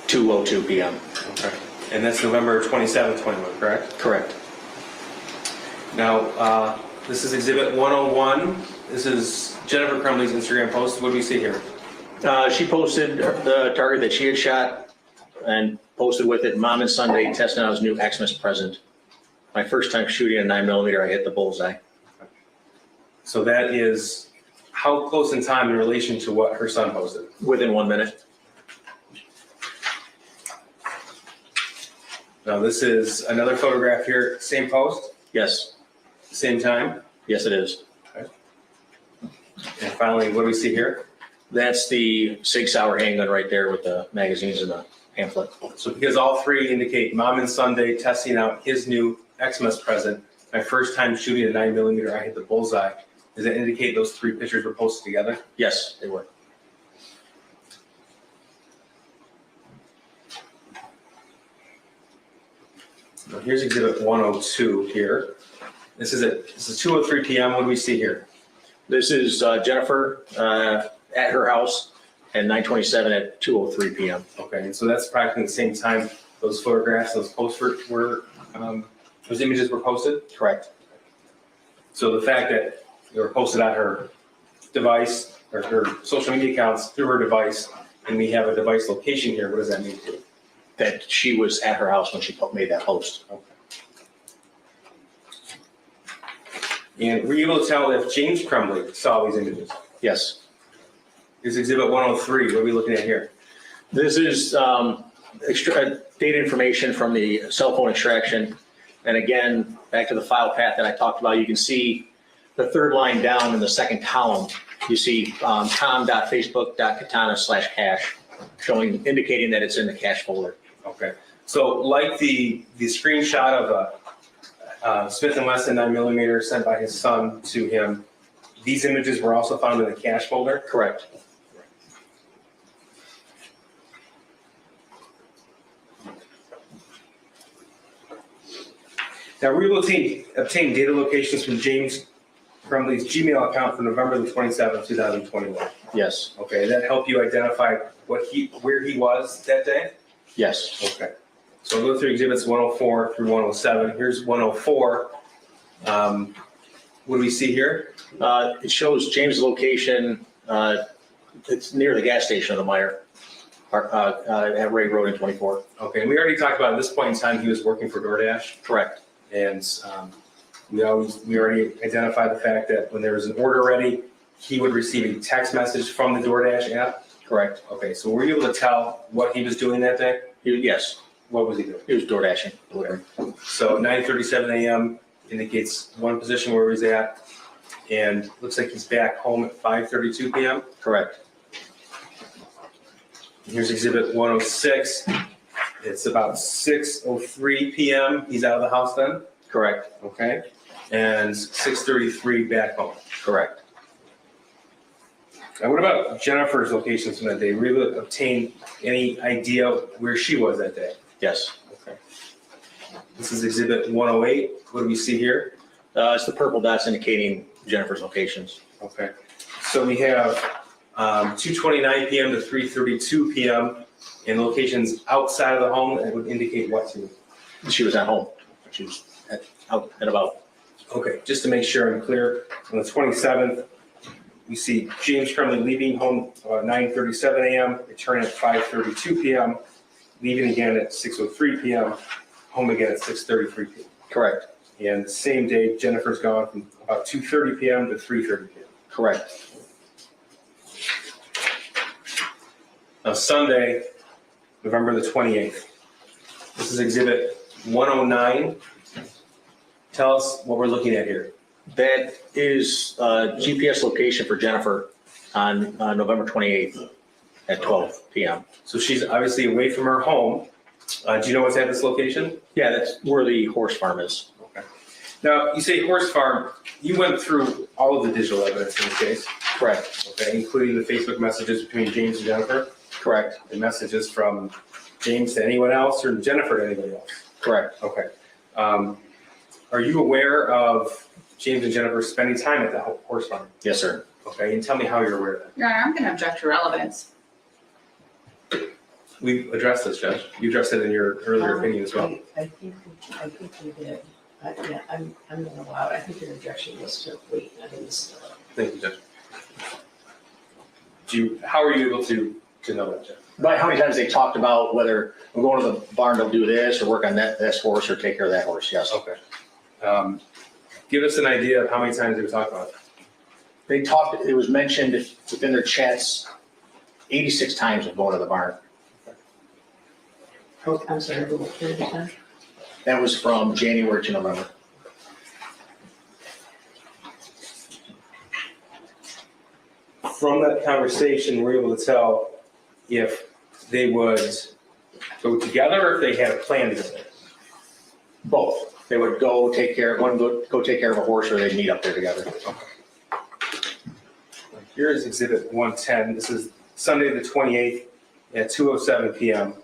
2:02 PM. Okay. And that's November 27th, 21, correct? Correct. Now, this is Exhibit 101. This is Jennifer Crumbley's Instagram post. What do we see here? She posted the target that she had shot and posted with it, Mom and Sunday testing out his new Xmas present. My first time shooting a 9mm, I hit the bullseye. So that is how close in time in relation to what her son posted? Within 1 minute. Now, this is another photograph here, same post, Yes, same time. yes it is. And finally, what do we see here? That's the Sig Sauer handgun right there with the magazines and the pamphlet. So because all three indicate Mom and Sunday testing out his new Xmas present, my first time shooting a 9mm, I hit the bullseye. Does that indicate those three pictures were posted together? Yes, they were. Now, here's Exhibit 102 here. This is 2:03 p.m. What do we see here? This is Jennifer at her house and 9:27 at 2:03 PM. Okay, and so that's practically the same time those photographs, those posts were those images were posted? Correct. So the fact that they were posted on her device or her social media accounts through her device, and we have a device location here, what does that mean to you? That she was at her house when she made that post. And were you able to tell if James Crumbley saw these images? Yes. Here's Exhibit 103. What are we looking at here? This is extra data information from the cell phone extraction. And again, back to the file path that I talked about, you can see the third line down in the second column. You see tom.facebook.katana/cache indicating that it's in the cache folder. Okay. So like the screenshot of a Smith & Wesson 9mm sent by his son to him, these images were also found in the cache folder? Correct. Now, we will obtain data locations from James Crumbley's Gmail account for November the 27th, 2021. Yes. Okay, that helped you identify where he was that day? Yes. Okay. So we'll go through exhibits 104 through 107. Here's 104. What do we see here? It shows James' location. It's near the gas station of the Meyer at Ray Road in 24. Okay, and we already talked about at this point in time, he was working for DoorDash. Correct. And we already identified the fact that when there was an order ready, he would receive a text message from the DoorDash app. Correct. Okay, so were you able to tell what he was doing that day? Yes. What was he doing? He was door dashing. So 9:37 a.m. indicates one position where he's at, and looks like he's back home at 5:32 p.m. Correct. Here's exhibit 106. It's about 6:03 p.m. He's out of the house then? Correct. Okay. And 6:33 back home. Correct. Now, what about Jennifer's locations from that day? Were you able to obtain any idea where she was that day? Yes. Okay. This is exhibit 108. What do we see here? It's the purple dots indicating Jennifer's locations. Okay. So we have 2:29 p.m. to 3:32 p.m. in locations outside of the home that would indicate what to you. She was at home. She was out and about. Okay, just to make sure I'm clear, on the 27th, we see James Crumbley leaving home about 9:37 a.m., returning at 5:32 p.m., leaving again at 6:03 p.m., home again at 6:33 p.m. Correct. And the same day, Jennifer's gone from about 2:30 p.m. to 3:30 p.m. Correct. Now, Sunday, November the 28th. This is exhibit 109. Tell us what we're looking at here. That is GPS location for Jennifer on November 28th at 12 p.m. So she's obviously away from her home. Do you know what's at this location? Yeah, that's where the horse farm is. Okay. Now, you say horse farm. You went through all of the digital evidence in this case. Correct. Okay, including the Facebook messages between James and Jennifer. Correct. The messages from James to anyone else or Jennifer to anybody else. Correct. Okay. Are you aware of James and Jennifer spending time at the horse farm? Yes, sir. Okay, and tell me how you're aware of that. Your Honor, I'm going to object to relevance. We addressed this, Judge. You addressed it in your earlier opinion as well. I think we did. Yeah, I'm gonna allow it. I think your objection was to wait, I think this is. Thank you, Judge. How are you able to know that, Judge? By how many times they talked about whether we're going to the barn to do this or work on this horse or take care of that horse, yes. Okay. Give us an idea of how many times they were talking about it. They talked, it was mentioned within their chats 86 times of going to the barn. Oh, I'm sorry, what period of time? That was from January to November. From that conversation, we're able to tell if they would go together or if they had a plan together. Both. They would go take care, one would go take care of a horse or they'd meet up there together. Here is Exhibit 110. This is Sunday the 28th at 2:07 p.m.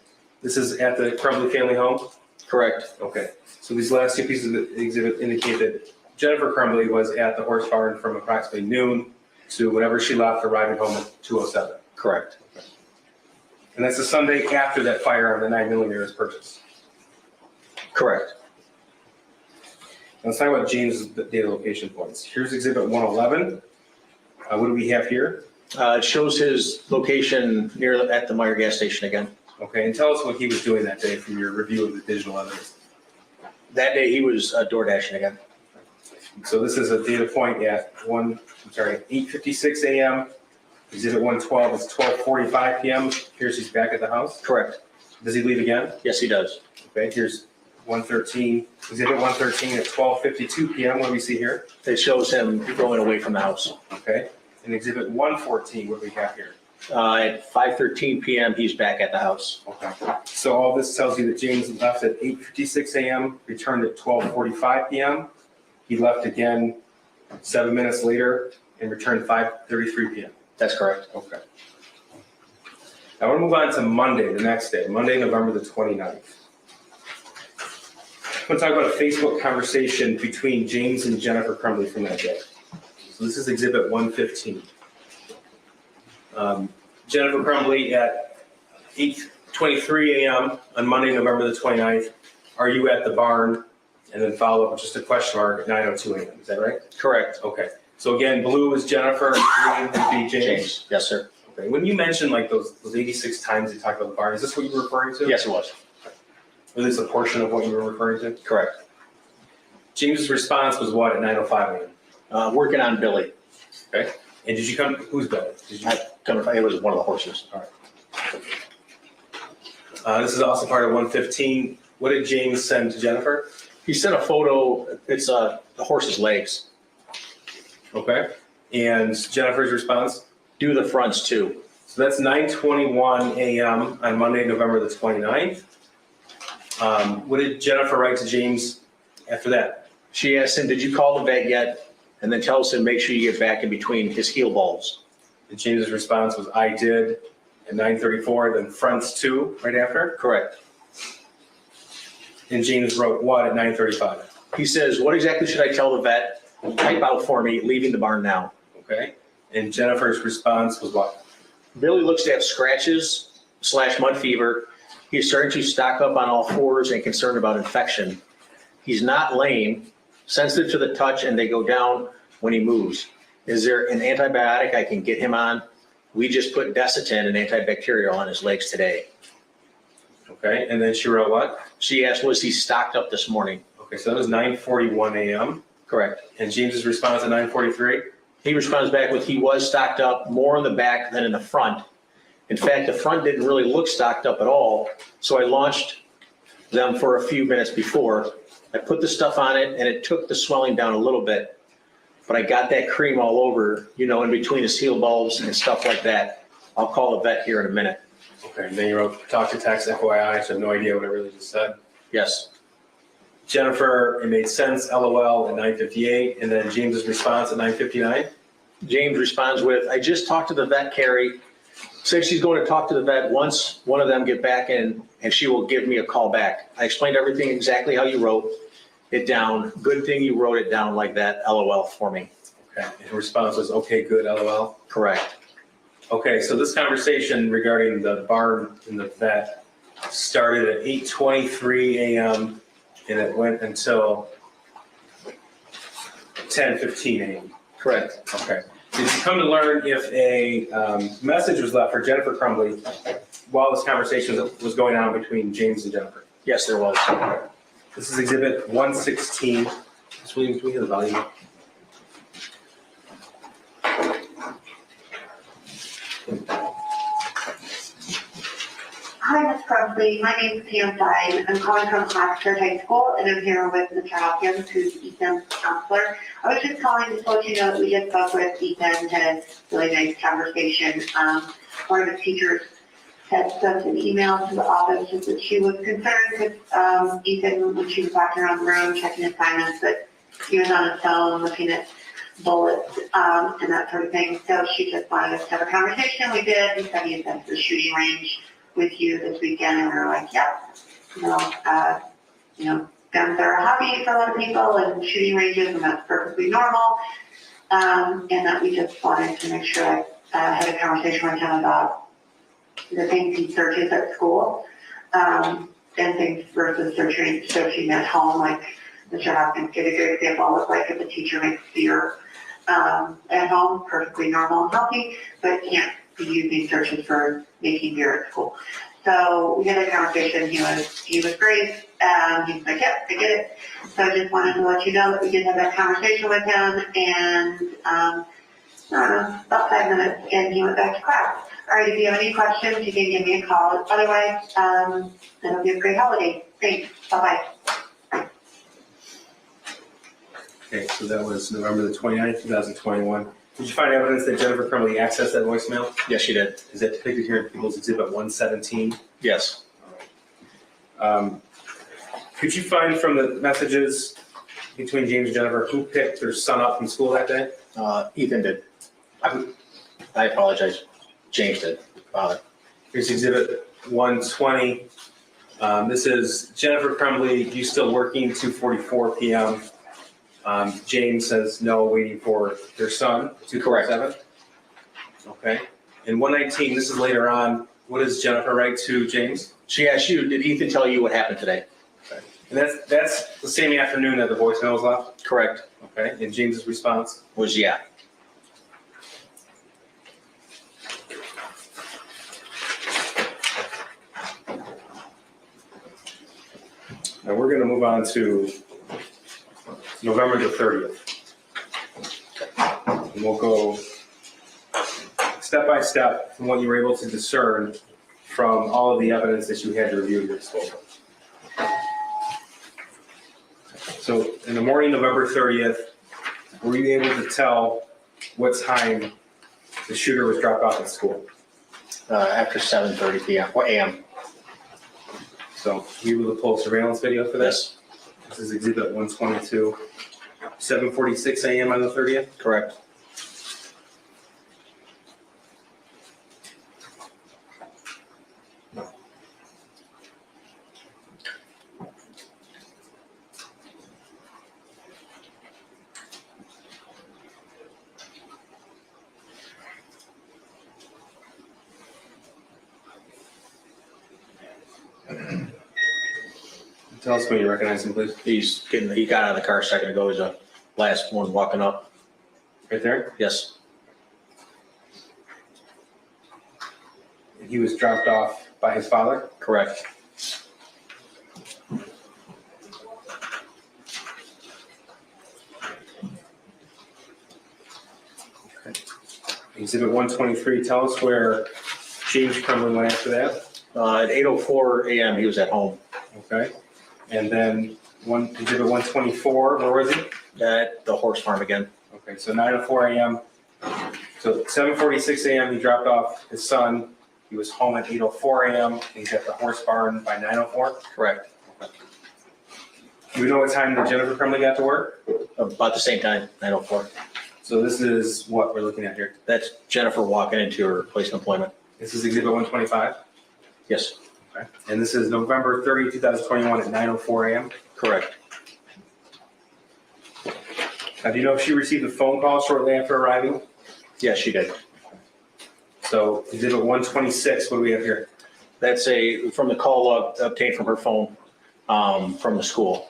This is at the Crumbley family home? Correct. Okay. So these last two pieces of the exhibit indicate that Jennifer Crumbley was at the horse barn from approximately noon to whenever she left, arriving home at 2:07. Correct. And that's the Sunday after that firearm, the 9mm, is purchased. Correct. Now let's talk about James' data location points. Here's Exhibit 111. What do we have here? It shows his location at the Meyer gas station again. Okay, and tell us what he was doing that day from your review of the digital evidence. That day he was door dashing again. So this is a data point at 8:56 a.m. Exhibit 112 is 12:45 p.m. Here's he's back at the house. Correct. Does he leave again? Yes, he does. Okay, here's 113, Exhibit 113 at 12:52 p.m. What do we see here? It shows him going away from the house. Okay, and Exhibit 114, what do we have here? At 5:13 p.m., he's back at the house. Okay, so all this tells you that James left at 8:56 a.m., returned at 12:45 p.m. He left again 7 minutes later and returned 5:33 p.m. That's correct. Okay. Now we're gonna move on to Monday, the next day, Monday, November the 29th. I'm gonna talk about a Facebook conversation between James and Jennifer Crumbley from that day. So this is Exhibit 115. Jennifer Crumbley at 8:23 a.m. on Monday, November the 29th. Are you at the barn? And then follow up with just a question mark at 9:02 a.m. Is that right? Correct. Okay. So again, blue is Jennifer, green would be James. James. Yes, sir. Okay. When you mentioned like those 86 times you talked about the barn, is this what you were referring to? Yes, it was. Or is this a portion of what you were referring to? Correct. James's response was what at 9:05 a.m.? Working on Billy. Okay. And did you come? Who's Billy? Did you? It was one of the horses. All right. This is also part of 115. What did James send to Jennifer? He sent a photo. It's the horse's legs. Okay. And Jennifer's response? Do the fronts too. So that's 9:21 a.m. on Monday, November the 29th. What did Jennifer write to James after that? She asked him, "Did you call the vet yet?" And then tells him, "Make sure you get back in between his heel balls." And James's response was, "I did." At 9:34, then fronts too, right after. Correct. And James wrote what at 9:35? He says, "What exactly should I tell the vet? Type out for me, leaving the barn now." Okay. And Jennifer's response was what? Billy looks to have scratches / mud fever. He's starting to stock up on all fours and concerned about infection. He's not lame, sensitive to the touch, and they go down when he moves. Is there an antibiotic I can get him on? We just put Desitin, an antibacterial, on his legs today. Okay. And then she wrote what? She asked, was he stocked up this morning? Okay. So that was 9:41 a.m. Correct. And James's response at 9:43? He responds back with, he was stocked up more in the back than in the front. In fact, the front didn't really look stocked up at all, so I launched them for a few minutes before. I put the stuff on it, and it took the swelling down a little bit, but I got that cream all over, in between his heel bulbs and stuff like that. I'll call the vet here in a minute. Okay. And then you wrote, talk to text FYI, so I have no idea what I really just said. Yes. Jennifer, it made sense, LOL at 9:58, and then James's response at 9:59. James responds with, I just talked to the vet, Carrie. Said she's going to talk to the vet once one of them get back in, and she will give me a call back. I explained everything exactly how you wrote it down. Good thing you wrote it down like that, LOL, for me. Okay. And her response was, okay, good, LOL. Correct. Okay, so this conversation regarding the barn and the vet started at 8:23 a.m. and it went until 10:15 a.m. Correct. Okay. Did you come to learn if a message was left for Jennifer Crumbley while this conversation was going on between James and Jennifer? Yes, there was. This is Exhibit 116. Ms. Williams, can we hear the volume up? Hi, Ms. Crumbley. My name is Pam Dine. I'm calling from Oxford High School, and I'm here with Mr. Hopkins, who's Ethan's counselor. I was just calling to let you know that we just spoke with Ethan, had a really nice conversation. One of the teachers had sent an email to the office just that she was concerned with Ethan when she was walking around the room, checking assignments, that he was on his phone looking at bullets and that sort of thing. So she just wanted us to have a conversation. We did. He said he had been to the shooting range with you this weekend, and we were like, yep, guns are a hobby for a lot of people, and shooting ranges, and that's perfectly normal. And that we just wanted to make sure I had a conversation with him about the things he searches at school, and things versus searching at home, like Mr. Hopkins gave a good example of like if a teacher makes beer at home, perfectly normal and healthy, but can't be using searches for making beer at school. So we had a conversation. He was great. He's like, yep, I get it. So I just wanted to let you know that we did have that conversation with him, and I don't know, about 5 minutes, and he went back to class. All right, if you have any questions, you can give me a call. Otherwise, it'll be a great holiday. Thanks. Bye-bye. Okay, so that was November the 29th, 2021. Did you find evidence that Jennifer Crumbley accessed that voicemail? Yes, she did. Is that depicted here in People's Exhibit 117? Yes. Could you find from the messages between James and Jennifer who picked their son up from school that day? Ethan did. I apologize. James did. Father. Here's Exhibit 120. This is Jennifer Crumbley. You still working? 2:44 p.m. James says no, waiting for their son. 2:47. Okay. And 119. This is later on. What does Jennifer write to James? She asked you, did Ethan tell you what happened today? Okay. And that's the same afternoon that the voicemail was left. Correct. Okay. And James's response Was yeah. Now we're going to move on to November the 30th. And we'll go step by step from what you were able to discern from all of the evidence that you had to review at your disposal. So in the morning, November 30th, were you able to tell what time the shooter was dropped off at school? After 7:30 p.m. or a.m. So you were able to pull surveillance video for this? This is Exhibit 122. 7:46 a.m. on the 30th? Correct. Tell us when you recognize him, please. He got out of the car a second ago. He's the last one walking up. Right there? Yes. And he was dropped off by his father? Correct. Exhibit 123, tell us where James Crumbley went after that. At 8:04 a.m. he was at home. Okay. And then Exhibit 124, where was he? At the horse farm again. Okay, so 9:04 a.m. So 7:46 a.m. he dropped off his son. He was home at 8:04 a.m. He's at the horse barn by 9:04. Correct. Do you know what time that Jennifer Crumbley got to work? About the same time, 9:04. So this is what we're looking at here. That's Jennifer walking into her place of employment. This is Exhibit 125. Yes. Okay. And this is November 30, 2021 at 9:04 a.m. Correct. Now, do you know if she received a phone call shortly after arriving? Yes, she did. So exhibit 126, what do we have here? That's from the call obtained from her phone, from the school.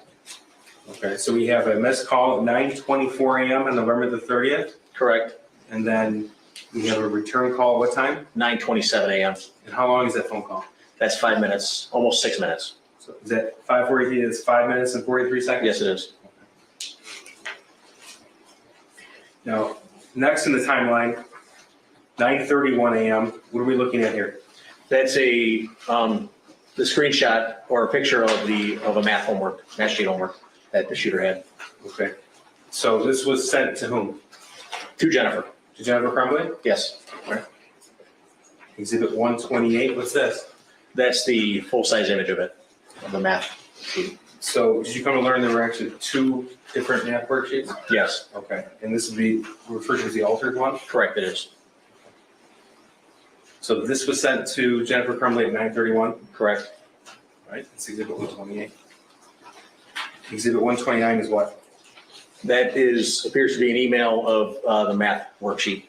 Okay, so we have a missed call at 9:24 a.m. on November the 30th, Correct. and then we have a return call at what time? 9:27 a.m. And how long is that phone call? That's 5 minutes, almost 6 minutes. So is that 5:43, it's 5 minutes and 43 seconds? Yes, it is. Now, next in the timeline, 9:31 a.m., what are we looking at here? That's the screenshot or a picture of a math sheet homework that the shooter had. Okay, so this was sent to whom? To Jennifer. To Jennifer Crumbley? Yes. Exhibit 128, what's this? That's the full-size image of it, of the math sheet. So did you come to learn there were actually 2 different math worksheets? Yes, Okay, and this would be referred to as the altered one? correct, it is. So this was sent to Jennifer Crumbley at 9:31, Correct. right? It's exhibit 128. Exhibit 129 is what? That appears to be an email of the math worksheet.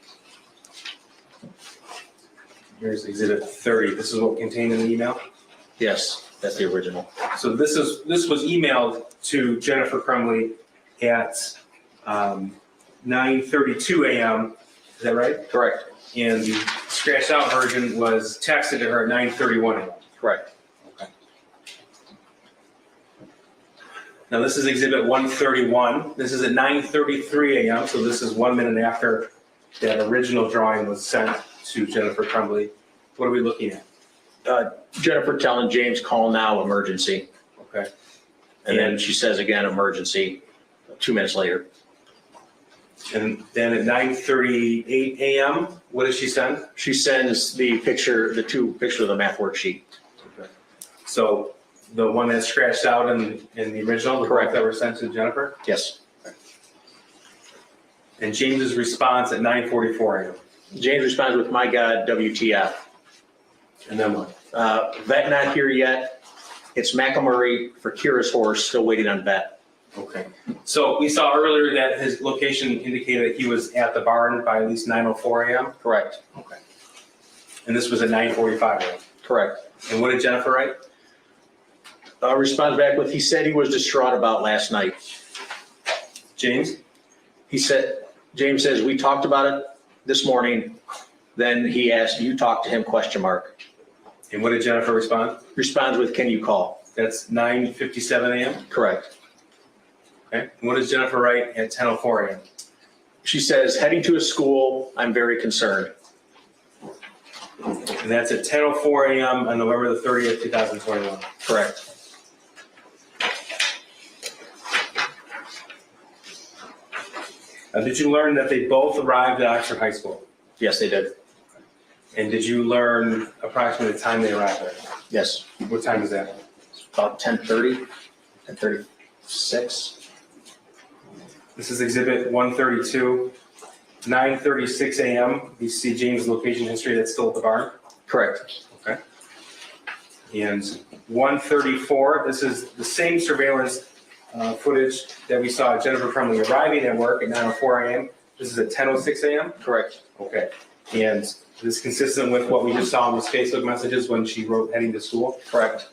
Here's exhibit 30. This is what contained in the email? Yes, that's the original. So this was emailed to Jennifer Crumbley at 9:32 a.m. Is that right? Correct. And the scratched out version was texted to her at 9:31 a.m. Correct. Okay. Now this is exhibit 131. This is at 9:33 a.m. So this is 1 minute after that original drawing was sent to Jennifer Crumbley. What are we looking at? Jennifer telling James, call now, emergency. Okay. And then she says again, emergency, 2 minutes later. And then at 9:38 a.m., what does she send? She sends the two pictures of the math worksheet. So the one that's scratched out in the original, the correct that were sent to Jennifer? Yes. And James's response at 9:44 a.m. James responds with, my God, WTF. And then what? Vet not here yet. It's McElmurray for Kira's horse, still waiting on vet. Okay. So we saw earlier that his location indicated he was at the barn by at least 9:04 a.m. Correct. Okay. And this was at 9:45 a.m. Correct. And what did Jennifer write? Responds back with, he said he was distraught about last night. James? James says, we talked about it this morning. Then he asked, you talked to him, question mark. And what did Jennifer respond? Responds with, can you call? That's 9:57 a.m. Correct. Okay. And what does Jennifer write at 10:04 a.m.? She says, heading to a school, I'm very concerned. And that's at 10:04 a.m. on November the 30th, 2021. Correct. Did you learn that they both arrived at Oxford High School? Yes, they did. And did you learn approximately the time they arrived there? Yes. What time is that? About 10:30, 10:36. This is exhibit 132, 9:36 a.m. You see James' location history that's still at the barn. Correct. Okay. And 134, this is the same surveillance footage that we saw Jennifer Crumbley arriving at work at 9:04 a.m. This is at 10:06 a.m. Correct. Okay. And this is consistent with what we just saw in those Facebook messages when she wrote heading to school. Correct.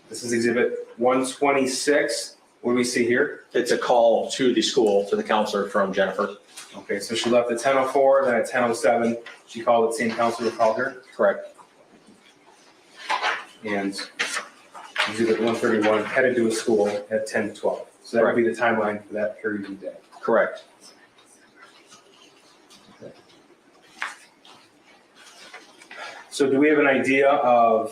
This is exhibit 126. What do we see here? It's a call to the school, to the counselor from Jennifer. Okay, so she left at 10:04, then at 10:07, she called the same counselor who called her. Correct. And exhibit 131 headed to a school at 10:12. So that would be the timeline for that period of the day. Correct. So do we have an idea of,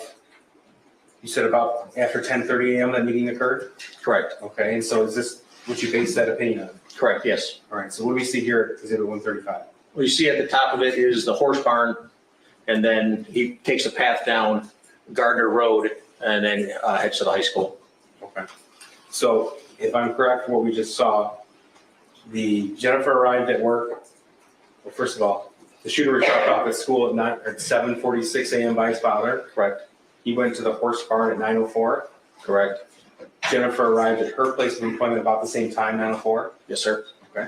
you said about after 10:30 a.m. that meeting occurred? Correct. Okay, and so is this what you base that opinion on? Correct, yes. All right, so what do we see here at exhibit 135? What you see at the top of it is the horse barn, and then he takes a path down Gardner Road and then heads to the high school. Okay. So if I'm correct, what we just saw, Jennifer arrived at work. Well, first of all, the shooter was dropped off at school at 7:46 a.m. by his father. Correct. He went to the horse barn at 9:04. Correct. Jennifer arrived at her place of employment about the same time, 9:04. Yes, sir. Okay.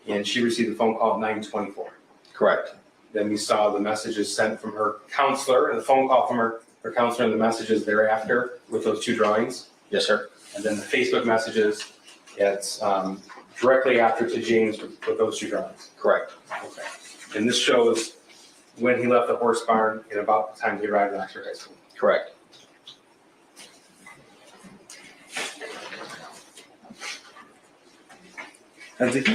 And she received a phone call at 9:24. Correct. Then we saw the messages sent from her counselor, and the phone call from her counselor, and the messages thereafter with those two drawings. Yes, sir. And then the Facebook messages, it's directly after to James with those two drawings. Correct. Okay. And this shows when he left the horse barn and about the time he arrived at Oxford High School. Correct. And did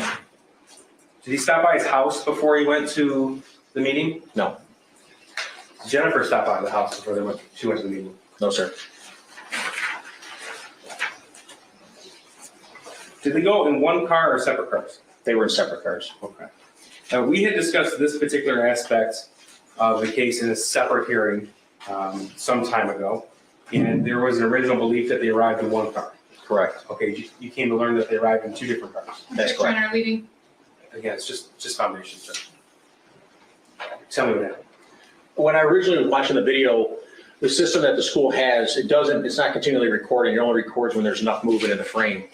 he stop by his house before he went to the meeting? No. Jennifer stopped by the house before she went to the meeting. No, sir. Did they go in one car or separate cars? They were in separate cars. Okay. Now, we had discussed this particular aspect of the case in a separate hearing some time ago, and there was an original belief that they arrived in one car. Correct. Okay, you came to learn that they arrived in two different cars. That's Picture in our leading. Again, it's just foundation, sir. Tell me what happened. When I originally was watching the video, the system that the school has, it's not continually recording. It only records when there's enough movement in the frame.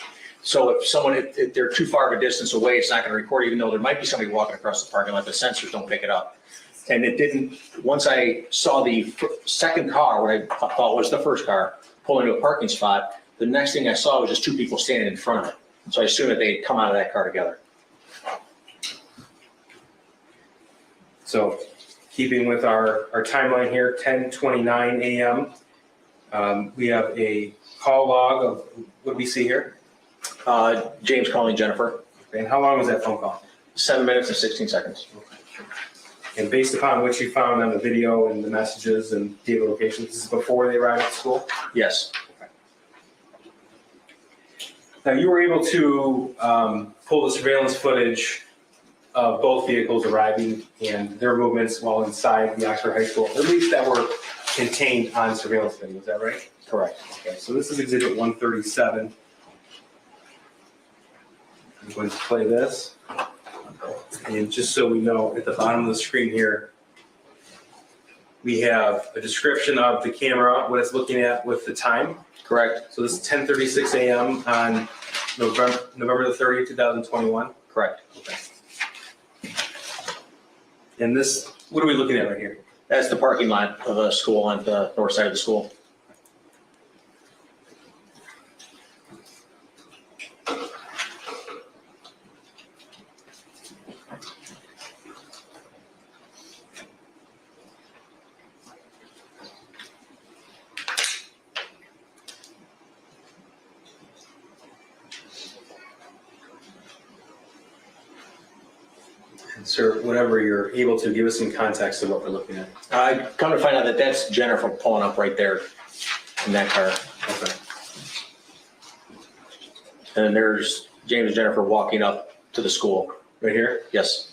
So if they're too far of a distance away, it's not going to record, even though there might be somebody walking across the parking lot. The sensors don't pick it up. And it didn't, once I saw the second car, what I thought was the first car, pull into a parking spot, the next thing I saw was just two people standing in front of it. So I assumed that they'd come out of that car together. So keeping with our timeline here, 10:29 a.m. We have a call log of, what do we see here? James calling Jennifer, And how long was that phone call? 7 minutes and 16 seconds. And based upon what you found on the video and the messages and data locations, this is before they arrived at school? Yes. Now, you were able to pull the surveillance footage of both vehicles arriving and their movements while inside the Oxford High School, at least that were contained on surveillance video, is that right? Correct. Okay, so this is exhibit 137. I'm going to play this. And just so we know, at the bottom of the screen here, we have a description of the camera, what it's looking at with the time. Correct. So this is 10:36 a.m. on November the 30th, 2021. Correct. Okay. And this, what are we looking at right here? That's the parking lot of the school on the north side of the school. And sir, whatever you're able to, give us some context of what we're looking at. I come to find out that that's Jennifer pulling up right there in that car. Okay. And then there's James and Jennifer walking up to the school. Right here? Yes.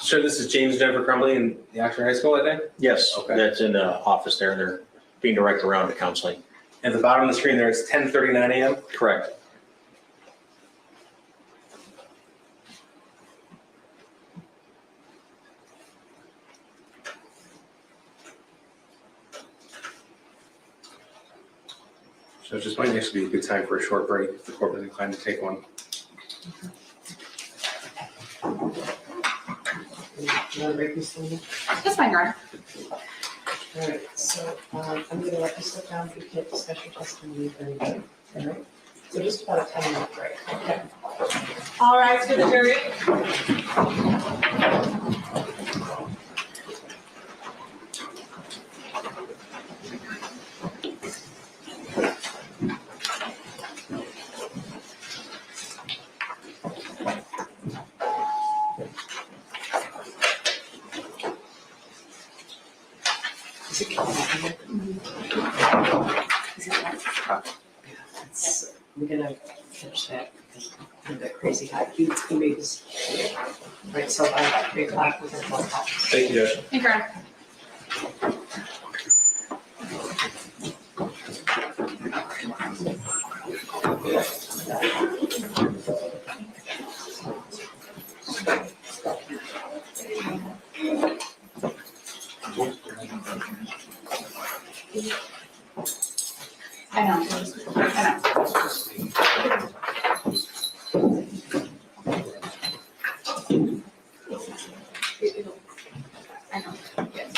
Sure, this is James and Jennifer Crumbley in the Oxford High School that day? Yes, Okay. that's in the office there, and they're being directed around to counseling. At the bottom of the screen there, it's 10:39 a.m. Correct. So it just might actually be a good time for a short break if the court is inclined to take one. You want to break this thing? That's fine, Your Honor. All right, so I'm going to let you sit down, you can't discuss your testimony or anything, all right? So just about a 10-minute break, okay? All rise for the jury. Is it connected? Is it like- It's- We're gonna finish that because I'm a bit crazy hot. He made this, right, so by about 3 o'clock, we're gonna walk out. Thank you, Judge. Thank you, Ryan. I know. I know. Yes.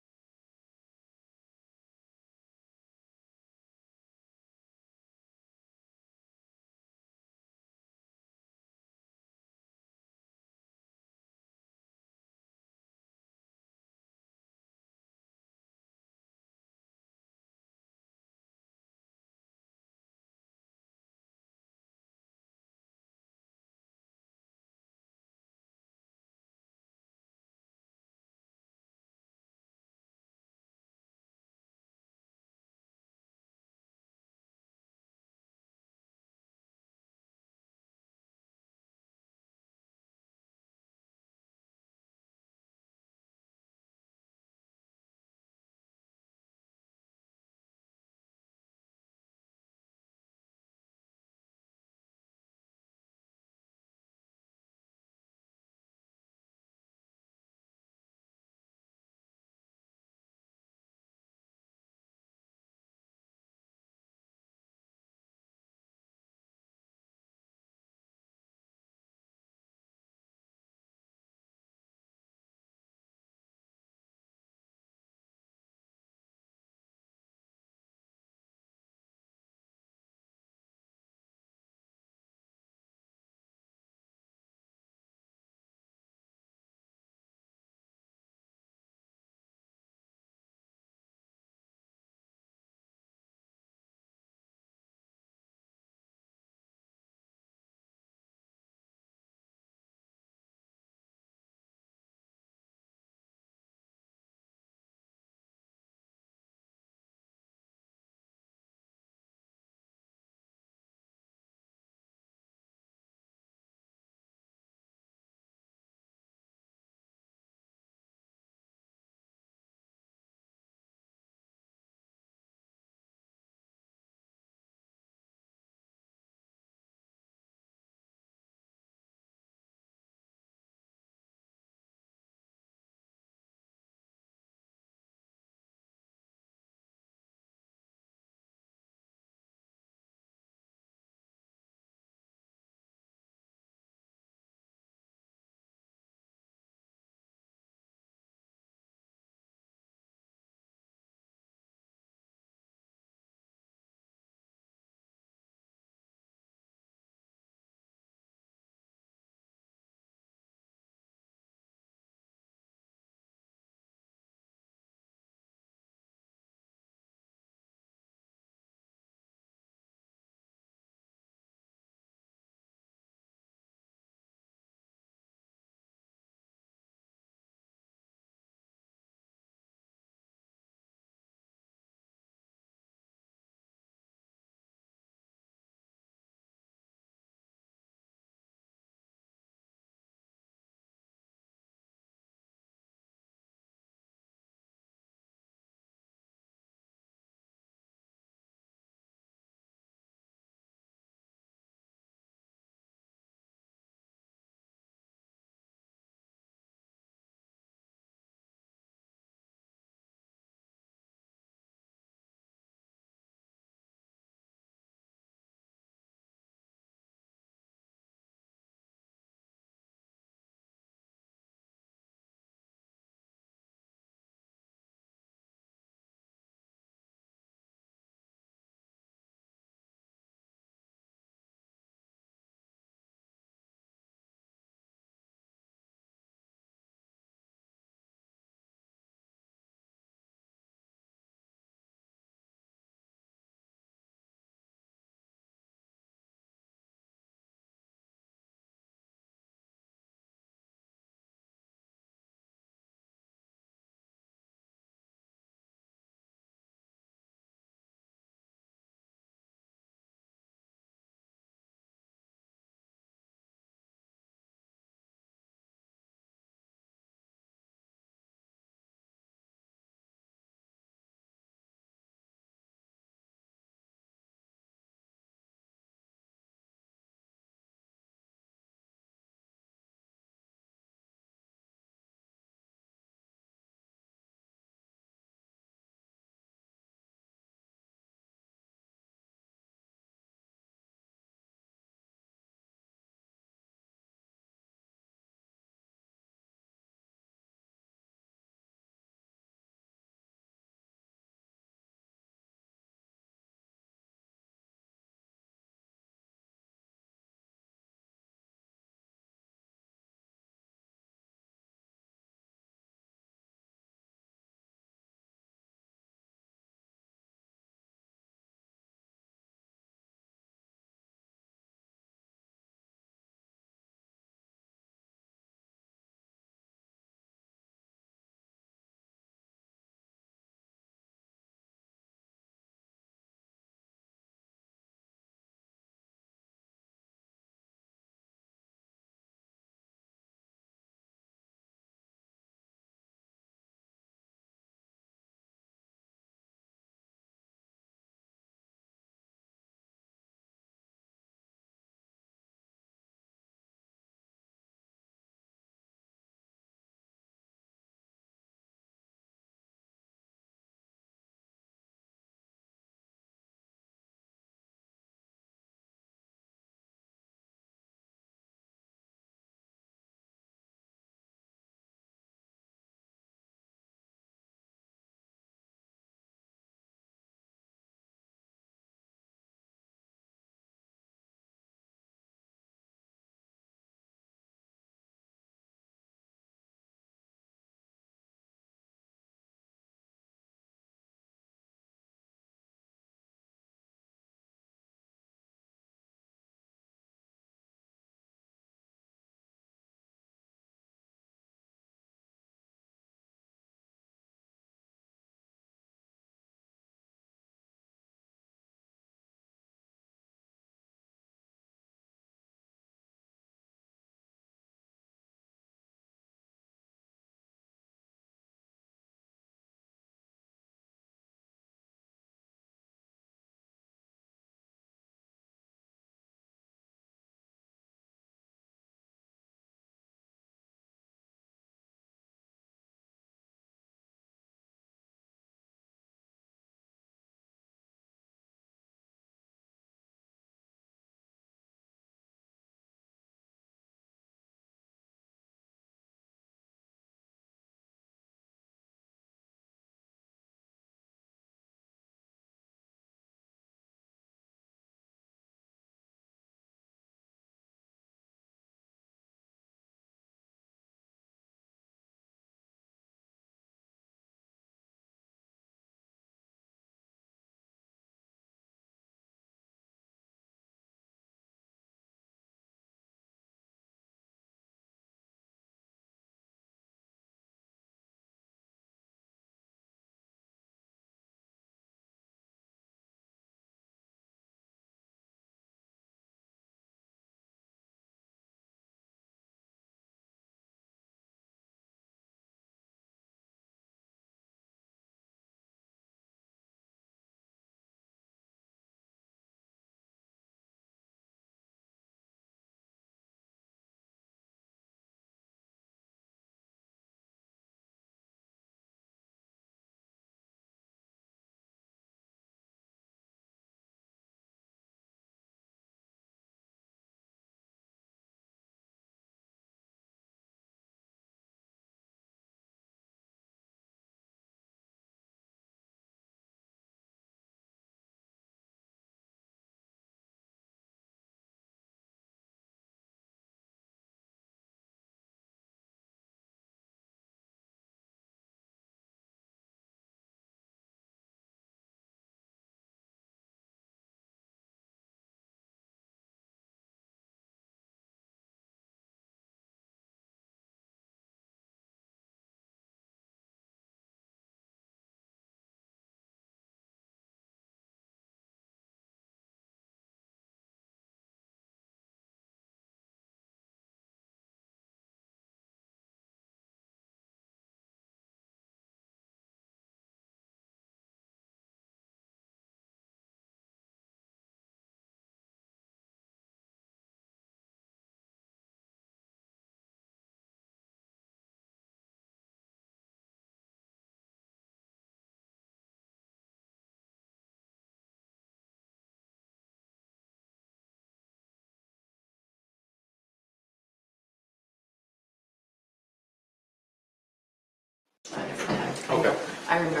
Okay. I remember.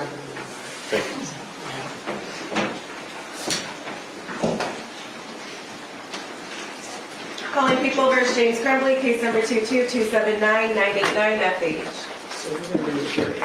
Thank you. Calling People versus James Crumbley, case number 22279-989 FH. So we're gonna do the jury.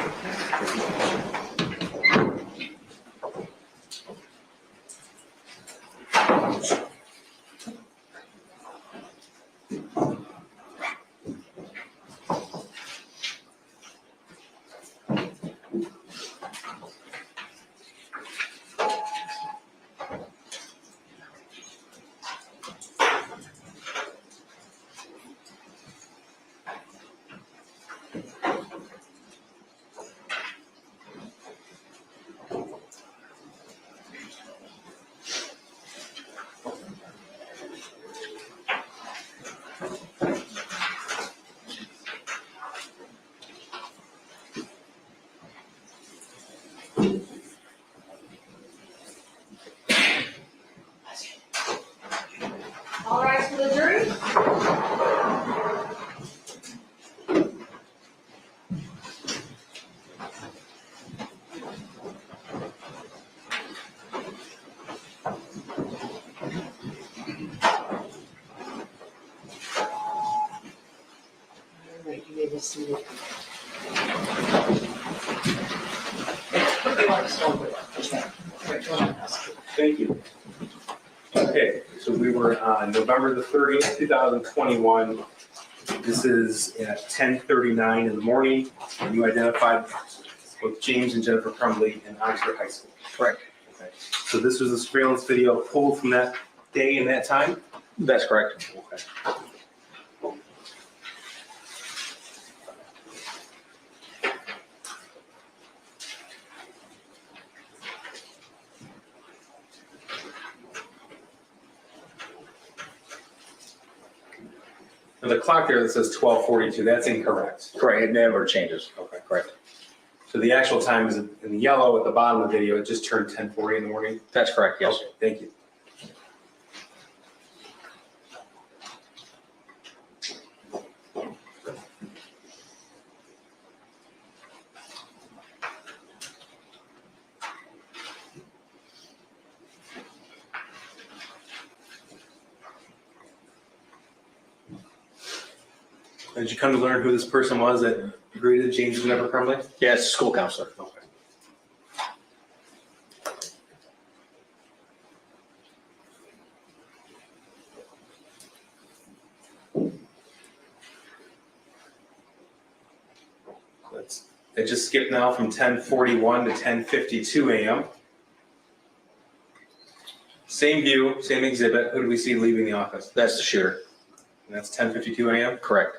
All rise for the jury. All right, you may be seated. Thank you. Okay, so we were on November the 30th, 2021. This is at 10:39 in the morning, and you identified both James and Jennifer Crumbley in Oxford High School. Correct. Okay. So this was a surveillance video pulled from that day and that time? That's correct. Okay. And the clock there that says 12:42, that's incorrect. Correct, it never changes. Okay. Correct. So the actual time is in the yellow at the bottom of the video, it just turned 10:40 in the morning? That's correct, yes. Okay, thank you. Did you come to learn who this person was that greeted James and Jennifer Crumbley? Yeah, it's a school counselor. Okay. It just skipped now from 10:41 to 10:52 a.m. Same view, same exhibit. Who do we see leaving the office? That's the shooter. And that's 10:52 a.m. Correct.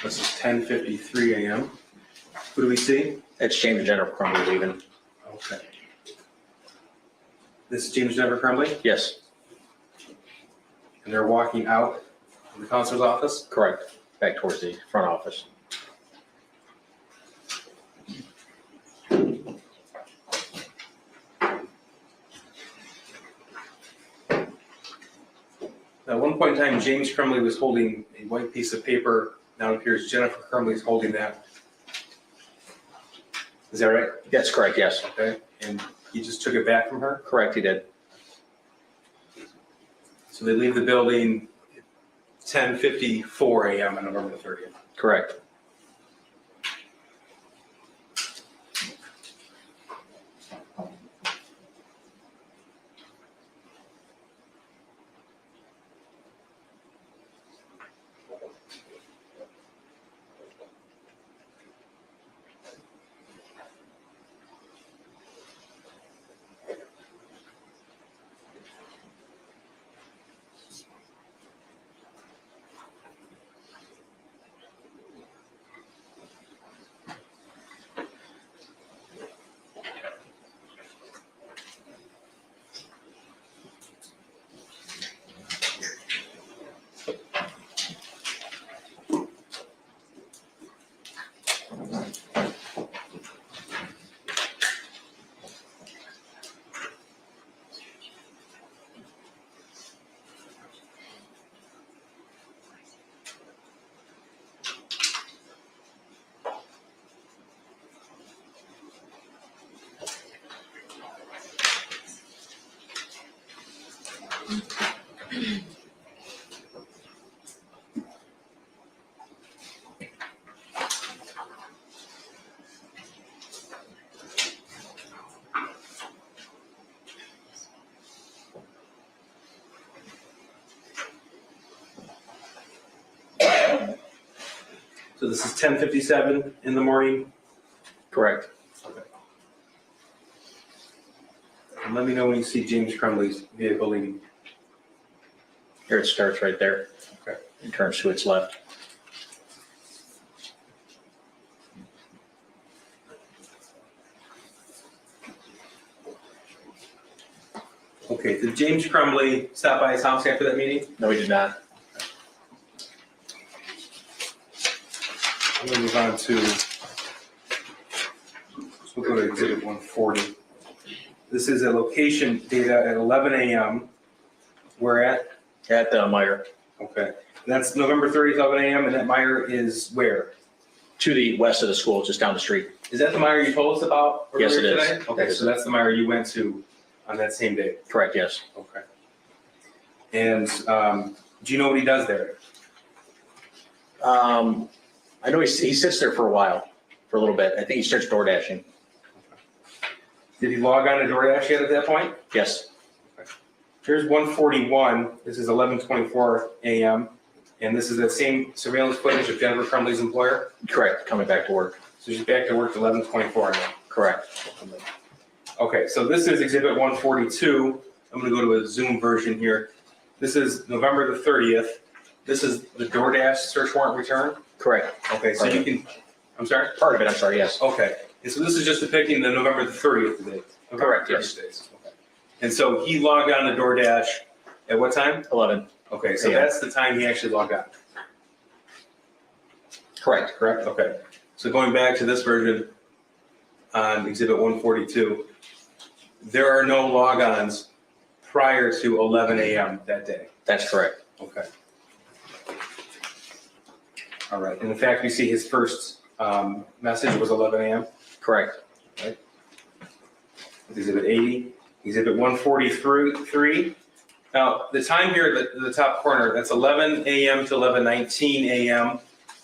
This is 10:53 a.m. Who do we see? It's James and Jennifer Crumbley leaving. Okay. This is James and Jennifer Crumbley, Yes, and they're walking out of the counselor's office. correct. Back towards the front office. At one point in time, James Crumbley was holding a white piece of paper. Now it appears Jennifer Crumbley is holding that. Is that right? That's correct, yes. Okay. And he just took it back from her? Correct, he did. So they leave the building 10:54 a.m. on November the 30th. Correct. So this is 10:57 in the morning. Correct. And let me know when you see James Crumbley's vehicle leaving. Here it starts right there. Okay. It turns to its left. Okay, did James Crumbley stop by his house after that meeting? No, he did not. I'm gonna move on to, we'll go to exhibit 140. This is a location data at 11 a.m. Where at? At the Meyer, Okay, that's November 30th, 11 a.m. and that Meyer is where? to the west of the school, just down the street. Is that the Meyer you told us about earlier Yes, it is. today? Okay, so that's the Meyer you went to on that same day. Correct, yes. Okay. And do you know what he does there? I know he sits there for a while, for a little bit. I think he starts door dashing. Did he log on to DoorDash yet at that point? Yes, Here's 141. This is 11:24 a.m. And this is the same surveillance footage of Jennifer Crumbley's employer. correct, coming back to work. So she's back to work at 11:24 now. Correct. Okay, so this is exhibit 142. I'm gonna go to a Zoom version here. This is November the 30th. This is the DoorDash search warrant return. Correct. Okay, so you can, I'm sorry? Part of it, I'm sorry, yes. Okay, and so this is just depicting the November the 30th date. Correct, yes. Days. Okay. And so he logged on to DoorDash at what time? 11. Okay, so Yeah. that's the time he actually logged on, Correct. correct? Okay, so going back to this version on exhibit 142, there are no logons prior to 11 a.m. that day. That's correct. Okay. All right, and in fact, we see his first message was 11 a.m. Correct. Exhibit 80, exhibit 143. Now, the time here at the top corner, that's 11 a.m. to 11:19 a.m.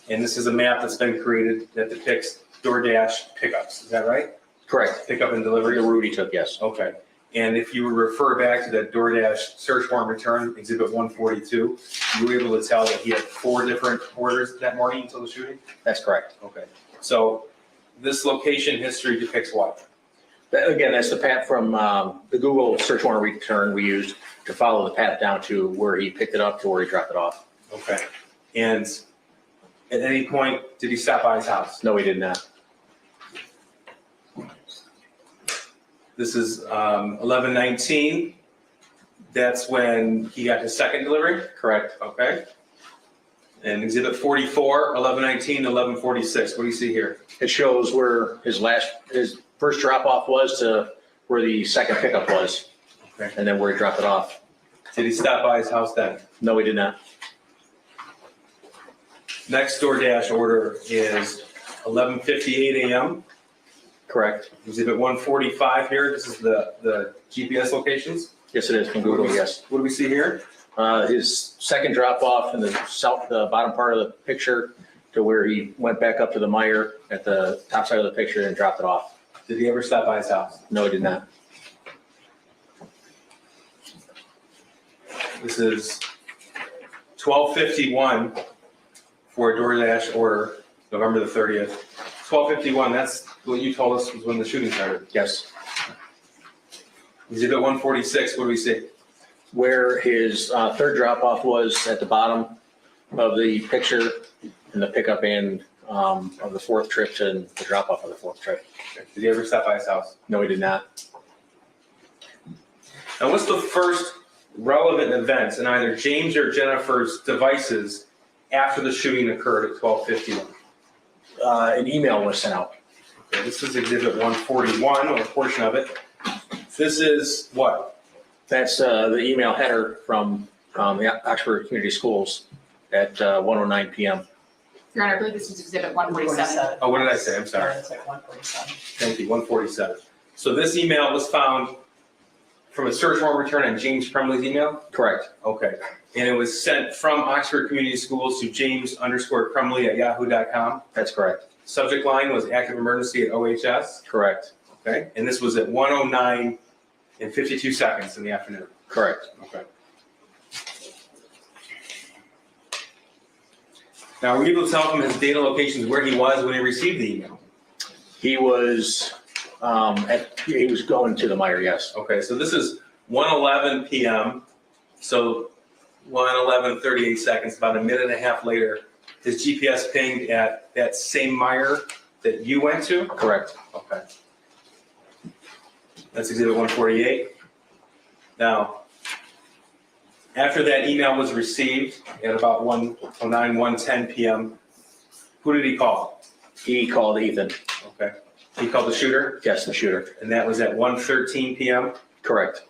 And this is a map that's been created that depicts DoorDash pickups. Is that right? Correct. Pickup and The delivery? route he took, yes. Okay. And if you refer back to that DoorDash search warrant return, exhibit 142, you were able to tell that he had 4 different orders that morning until the shooting? That's correct. Okay. So this location history depicts what? Again, that's the path from the Google search warrant return we used to follow the path down to where he picked it up to where he dropped it off. Okay. And at any point, did he stop by his house? No, he did not. This is 11:19. That's when he got his second delivery? Correct. Okay. And exhibit 44, 11:19 to 11:46. What do you see here? It shows where his first drop off was to where the second pickup was. Okay. And then where he dropped it off. Did he stop by his house then? No, he did not. Next DoorDash order is 11:58 a.m. Correct. Exhibit 145 here. This is the GPS locations. Yes, it is from Google, yes. What do we see here? His second drop off in the bottom part of the picture to where he went back up to the Meyer at the top side of the picture and dropped it off. Did he ever stop by his house? No, he did not. This is 12:51 for a DoorDash order, November the 30th. 12:51, that's what you told us was when the shooting started. Yes. Exhibit 146, what do we see? Where his third drop off was at the bottom of the picture and the pickup end of the fourth trip to the drop off of the fourth trip. Did he ever stop by his house? No, he did not. Now, what's the first relevant events in either James or Jennifer's devices after the shooting occurred at 12:51? an email was sent out. Okay, this is exhibit 141, or a portion of it. This is what? That's the email header from the Oxford Community Schools at 1:09 PM. Your Honor, I believe this is exhibit 147. Oh, what did I say? I'm sorry. It's like 147. Thank you, 147. So this email was found from a search warrant return on James Crumbley's email? Correct. Okay. And it was sent from Oxford Community Schools to james_crumbley@yahoo.com. That's correct. Subject line was active emergency at OHS. Correct. Okay. And this was at 1:09 and 52 seconds in the afternoon. Correct. Okay. Now, were you able to tell from his data locations where he was when he received the email? He was he was going to the Meyer, yes. Okay, so this is 1:11 p.m. So 1:11:38 seconds, about a minute and a half later, his GPS pinged at that same Meyer that you went to? Correct. Okay. That's exhibit 148. Now, after that email was received at about 1:09, 1:10 p.m., who did he call? He called Ethan. Okay. He called the shooter, Yes, the shooter. and that was at 1:13 p.m. Correct.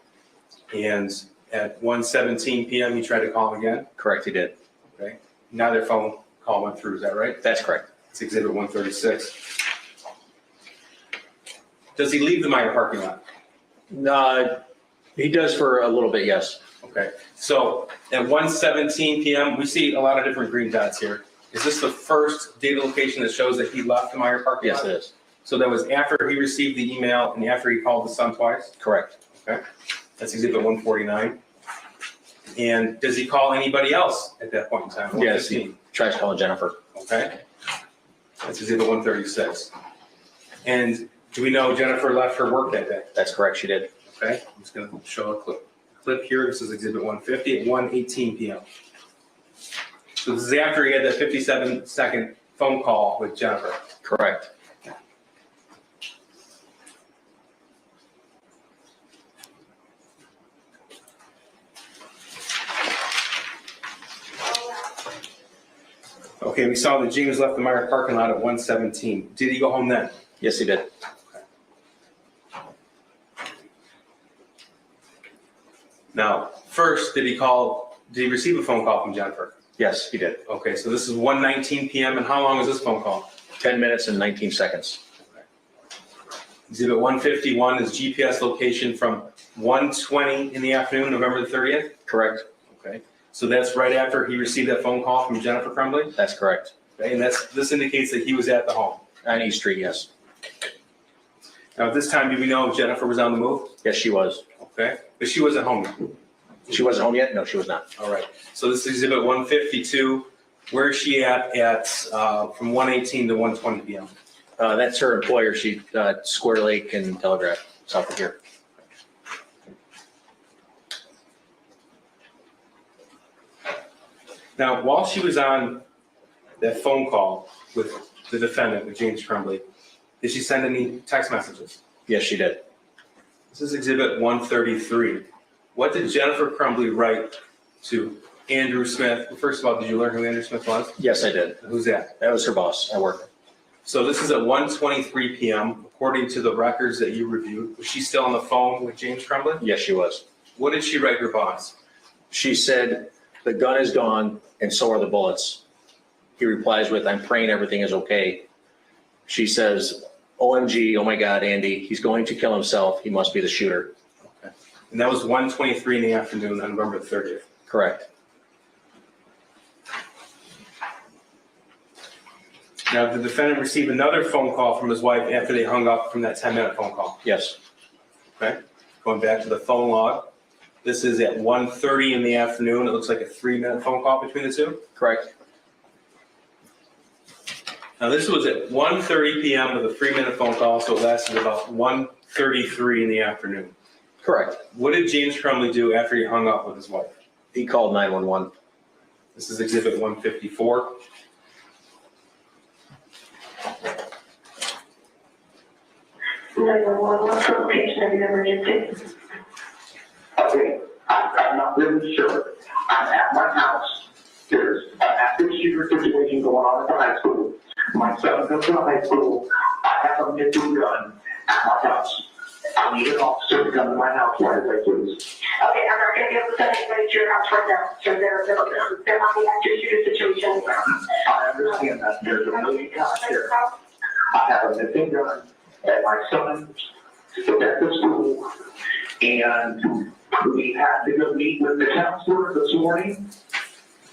And at 1:17 p.m., he tried to call him again. Correct, he did. Okay. Neither phone call went through, is that right? That's correct. It's exhibit 136. Does he leave the Meyer parking lot? He does for a little bit, yes. Okay. So at 1:17 p.m., we see a lot of different green dots here. Is this the first data location that shows that he left the Meyer parking Yes, lot? it is. So that was after he received the email and after he called the son twice? Correct. Okay. That's exhibit 149. And does he call anybody else at that point in time? Yes, 1:15? he tries calling Jennifer. Okay. That's exhibit 136. And do we know Jennifer left her work that day? That's correct, she did. Okay, I'm just gonna show a clip here. This is exhibit 150 at 1:18 p.m. So this is after he had that 57-second phone call with Jennifer. Correct. Okay, we saw that James left the Meyer parking lot at 1:17. Did he go home then? Yes, he did. Now, first, did he receive a phone call from Jennifer? Yes, he did. Okay, so this is 1:19 p.m. and how long was this phone call? 10 minutes and 19 seconds. Exhibit 151 is GPS location from 1:20 in the afternoon, November the 30th? Correct. Okay, so that's right after he received that phone call from Jennifer Crumbley? That's correct. Okay, and this indicates that he was at the home. On East Street, yes. Now, at this time, do we know if Jennifer was on the move? Yes, she was. Okay, but she wasn't home yet. She wasn't home yet? No, she was not. All right, so this is exhibit 152. Where is she at from 1:18 to 1:20 p.m.? That's her employer. She, Square Lake and Telegraph, south of here. Now, while she was on that phone call with the defendant, with James Crumbley, did she send any text messages? Yes, she did. This is exhibit 133. What did Jennifer Crumbley write to Andrew Smith? First of all, did you learn who Andrew Smith was? Yes, I did. Who's that? That was her boss at work. So this is at 1:23 p.m. According to the records that you reviewed. Was she still on the phone with James Crumbley? Yes, she was. What did she write her boss? She said, "The gun is gone and so are the bullets." He replies with, "I'm praying everything is okay." She says, "OMG, oh my God, Andy, he's going to kill himself. He must be the shooter." Okay. And that was 1:23 in the afternoon on November 30th. Correct. Now, did the defendant receive another phone call from his wife after they hung up from that 10-minute phone call? Yes. Okay. Going back to the phone log. This is at 1:30 in the afternoon. It looks like a 3-minute phone call between the two. Correct. Now, this was at 1:30 p.m. with a 3-minute phone call, so it lasted about 1:33 in the afternoon. Correct. What did James Crumbley do after he hung up with his wife? He called 911. This is exhibit 154. What's the location of your emergency? Okay, I'm not really sure. I'm at my house. There's an active shooter situation going on at the high school. My son goes to high school, I have a missing gun at my house. I need an officer to come to my house right away, please. Okay, I'm not gonna be able to send anybody to your house right now, so there might be active shooter situation. I understand that, there's a million cops here. I have a missing gun at my son's, at the school, and we had to go meet with the counselor this morning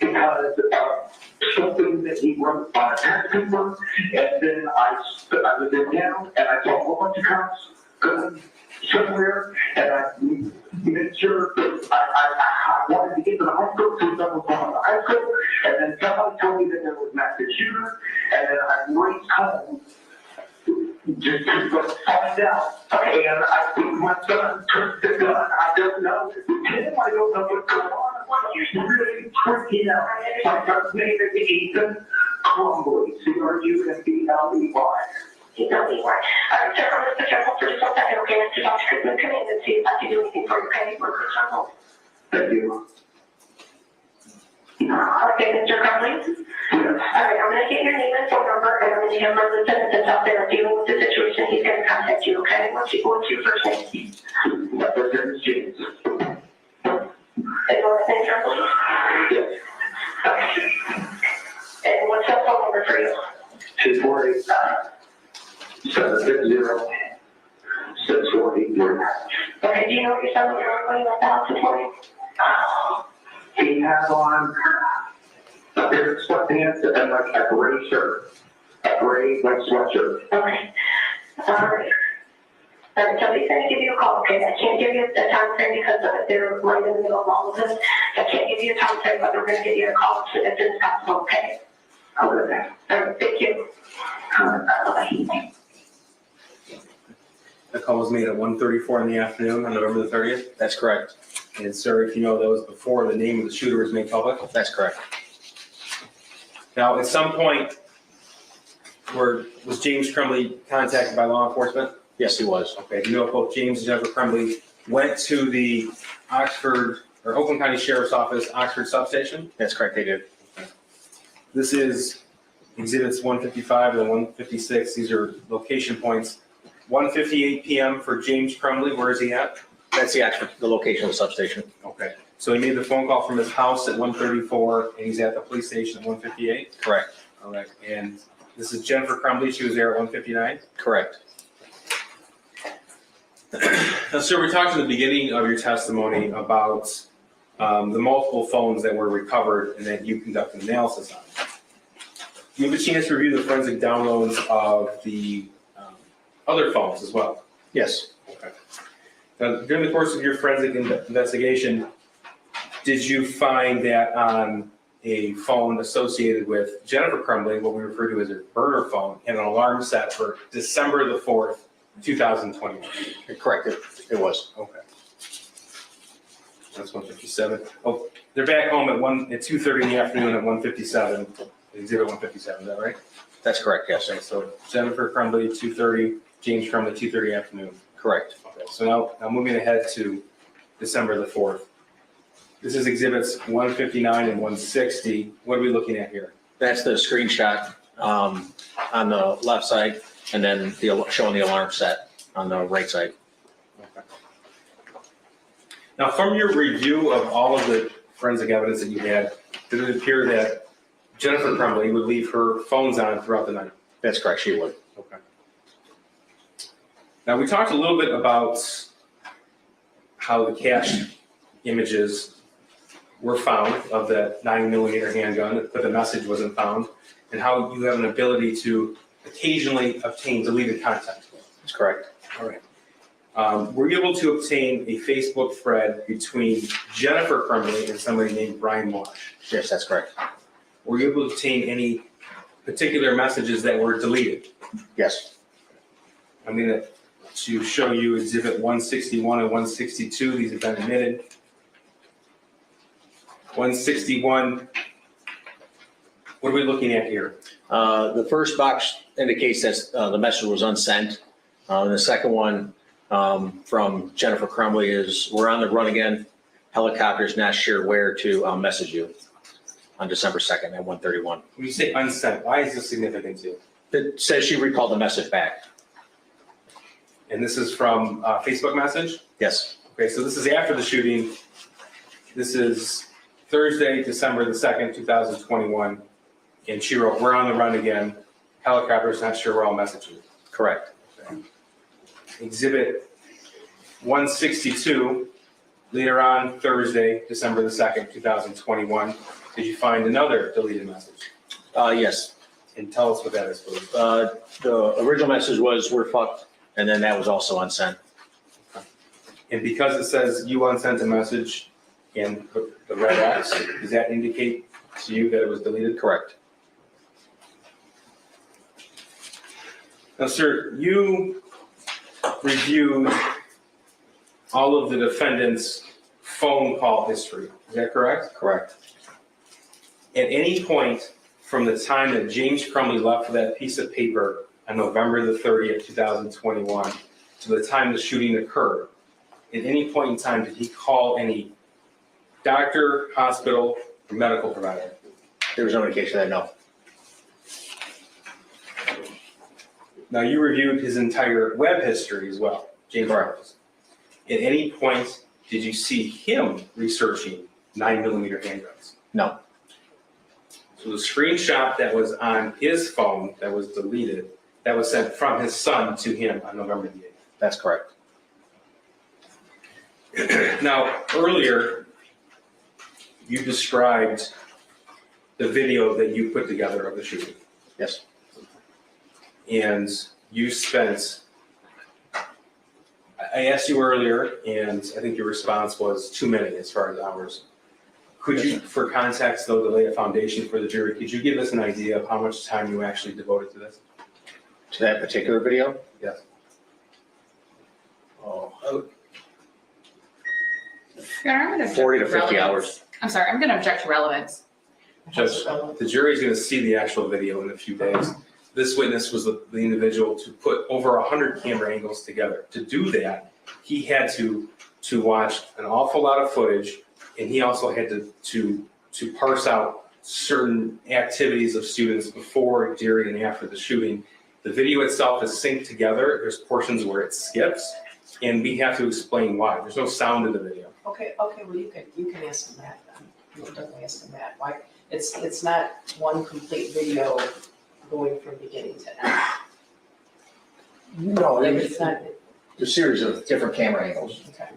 because of something that he wrote on a text paper, and then I was in town, and I saw a whole bunch of cops going somewhere, and I made sure that I wanted to get to the high school, so someone was going to the high school, and then somebody told me that there was an active shooter, and then I raced home just to find out. And I think my son took the gun. I don't know. Tim, I don't know what's going on. He's really freaking out. My son's name is Ethan Crumbley. C-R-U-M-B-L-E-Y. Exactly right. All right, sir, I'm going to put you on hold for just 1 second, okay? Let's just ask Kristen to come in and see if I can do anything for you, okay? We're put you on hold. Thank you. Okay, Mr. Crumbley? Yes. All right, I'm going to get your name and phone number, and I'm going to have my lieutenant that's out there dealing with the situation. He's going to contact you, okay? What's your first name? My first name is James. And your last name, Crumbley? Yes. Okay. And what's that phone number for you? 248. 750-6483. Okay, do you know what your son was wearing when he left the house this morning? He had on a pair of sweatpants and like a gray shirt, a gray like sweatshirt. Okay. All right. Somebody's going to give you a call, okay? I can't give you a time frame because they're right in the middle of all of this. I can't give you a time frame, but we're going to give you a call as soon as possible, okay? Okay. All right, thank you. Bye-bye. The call was made at 1:34 in the afternoon on November the 30th. That's correct. And sir, if you know, that was before the name of the shooter was made public. That's correct. Now, at some point, was James Crumbley contacted by law enforcement? Yes, he was. Okay, do you know if both James and Jennifer Crumbley went to the Oakland County Sheriff's Office, Oxford substation? That's correct, they did. This is exhibits 155 and 156. These are location points. 1:58 p.m. for James Crumbley. Where is he at? That's the location of the substation. Okay. So he made the phone call from his house at 1:34, and he's at the police station at 1:58? Correct. All right. And this is Jennifer Crumbley. She was there at 1:59? Correct. Now, sir, we talked in the beginning of your testimony about the multiple phones that were recovered and that you conducted analysis on. Do you have a chance to review the forensic downloads of the other phones as well? Yes. Okay. Now, during the course of your forensic investigation, did you find that on a phone associated with Jennifer Crumbley, what we refer to as a burner phone, and an alarm set for December the 4th, 2021? Correct, it was. Okay. That's 157. Oh, they're back home at 2:30 in the afternoon at 1:57. Exhibit 157, is that right? That's correct, yes. Okay, so Jennifer Crumbley, 2:30, James Crumbley, 2:30 afternoon. Correct. Okay, so now moving ahead to December the 4th. This is exhibits 159 and 160. What are we looking at here? That's the screenshot on the left side, and then showing the alarm set on the right side. Okay. Now, from your review of all of the forensic evidence that you had, did it appear that Jennifer Crumbley would leave her phones on throughout the night? That's correct, she would. Okay. Now, we talked a little bit about how the cache images were found of that 9mm handgun, but the message wasn't found, and how you have an ability to occasionally obtain deleted content. That's correct. All right. Were you able to obtain a Facebook thread between Jennifer Crumbley and somebody named Brian Wash? Yes, that's correct. Were you able to obtain any particular messages that were deleted? Yes. I'm going to show you exhibit 161 and 162. These have been admitted. 161, what are we looking at here? The first box indicates that the message was unsent. The second one from Jennifer Crumbley is, "We're on the run again. Helicopters not sure where to message you," on December 2nd at 1:31. When you say unsent, why is this significant to you? It says she recalled the message back. And this is from a Facebook message? Yes, Okay, so this is after the shooting. This is Thursday, December the 2nd, 2021. And she wrote, "We're on the run again. Helicopter's not sure where I'll message you." correct. Exhibit 162, later on Thursday, December the 2nd, 2021. Did you find another deleted message? Yes, And tell us what that is, please. the original message was, "We're fucked," and then that was also unsent. And because it says you unsent a message in the red X, does that indicate to you that it was deleted? Correct. Now, sir, you reviewed all of the defendant's phone call history. Is that correct? Correct. At any point from the time that James Crumbley left that piece of paper on November the 30th, 2021, to the time the shooting occurred, at any point in time, did he call any doctor, hospital, or medical provider? There was no indication of that, no. Now, you reviewed his entire web history as well, James Crumbley's. At any point, did you see him researching 9mm handguns? No. So the screenshot that was on his phone that was deleted, that was sent from his son to him on November the 8th. That's correct. Now, earlier, you described the video that you put together of the shooting. Yes. And you spent, I asked you earlier, and I think your response was too many as far as hours. Could you, for context though, to lay a foundation for the jury, could you give us an idea of how much time you actually devoted to this? To that particular video? Yes. Oh, Your Honor, I'm gonna object 40 to 50 relevance. hours. I'm sorry, I'm gonna object to relevance. Judge, the jury's gonna see the actual video in a few days. This witness was the individual to put over 100 camera angles together. To do that, he had to watch an awful lot of footage, and he also had to parse out certain activities of students before, during, and after the shooting. The video itself is synced together. There's portions where it skips, and we have to explain why. There's no sound in the video. Okay, well, you can ask him that then. No, definitely ask him that. Why, it's not one complete video going from beginning to end. No, Like, it's not, a series of different camera angles. okay.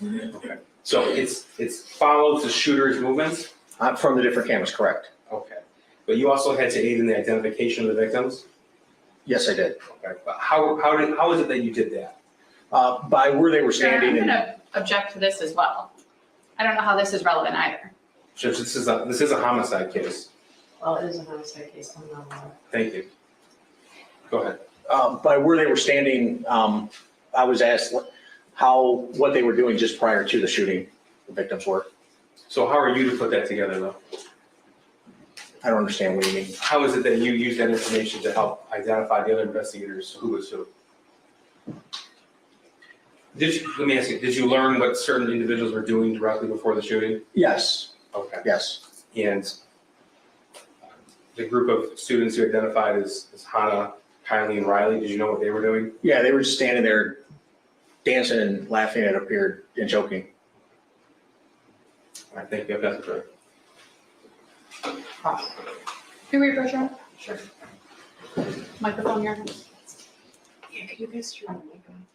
Okay. So it's follows the shooter's movements? From the different cameras, correct. Okay. But you also had to aid in the identification of the victims? Yes, I did. Okay. But how is it that you did that? By where they were Your Honor, I'm standing and gonna object to this as well. I don't know how this is relevant either. Judge, this is a homicide case. Well, it is a homicide case, I'm not aware. Thank you. Go ahead. by where they were standing, I was asked what they were doing just prior to the shooting, the victims were. So how are you to put that together though? I don't understand what you mean. How is it that you use that information to help identify the other investigators who was who? Let me ask you, did you learn what certain individuals were doing directly before the shooting? Yes, Okay. yes, And the group of students you identified as Hannah, Kylie, and Riley, did you know what they were doing? yeah, they were just standing there dancing and laughing at up here and joking. I think you have that correct. Can we refresh your? Sure. Microphone, Your Honor? Yeah, could you guys turn the mic on?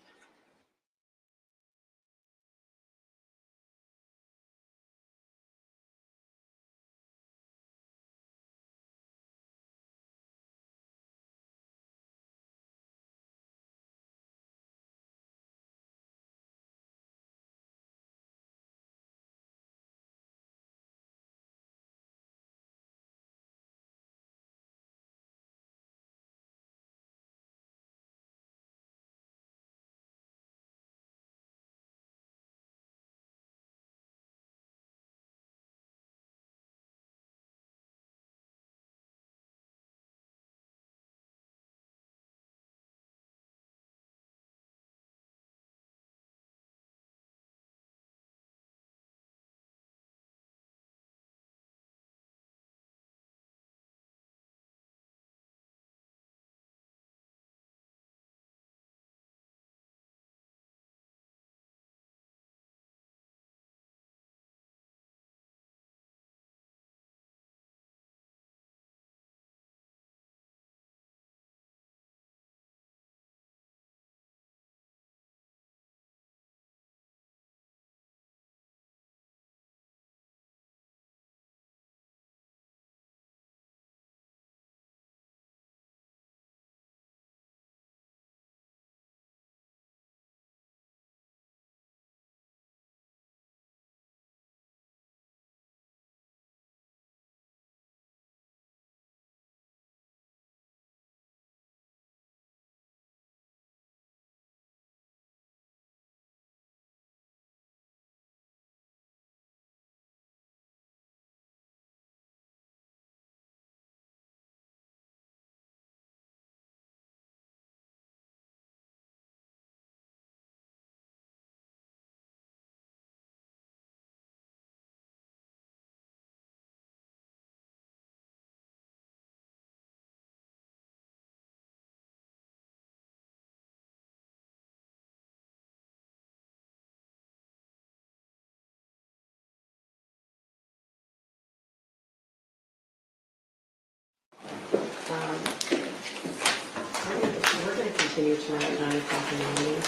continue tomorrow at 9:00 in the morning.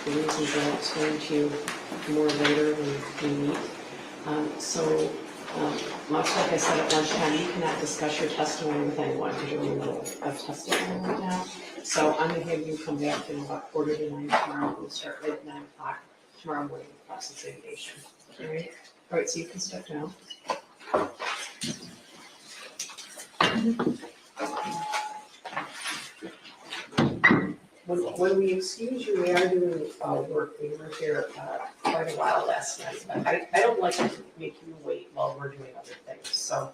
The reasons I'll explain to you more later when we meet. Much like I said at lunchtime, you cannot discuss your testimony with anyone because you're in the middle of testifying right now. So I'm gonna have you come back in about 8:45 tomorrow. We'll start right at 9:00 tomorrow morning, cross-examination. All right, so you can start now. When we excuse you, we are doing work. We were here quite a while last night, but I don't like to make you wait while we're doing other things. So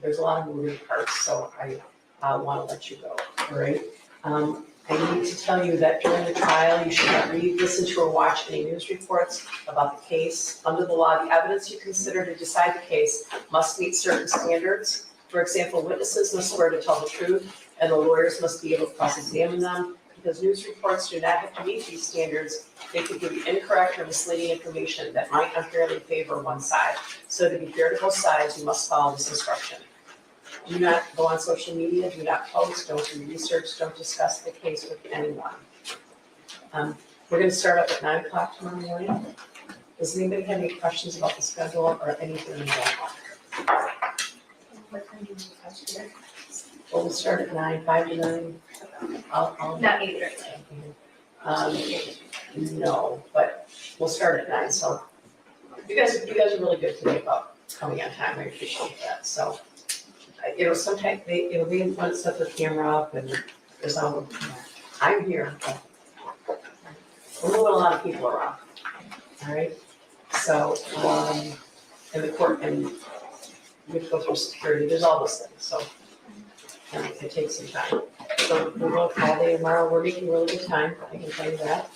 there's a lot of moving parts, so I want to let you go, all right? I need to tell you that during the trial, you should not read, listen to, or watch any news reports about the case. Under the law, the evidence you consider to decide the case must meet certain standards. For example, witnesses must swear to tell the truth, and the lawyers must be able to cross-examine them. Because news reports do not have to meet these standards, they could give you incorrect or misleading information that might unfairly favor one side. So to be fair to both sides, you must follow this instruction. Do not go on social media, do not post, don't do research, don't discuss the case with anyone. We're gonna start up at 9:00 tomorrow morning. Does anybody have any questions about the schedule or anything in general? Well, we'll start at 9, 5 to 9. I'll. Not either. No, but we'll start at 9, so you guys are really good today about coming on time, I appreciate that, so. Sometimes it'll be when it's set the camera up and there's all, I'm here, but we're moving a lot of people around, all right? So, and the court, and we have to go through security, there's all those things, so it takes some time. So we'll go all day tomorrow, we're making really good time, I can tell you that.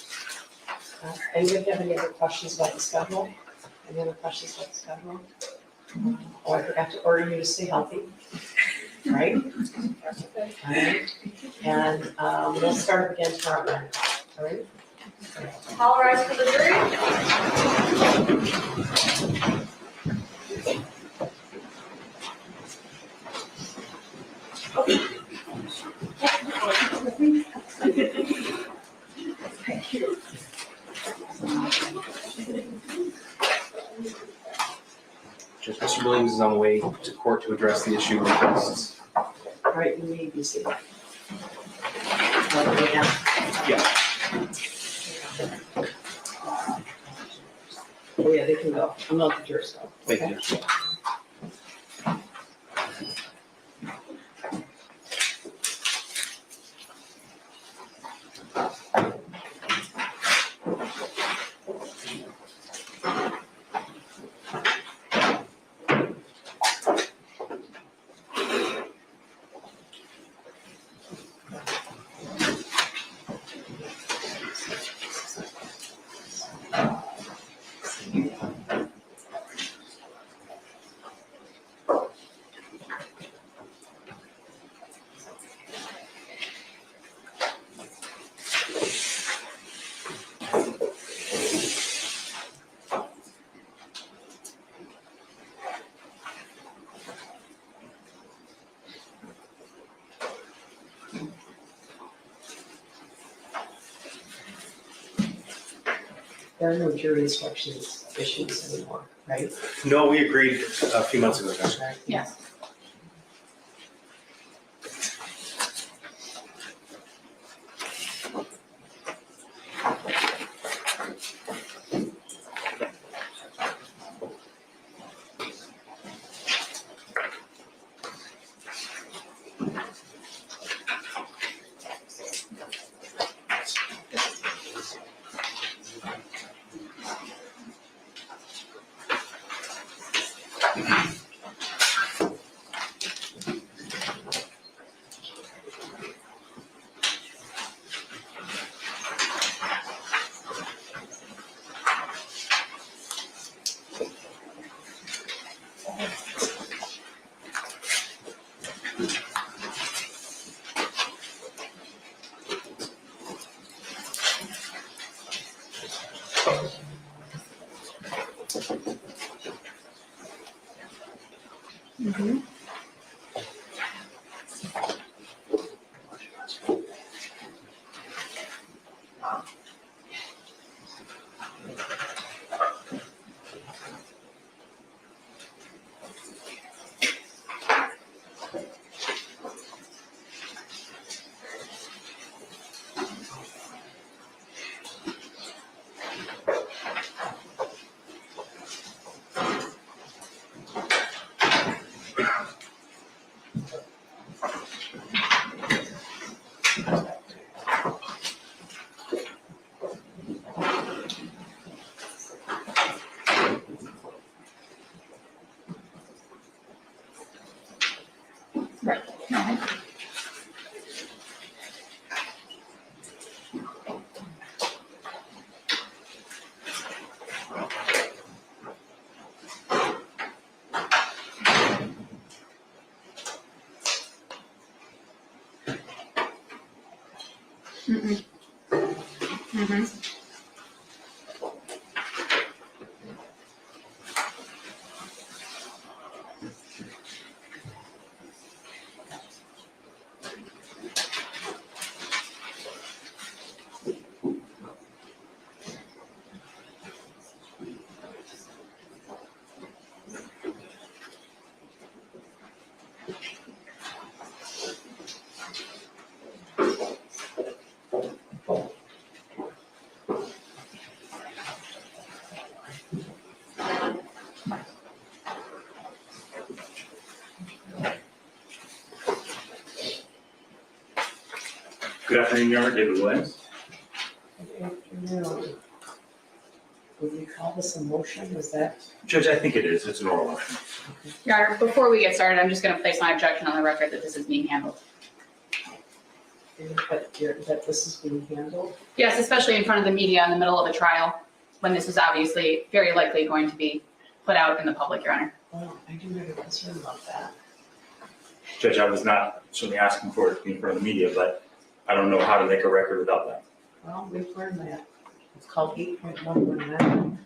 Anybody have any other questions about the schedule? Any other questions about the schedule? Oh, I forgot to order you to stay healthy, right? Alright, and we'll start up again tomorrow night, all right? All rise for the jury. Judge, Mr. Williams is on the way to court to address the issue of requests. All right, you may be seated. Yeah. Oh yeah, they can go, I'm not the jurors though. Thank okay? you. There are no jury instructions issues anymore, right? No, we agreed a few months ago, Judge. Yes. Right. No. Mm-mm. Mhm. Good afternoon, Your Honor, David Williams. Good afternoon. Would we call this a motion? Is that? Judge, I think it is. It's an oral motion. Your Honor, before we get started, I'm just going to place my objection on the record that this is being handled. That this is being handled? Yes, especially in front of the media in the middle of a trial, when this is obviously very likely going to be put out in the public, Your Honor. Well, I do have a concern about that. Judge, I was not certainly asking for it to be in front of the media, but I don't know how to make a record without that. Well, we've learned that. It's called 8.1 amendment.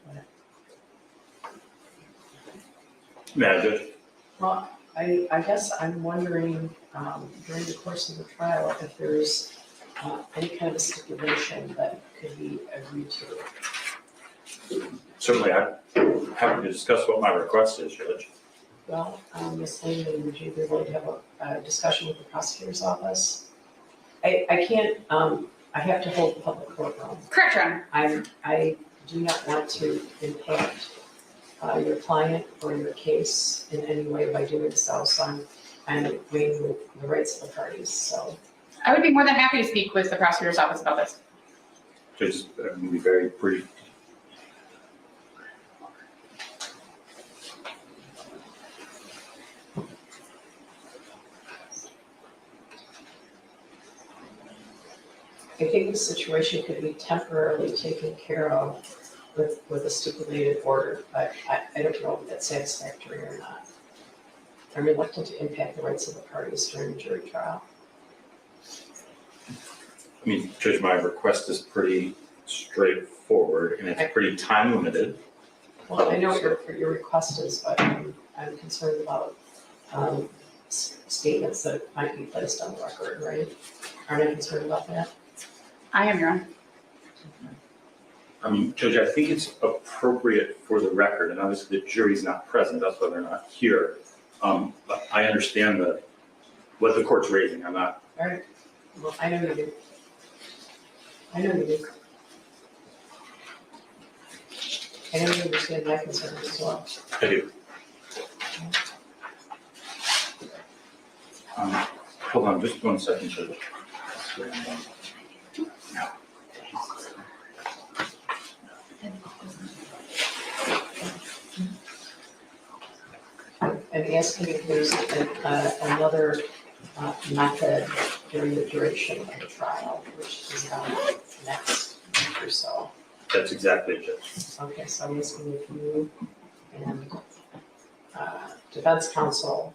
Madam Judge, Well, I guess I'm wondering, during the course of the trial, if there's any kind of stipulation that could be agreed to. certainly I'm happy to discuss what my request is, Judge. Well, Ms. Lehman, would you be willing to have a discussion with the prosecutor's office? I can't, I have to hold the public courtroom. Correct, Your Honor. I do not want to impact your client or your case in any way by doing so, so I'm weighing the rights of the parties, so. I would be more than happy to speak with the prosecutor's office about this. Judge, I'm going to be very brief. I think the situation could be temporarily taken care of with a stipulated order, but I don't know if that's satisfactory or not. I'm reluctant to impact the rights of the parties during a jury trial. I mean, Judge, my request is pretty straightforward and it's pretty time limited. Well, I know what your request is, but I'm concerned about statements that might be placed on the record, right? Aren't I concerned about that? I am, Your Honor. I mean, Judge, I think it's appropriate for the record, and obviously the jury's not present, that's why they're not here. But I understand what the court's raising, I'm not. All right, well, I know you do. I know you do. I know you understand my concerns as well. I do. Hold on, just 1 second, Judge. I'm asking if there's another method during the duration of the trial, which is next week or so. That's exactly it, Judge. Okay, so I'm asking if you and defense counsel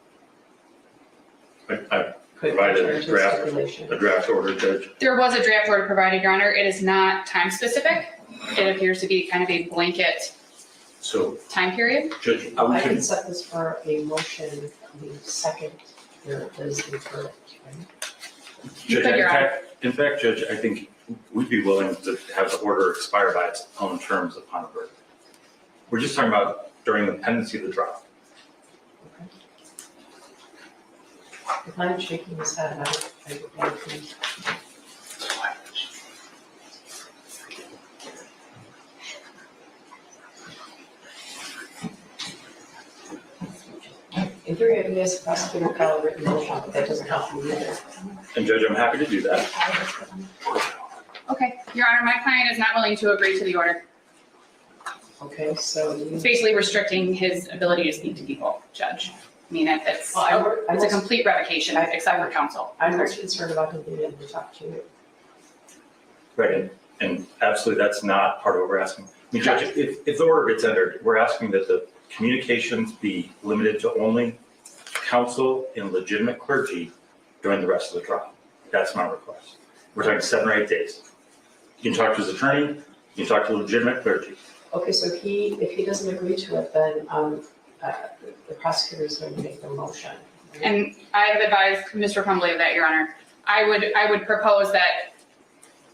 I could provided enter a into draft, stipulation. a draft order, Judge. There was a draft order provided, Your Honor. It is not time specific. It appears to be kind of a blanket So, time period. Judge, I can set this for a motion, the second, there is the verdict, right? You Judge, could, Your Honor. in fact, Judge, I think we'd be willing to have the order expire by its own terms upon a verdict. We're just talking about during the pendency of the trial. Okay. If I'm shaking his head, I would like to. In theory, I can ask the prosecutor to file a written motion, but that doesn't help me either. And Judge, I'm happy to do that. Okay, Your Honor, my client is not willing to agree to the order. Okay, so It's basically restricting his ability to speak to people, Judge. I mean, it's Well, it's a complete revocation, except for counsel. I'm most concerned about him being able to talk to you. Right, and absolutely, that's not part of what we're asking. I mean, Judge, if the order gets entered, we're asking that the communications be limited to only counsel and legitimate clergy during the rest of the trial. That's my request. We're talking 7 or 8 days. You can talk to his attorney, you can talk to legitimate clergy. Okay, so if he doesn't agree to it, then the prosecutor is going to make the motion. right? And I have advised Mr. Crumbley of that, Your Honor. I would propose that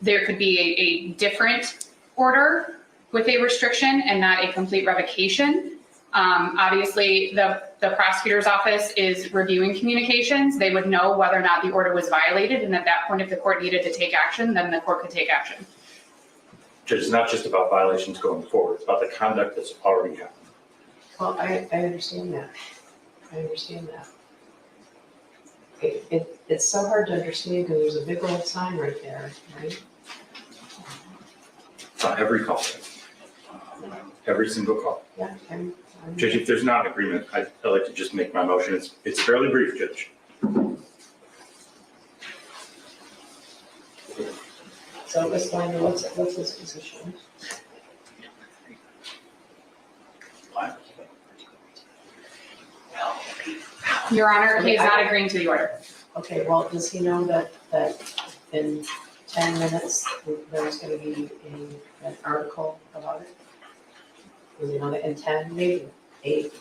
there could be a different order with a restriction and not a complete revocation. Obviously, the prosecutor's office is reviewing communications. They would know whether or not the order was violated, and at that point, if the court needed to take action, then the court could take action. Judge, it's not just about violations going forward, it's about the conduct that's already happened. Well, I understand that. I understand that. It's so hard to understand because there's a big old sign right there, right? It's on every call. Every single call. Yeah, Judge, if there's not an agreement, I'd like to just make my motion. It's fairly brief, Judge. So Ms. Blinder, what's his position? Your Honor, he is not agreeing to the order. Okay, well, does he know that in 10 minutes, there's gonna be an article about it? Does he know that in 10, maybe 8?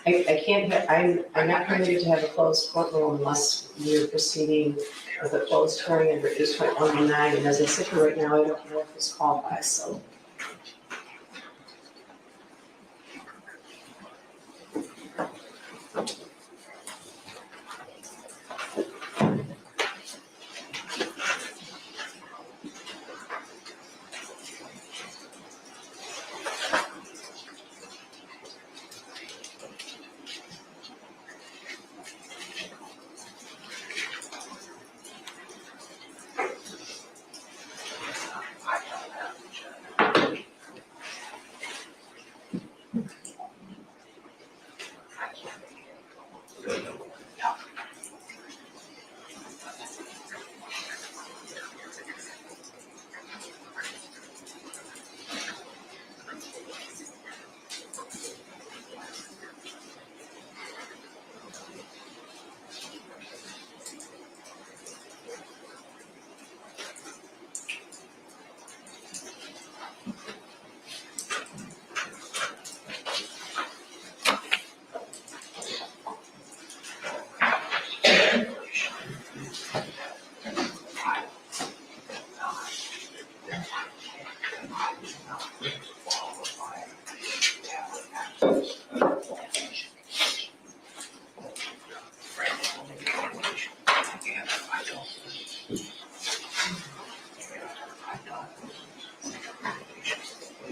I can't, I'm not permitted to have a closed courtroom unless you're proceeding with a closed hearing under 8.119, and as I sit here right now, I don't know if this qualifies, so.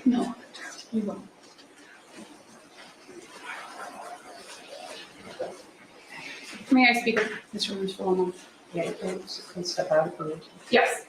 No, you won't. May I speak with Mr. Williams for 1 moment? Yeah, you can step out if you need to. Yes.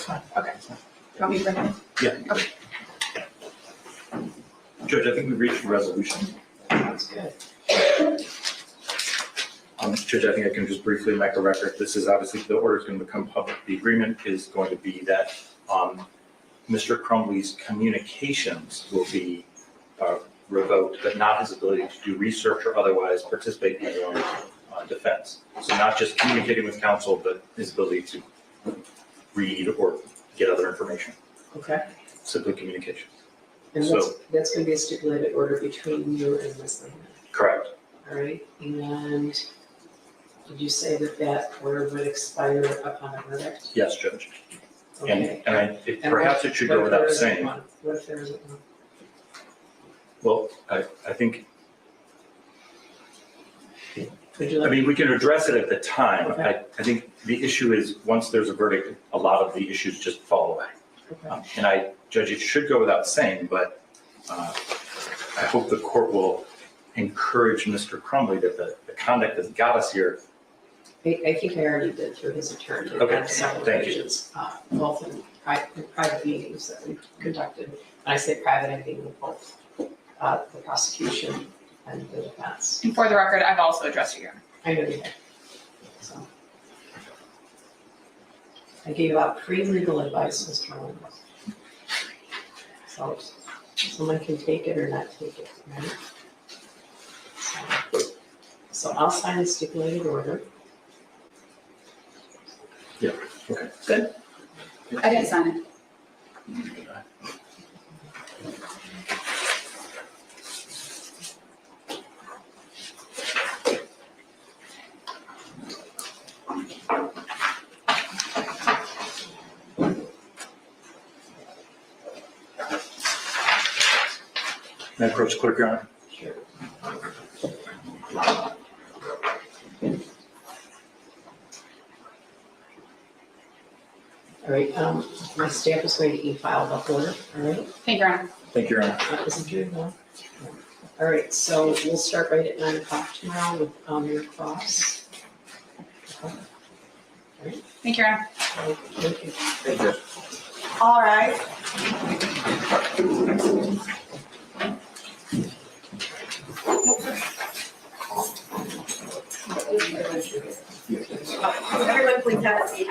You want me to bring it? Judge, I think we've reached a resolution. That's good. Judge, I think I can just briefly make a record. This is obviously, the order is going to become public. The agreement is going to be that Mr. Crumbley's communications will be revoked, but not his ability to do research or otherwise participate in his own defense. So not just communicating with counsel, but his ability to read or get other information, Okay. simply communication. And So- that's gonna be a stipulated order between you and Ms. Lehman, Correct. all right? And did you say that that order would expire upon a verdict? Yes, Judge. Okay. And And perhaps what- it should what go if there without isn't saying. one? What if there isn't one? Well, I think, Would you I like, mean, we can address it at the time. Okay. I think the issue is, once there's a verdict, a lot of the issues just fall away. okay, And Judge, it should go without saying, but I hope the court will encourage Mr. Crumbley that the conduct that got us here. I think I already did through his attorney. Okay, on several thank you. occasions, both in private meetings that we conducted. When I say private, I mean with both the prosecution and the defense. And for the record, I've also addressed you, Your Honor. I know you did. So. I gave out free legal advice, Mr. Williams. So someone can take it or not take it, right? So I'll sign the stipulated order. I didn't sign it. May I approach the clerk, Your Honor? Sure. All right, my staff is going to e-file the order, all right? Thank you, Your Honor. Thank you, Your Honor. Isn't Judy one? All right, so we'll start right at 9 o'clock tomorrow with your cross. Thank you, Your Honor. Thank you. Thank you. All right. Everyone please have a seat.